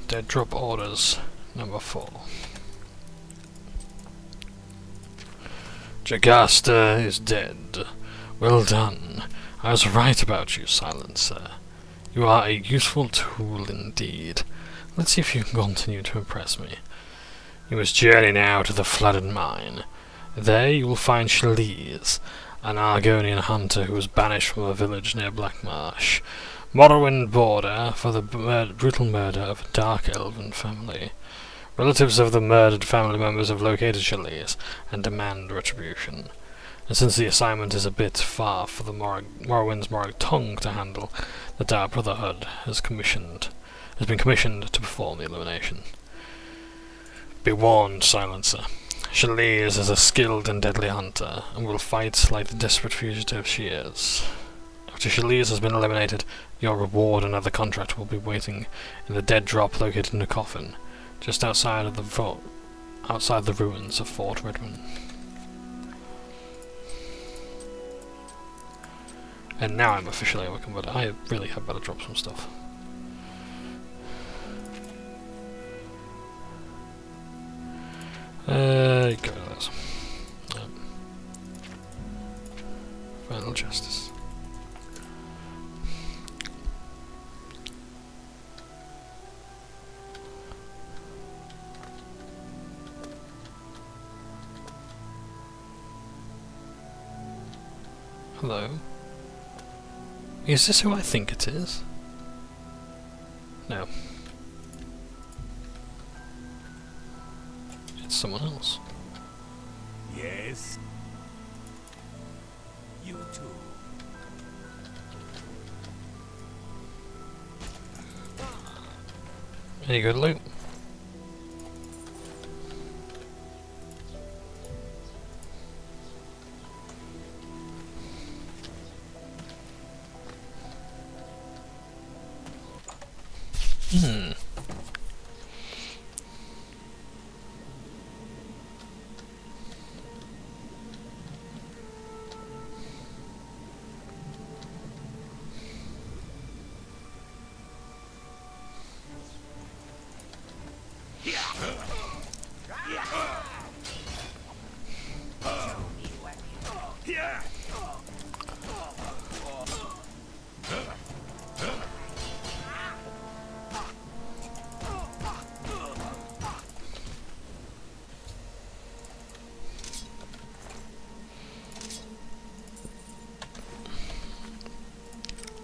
Dead drop orders, number 4. Jagasta is dead. Well done. I was right about you, Silencer. You are a useful tool indeed. Let's see if you can continue to impress me. You must journey now to the flooded mine. There you will find Shaliz, an Argonian hunter who was banished from a village near Blackmarsh. Morrowind border for the brutal murder of a dark elven family. Relatives of the murdered family members have located Shaliz and demand retribution. And since the assignment is a bit far for the Morrowind's Morag tongue to handle, the Dark Brotherhood has been commissioned to perform the elimination. Be warned, Silencer. Shaliz is a skilled and deadly hunter, and will fight like the desperate fugitive she is. After Shaliz has been eliminated, your reward and other contract will be waiting in the dead drop located in a coffin, just outside of the ruins of Fort Redmond. And now I'm officially overcome, but I really had better drop some stuff. Go to this. Final Justice. Hello. Is this who I think it is? No. It's someone else. Yes. You too. Any good loot? Hmm.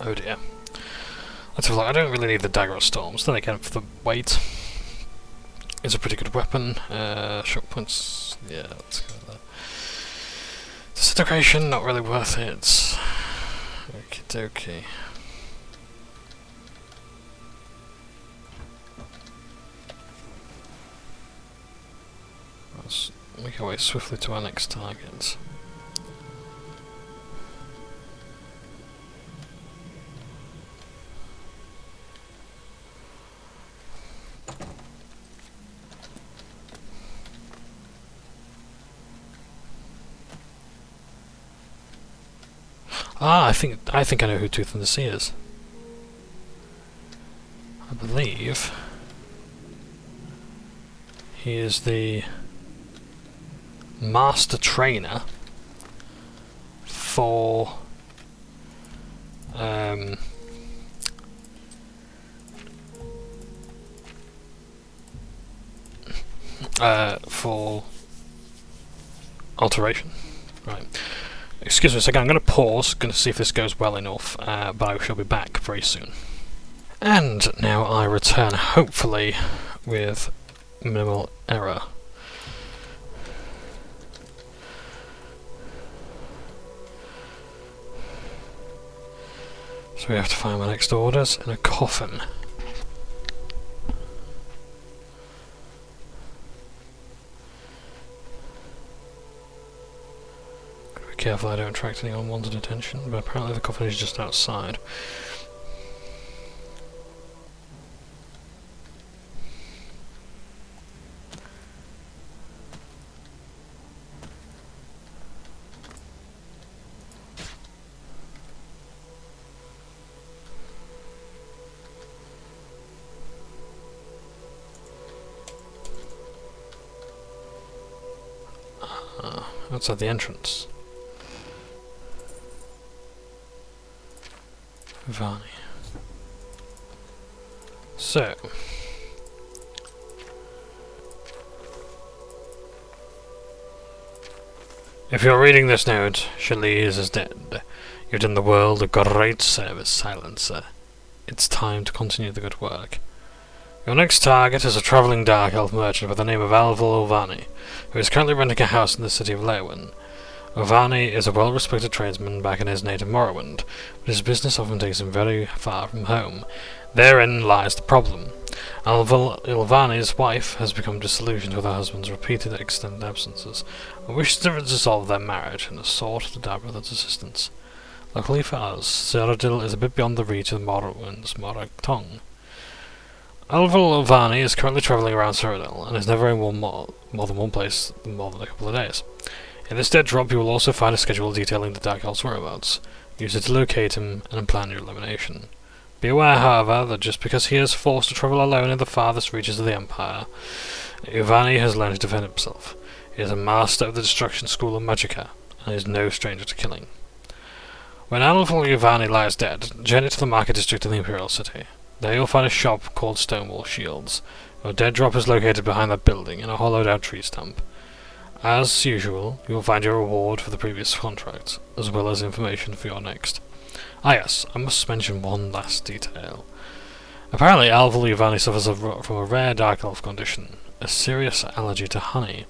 Oh dear. Let's have a look. I don't really need the Dagger of Storms. Then again, for the weight, it's a pretty good weapon. Shock points, yeah, let's go there. Disintegration, not really worth it. Okie dokie. Let's make our way swiftly to our next target. Ah, I think I know who Tooth and the Sea is. I believe he is the master trainer for alteration. Right. Excuse me a second, I'm going to pause, going to see if this goes well enough, but I shall be back very soon. And now I return, hopefully, with minimal error. So we have to find my next orders in a coffin. Careful I don't attract any unwanted attention, but apparently the coffin is just outside. Outside the entrance. Varney. So, if you're reading this note, Chalice is dead. You've done the world a great service, Silencer. It's time to continue the good work. Your next target is a travelling dark elf merchant by the name of Alval Ovani, who is currently renting a house in the city of Leywin. Ovani is a well-respected tradesman back in his native Morrowind, but his business often takes him very far from home. Therein lies the problem. Ilvani's wife has become disillusioned with her husband's repeated extended absences, and wishes to dissolve their marriage and has sought the Dark Brother's assistance. Luckily for us, Cyrodiil is a bit beyond the reach of Morrowind's Morag-Tong. Alval Ovani is currently travelling around Cyrodiil, and is never in more than one place in more than a couple of days. In this dead drop you will also find a schedule detailing the Dark Elf's whereabouts. Use it to locate him and plan your elimination. Be aware, however, that just because he is forced to travel alone in the farthest reaches of the Empire, Ovani has learned to defend himself. He is a master of the Destruction School of Magicka, and is no stranger to killing. When Alval Ovani lies dead, journey to the market district of the Imperial City. There you'll find a shop called Stonewall Shields. Your dead drop is located behind that building in a hollowed-out tree stump. As usual, you will find your reward for the previous contract, as well as information for your next. Ah yes, I must mention one last detail. Apparently Alval Ovani suffers from a rare dark elf condition, a serious allergy to honey.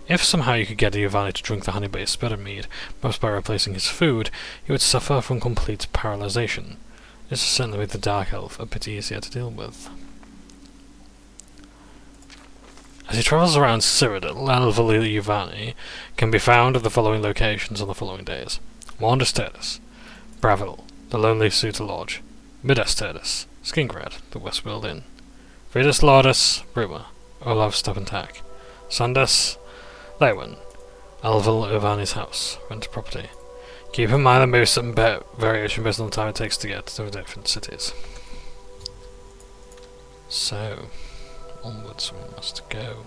If somehow you could get Ovani to drink the honey-based spitter mead, perhaps by replacing his food, he would suffer from complete paralyzation. This has certainly made the dark elf a bit easier to deal with. As he travels around Cyrodiil, Alval Ovani can be found at the following locations on the following days: Mond Esterius, Bravil, the Lonely Suitor Lodge, Mid Esterius, Skingrad, the Westworld Inn. Vidus Laudus, Bruma, Olav Staventak. Sandus, Lewin, Alval Ivani's house, rent a property. Keep in mind the moves and bet variation based on the time it takes to get to the different cities. So, onwards we must go.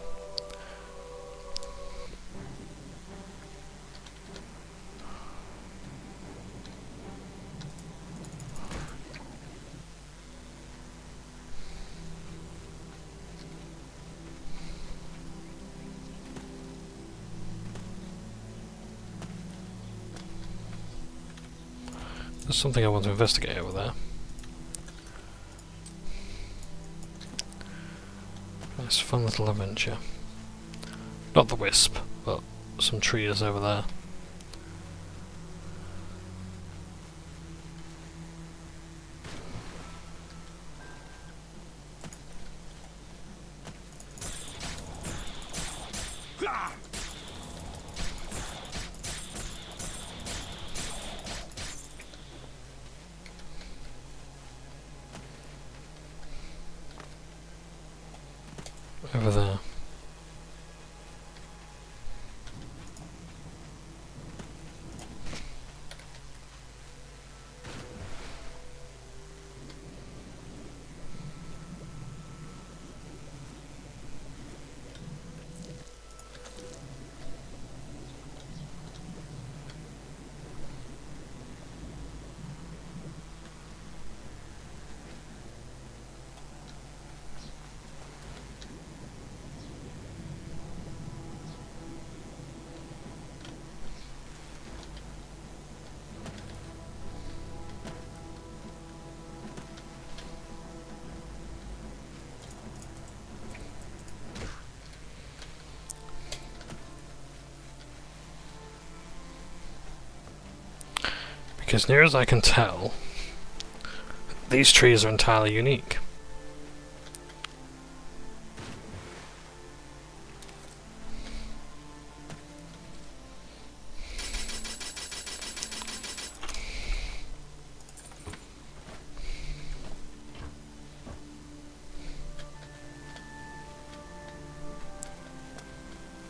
There's something I want to investigate over there. Nice fun little adventure. Not the wisp, but some trees over there. Over there. Because near as I can tell, these trees are entirely unique.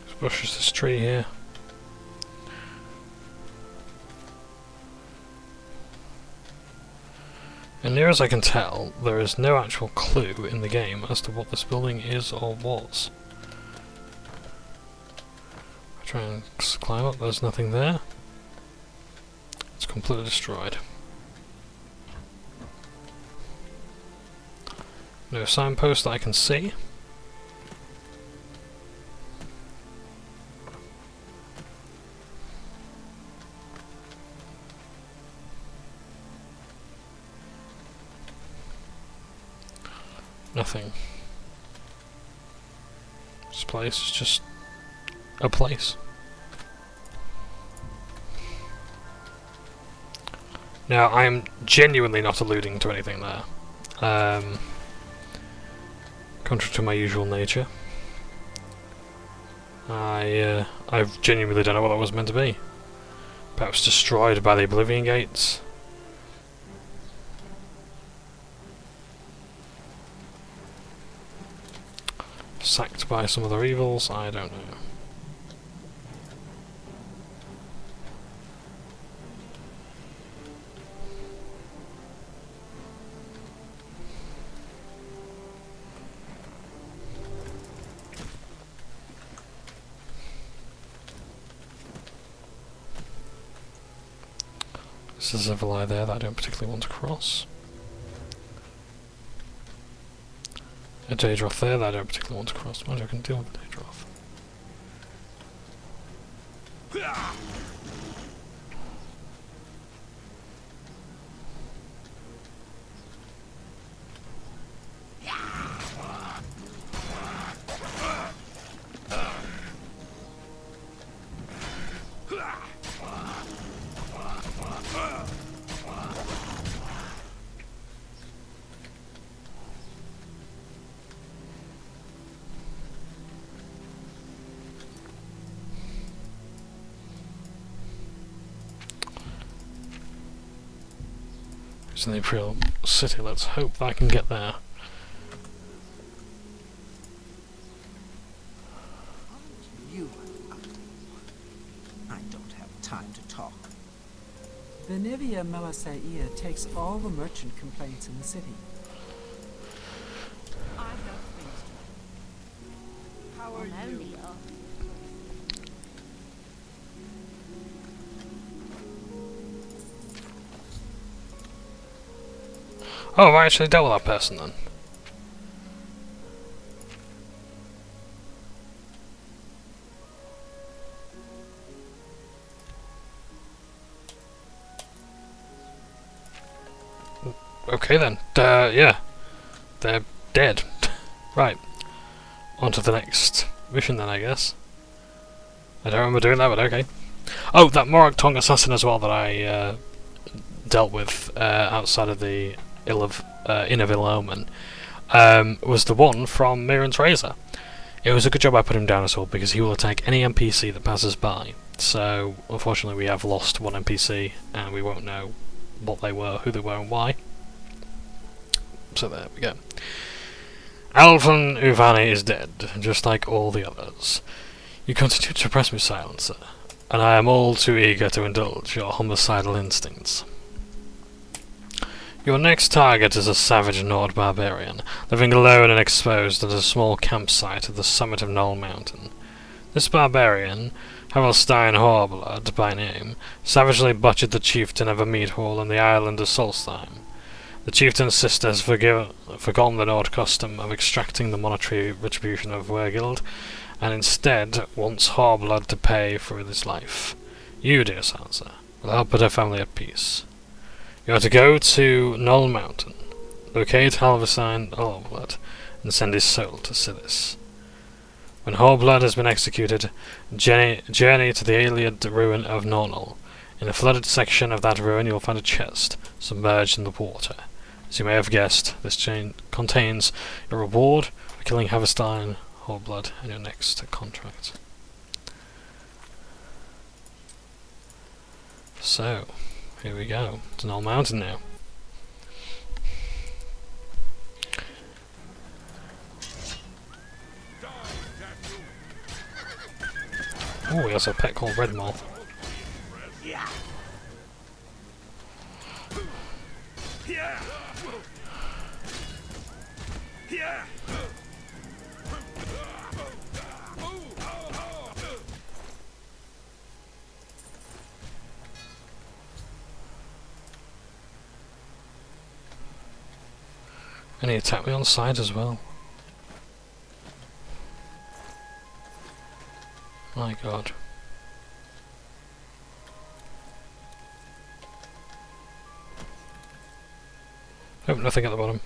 Let's bush this tree here. And near as I can tell, there is no actual clue in the game as to what this building is or was. I try and climb up, there's nothing there. It's completely destroyed. No signpost that I can see. Nothing. This place is just a place. Now, I am genuinely not alluding to anything there. Contrary to my usual nature. I genuinely don't know what that was meant to be. Perhaps destroyed by the Oblivion gates. Sacked by some other evils, I don't know. There's a Zevali there that I don't particularly want to cross. A Daedroth there that I don't particularly want to cross. Mind you, I can deal with a Daedroth. It's in the Imperial City. Let's hope that I can get there. You. I don't have time to talk. Benevia Melasaia takes all the merchant complaints in the city. I have things to do. How are you? Oh, I actually dealt with that person then. Okay then. Yeah. They're dead. Right. On to the next mission then, I guess. I don't remember doing that, but okay. Oh, that Morag Tong assassin as well that I dealt with outside of the Inn of Ill Omen was the one from Mirren's Razor. It was a good job I put him down as well, because he will attack any NPC that passes by. So, unfortunately we have lost one NPC, and we won't know what they were, who they were, and why. So there we go. Alvin Uvani is dead, just like all the others. You continue to oppress me, Silencer, and I am all too eager to indulge your homicidal instincts. Your next target is a savage Nord barbarian, living alone and exposed at a small campsite at the summit of Knoll Mountain. This barbarian, Havelstein Horblood by name, savagely butchered the chieftain of a meat hall on the island of Solstheim. The chieftain's sister has forgotten the Nord custom of extracting the monetary retribution of Wergild, and instead wants Horblood to pay for his life. You, dear Sansa, will help put her family at peace. You are to go to Knoll Mountain, locate Halvorstein Horblood, and send his soul to Silis. When Horblood has been executed, journey to the Iliad ruin of Nornal. In a flooded section of that ruin you will find a chest, submerged in the water. As you may have guessed, this chain contains your reward for killing Haverstein Horblood in your next contract. So, here we go. It's an old mountain now. Oh, he has a pet called Red Moth. And he attacked me on the side as well. My god. Oh, nothing at the bottom.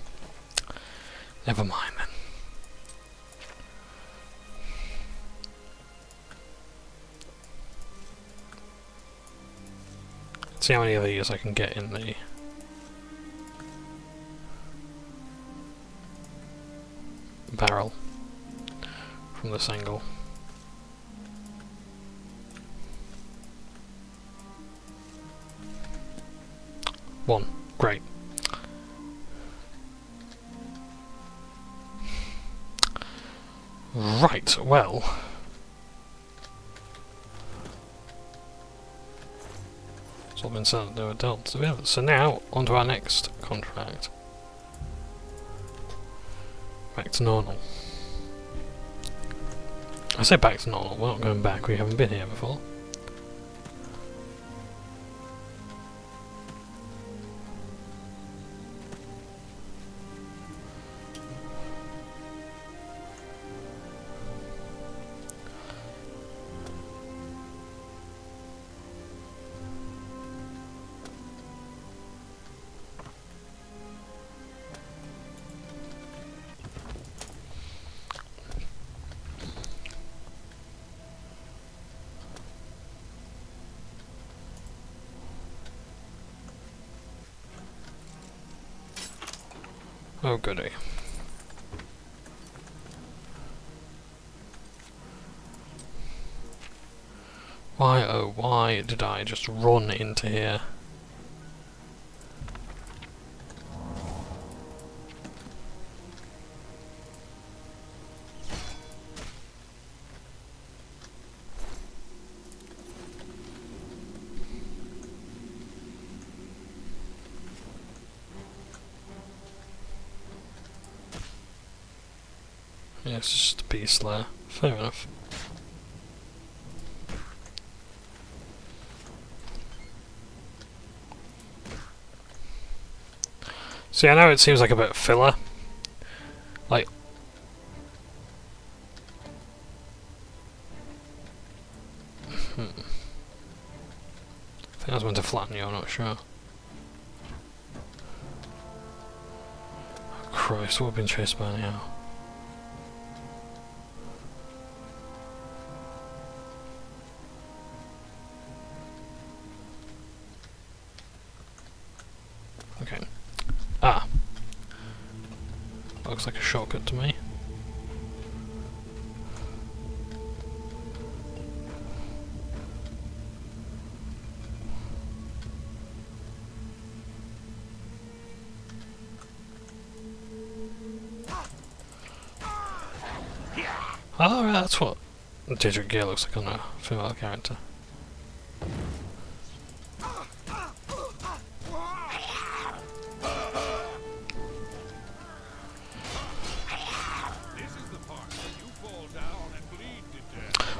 Never mind then. Let's see how many of these I can get in the barrel from this angle. One. Great. Right, well. It's all been said, no adults. So now, on to our next contract. Back to Nornal. I say back to Nornal, we're not going back, we haven't been here before. Oh goody. Why, oh why did I just run into here? Yeah, it's just a beast lair. Fair enough. See, I know it seems like a bit filler. Like, I think I was meant to flatten you, I'm not sure. Oh, Christ, what have we been chased by now? Okay. Ah. Looks like a shortcut to me. Alright, that's what Diedrich gear looks like on a female character.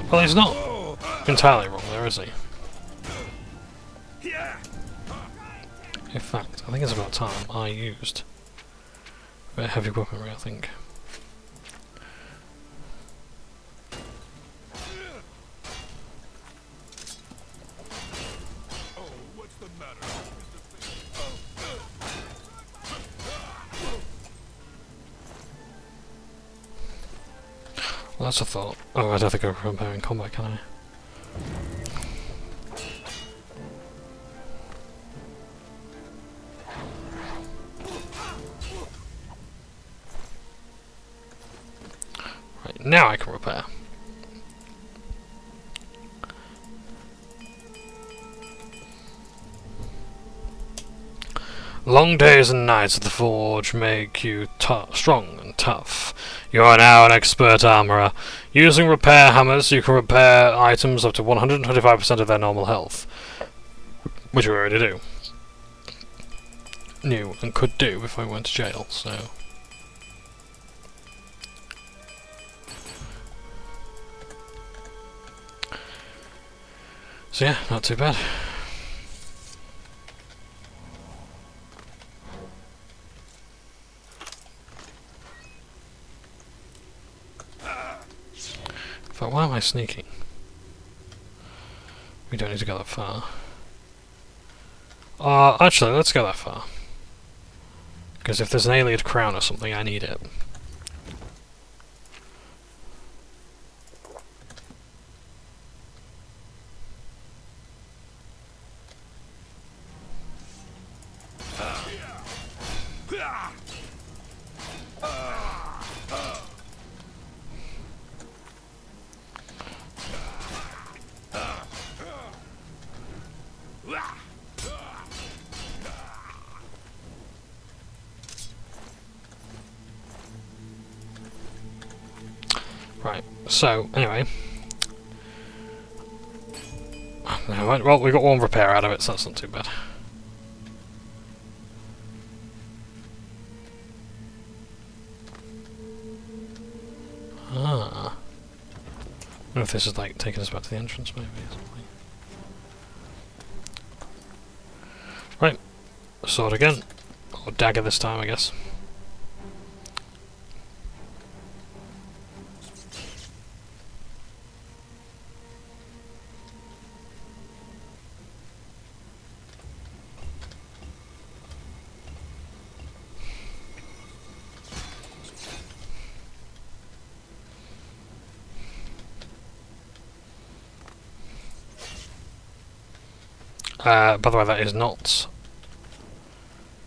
Well, he's not entirely wrong there, is he? In fact, I think it's about time I used a bit of heavy weaponry, I think. Well, that's a thought. Oh, I don't think I can repair in combat, can I? Right, now I can repair. Long days and nights at the forge make you strong and tough. You are now an expert armourer. Using repair hammers, you can repair items up to 125% of their normal health. Which we already do. Knew and could do if I went to jail, so... So yeah, not too bad. But why am I sneaking? We don't need to go that far. Actually, let's go that far. Because if there's an alien crown or something, I need it. Right, so, anyway. Well, we got one repair out of it, so that's not too bad. Ah. I wonder if this is like taking us back to the entrance, maybe, or something. Right, sword again. Or dagger this time, I guess. By the way, that is not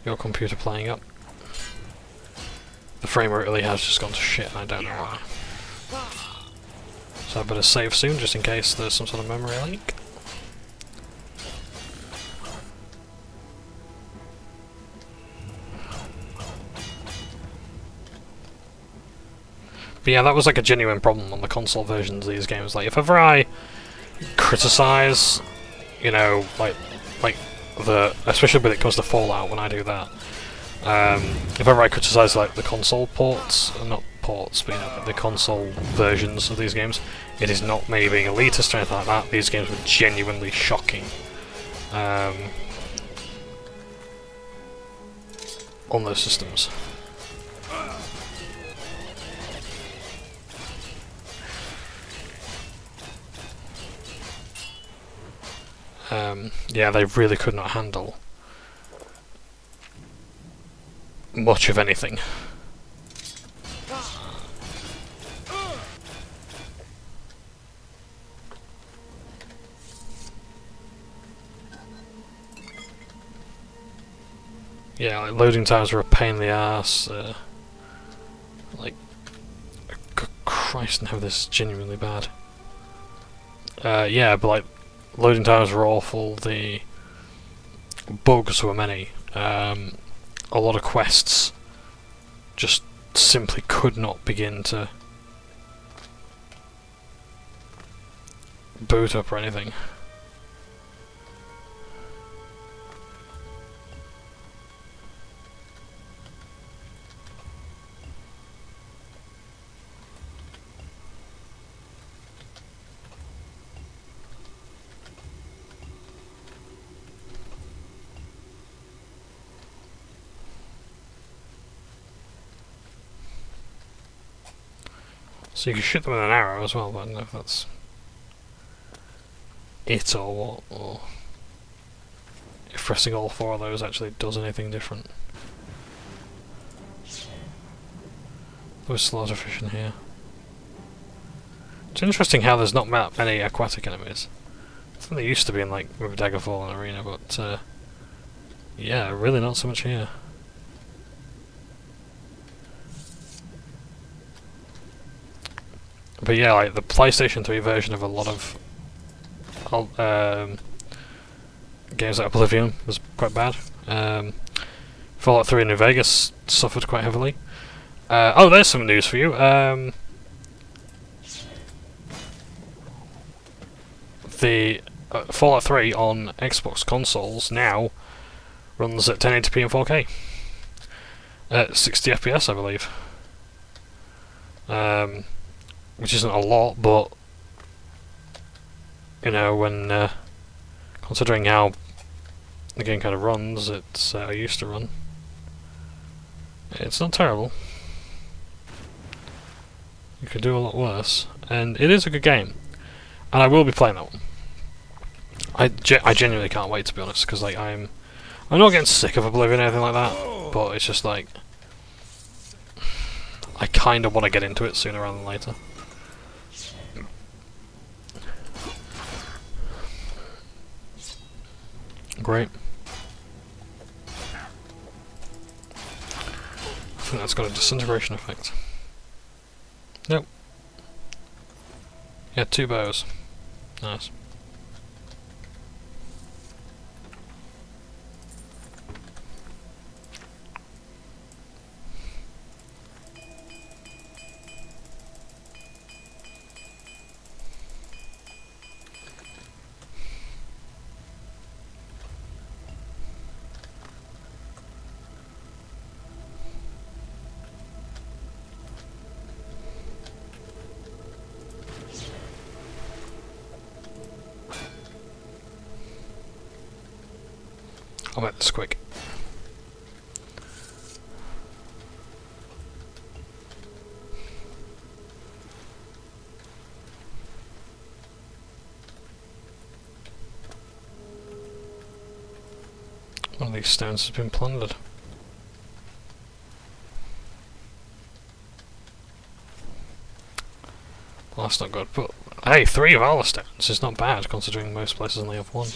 your computer playing up. The frame rate really has just gone to shit, and I don't know why. So I better save soon, just in case there's some sort of memory leak. But yeah, that was like a genuine problem on the console versions of these games. Like, if ever I criticize, you know, like the, especially when it comes to Fallout, when I do that, If ever I criticise like the console ports, not ports, but you know, the console versions of these games, it is not me being elitist or anything like that. These games were genuinely shocking on those systems. Yeah, they really could not handle much of anything. Yeah, like loading times were a pain in the ass. Like, good Christ, no, this is genuinely bad. Yeah, but like, loading times were awful. The bugs were many. A lot of quests just simply could not begin to boot up or anything. So you can shoot them with an arrow as well, but I don't know if that's it or what, or if pressing all four of those actually does anything different. There's slaughterfish in here. It's interesting how there's not that many aquatic enemies. I think there used to be in like with Daggerfall and Arena, but yeah, really not so much here. But yeah, like the PlayStation 3 version of a lot of games like Oblivion was quite bad. Fallout 3 in New Vegas suffered quite heavily. Oh, there's some news for you. The Fallout 3 on Xbox consoles now runs at 1080p and 4K. 60 FPS, I believe. Which isn't a lot, but you know, when considering how the game kind of runs, it's used to run. It's not terrible. You could do a lot worse, and it is a good game, and I will be playing that one. I genuinely can't wait, to be honest, because like I'm not getting sick of Oblivion or anything like that, but it's just like I kind of want to get into it sooner rather than later. Great. I think that's got a disintegration effect. Nope. Yeah, 2 bows. Nice. I'll make this quick. One of these stones has been plundered. Well, that's not good, but hey, 3 Valor stones is not bad considering most places only have 1.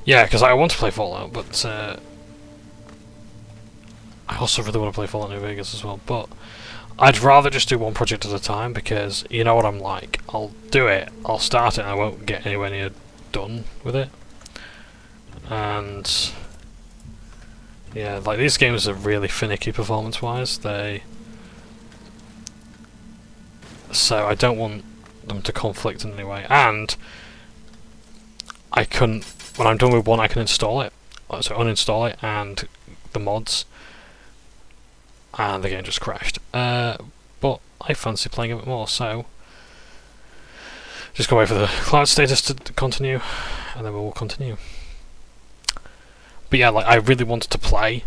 Yeah, because I want to play Fallout, but I also really want to play Fallout New Vegas as well, but I'd rather just do one project at a time, because you know what I'm like. I'll do it, I'll start it, and I won't get anywhere near done with it. And yeah, like these games are really finicky performance-wise. so I don't want them to conflict in any way. And I couldn't, when I'm done with one, I can install it, so uninstall it and the mods, and the game just crashed. But I fancy playing a bit more, so just gonna wait for the cloud status to continue, and then we'll continue. But yeah, like, I really wanted to play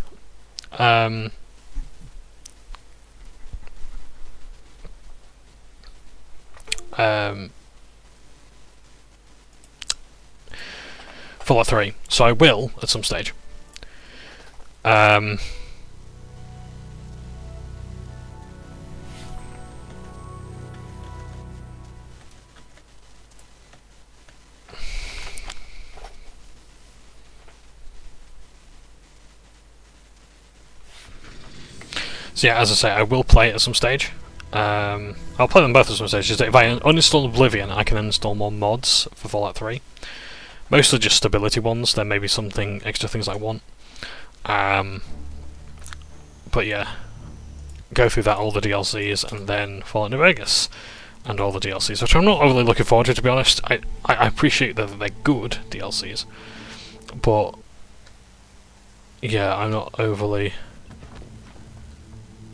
Fallout 3, so I will at some stage. So yeah, as I say, I will play it at some stage. I'll play them both at some stage. Just if I uninstall Oblivion, I can install more mods for Fallout 3. Mostly just stability ones. There may be something extra things I want. But yeah, go through that, all the DLCs, and then Fallout New Vegas and all the DLCs, which I'm not overly looking forward to be honest. I appreciate that they're good DLCs, but yeah, I'm not overly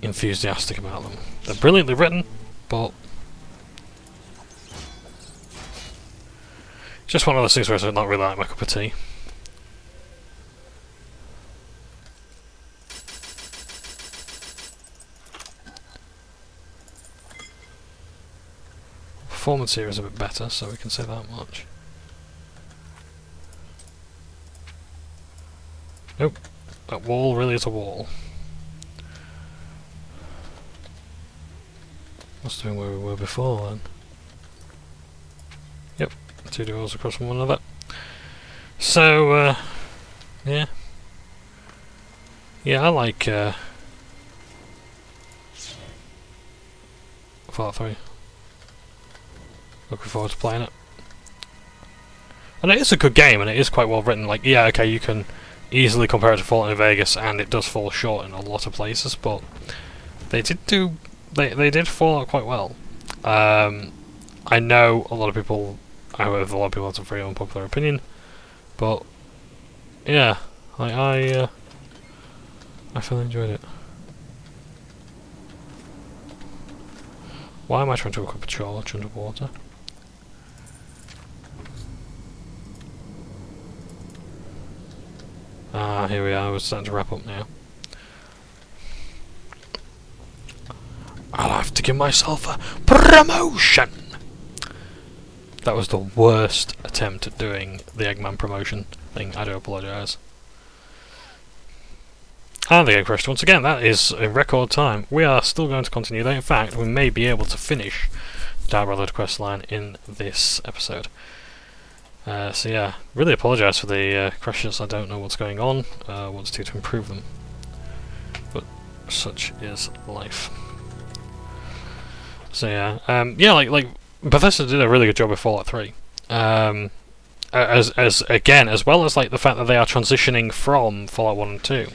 enthusiastic about them. They're brilliantly written, but it's just one of those things where it's not really like my cup of tea. Performance here is a bit better, so we can say that much. Nope, that wall really is a wall. Must have been where we were before then. Yep, two doors across from one another. So, yeah. Yeah, I like Fallout 3. Looking forward to playing it. And it is a good game, and it is quite well written. Like, yeah, okay, you can easily compare it to Fallout New Vegas, and it does fall short in a lot of places, but they did do... They did fall out quite well. I know a lot of people... I have a lot of people have a very unpopular opinion, but yeah, I really enjoyed it. Why am I trying to hook up a torch underwater? Ah, here we are. We're starting to wrap up now. I'll have to give myself a promotion! That was the worst attempt at doing the Eggman promotion thing. I do apologise. And the game crashed once again. That is in record time. We are still going to continue that. In fact, we may be able to finish the Dark Brotherhood quest line in this episode. So yeah, really apologise for the crashes. I don't know what's going on. What to do to improve them. But such is life. So yeah, yeah, like Bethesda did a really good job with Fallout 3. As well as like the fact that they are transitioning from Fallout 1 and 2.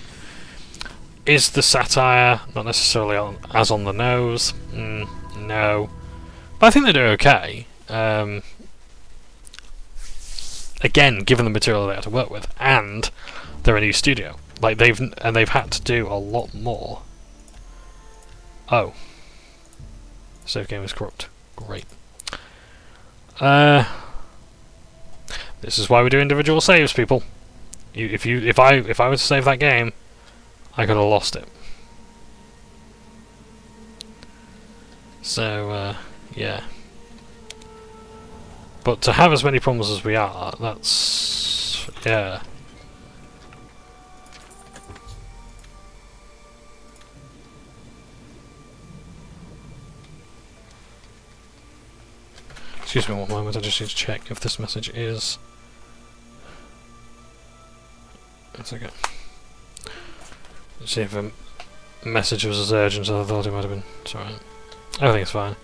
Is the satire not necessarily as on the nose? No, but I think they do okay. Again, given the material they had to work with, and they're a new studio, like they've had to do a lot more. Oh. Save game is corrupt. Great. This is why we do individual saves, people. If I were to save that game, I could have lost it. So yeah. But to have as many problems as we are, that's yeah. Excuse me one moment, I just need to check if this message is... It's okay. Let's see if a message was as urgent as I thought it might have been. It's alright. Everything's fine.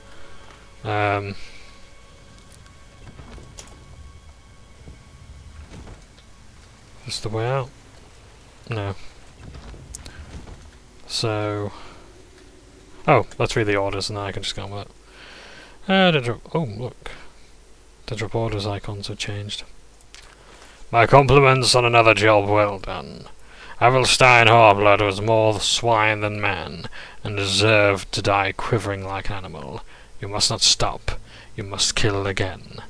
Is this the way out? No. So... Oh, let's read the orders and then I can just go on with it. Oh, look. The reporter's icons have changed. My compliments on another job well done. Avelstein Harblood was more swine than man, and deserved to die quivering like an animal. You must not stop. You must kill again.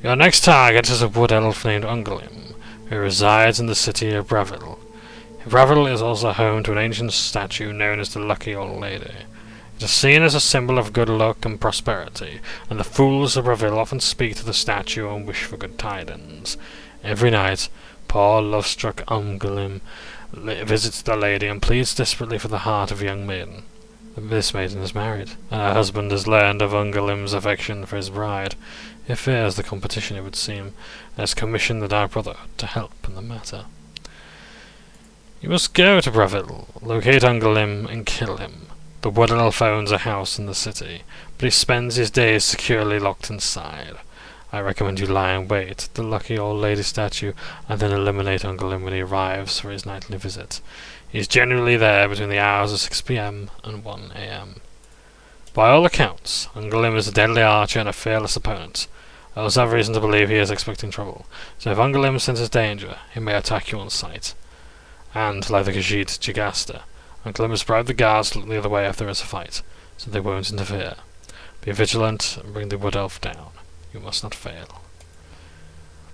Your next target is a wood elf named Ungalim, who resides in the city of Bravil. Bravil is also home to an ancient statue known as the Lucky Old Lady. It is seen as a symbol of good luck and prosperity, and the fools of Bravil often speak to the statue and wish for good tidings. Every night, poor love-struck Ungalim visits the lady and pleads desperately for the heart of a young maiden. This maiden is married, and her husband has learned of Ungalim's affection for his bride. He fears the competition, it would seem, and has commissioned the Dark Brotherhood to help in the matter. You must go to Bravil, locate Ungalim, and kill him. The Wood Elf owns a house in the city, but he spends his days securely locked inside. I recommend you lie in wait at the Lucky Old Lady statue, and then eliminate Ungalim when he arrives for his nightly visit. He is generally there between the hours of 6 p.m. and 1 a.m. By all accounts, Ungalim is a deadly archer and a fearless opponent. I also have reason to believe he is expecting trouble, so if Ungalim senses danger, he may attack you on sight. And, like the Khajiit Jagasta, Ungalim has bribed the guards to look the other way if there is a fight, so they won't interfere. Be vigilant and bring the Wood Elf down. You must not fail.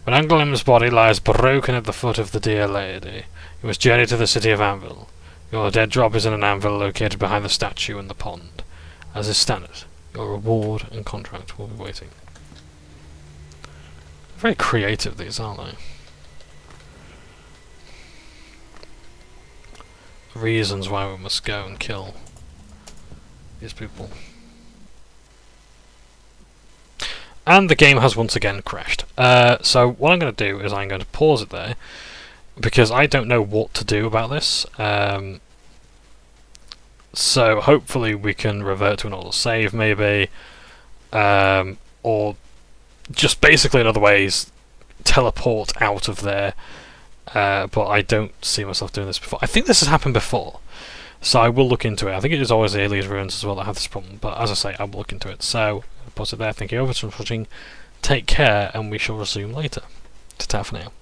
When Ungalim's body lies broken at the foot of the dear lady, you must journey to the city of Anvil. Your dead drop is in an anvil located behind the statue in the pond. As is standard, your reward and contract will be waiting. Very creative, these, aren't they? Reasons why we must go and kill these people. And the game has once again crashed. So what I'm going to do is I'm going to pause it there, because I don't know what to do about this. So hopefully we can revert to an auto save, maybe, or just basically in other ways teleport out of there. But I don't see myself doing this before. I think this has happened before, so I will look into it. I think it is always the Alias Ruins as well that have this problem, but as I say, I will look into it. So, I'll pause it there. Thank you very much for watching. Take care, and we shall resume later. Ta-ta for now.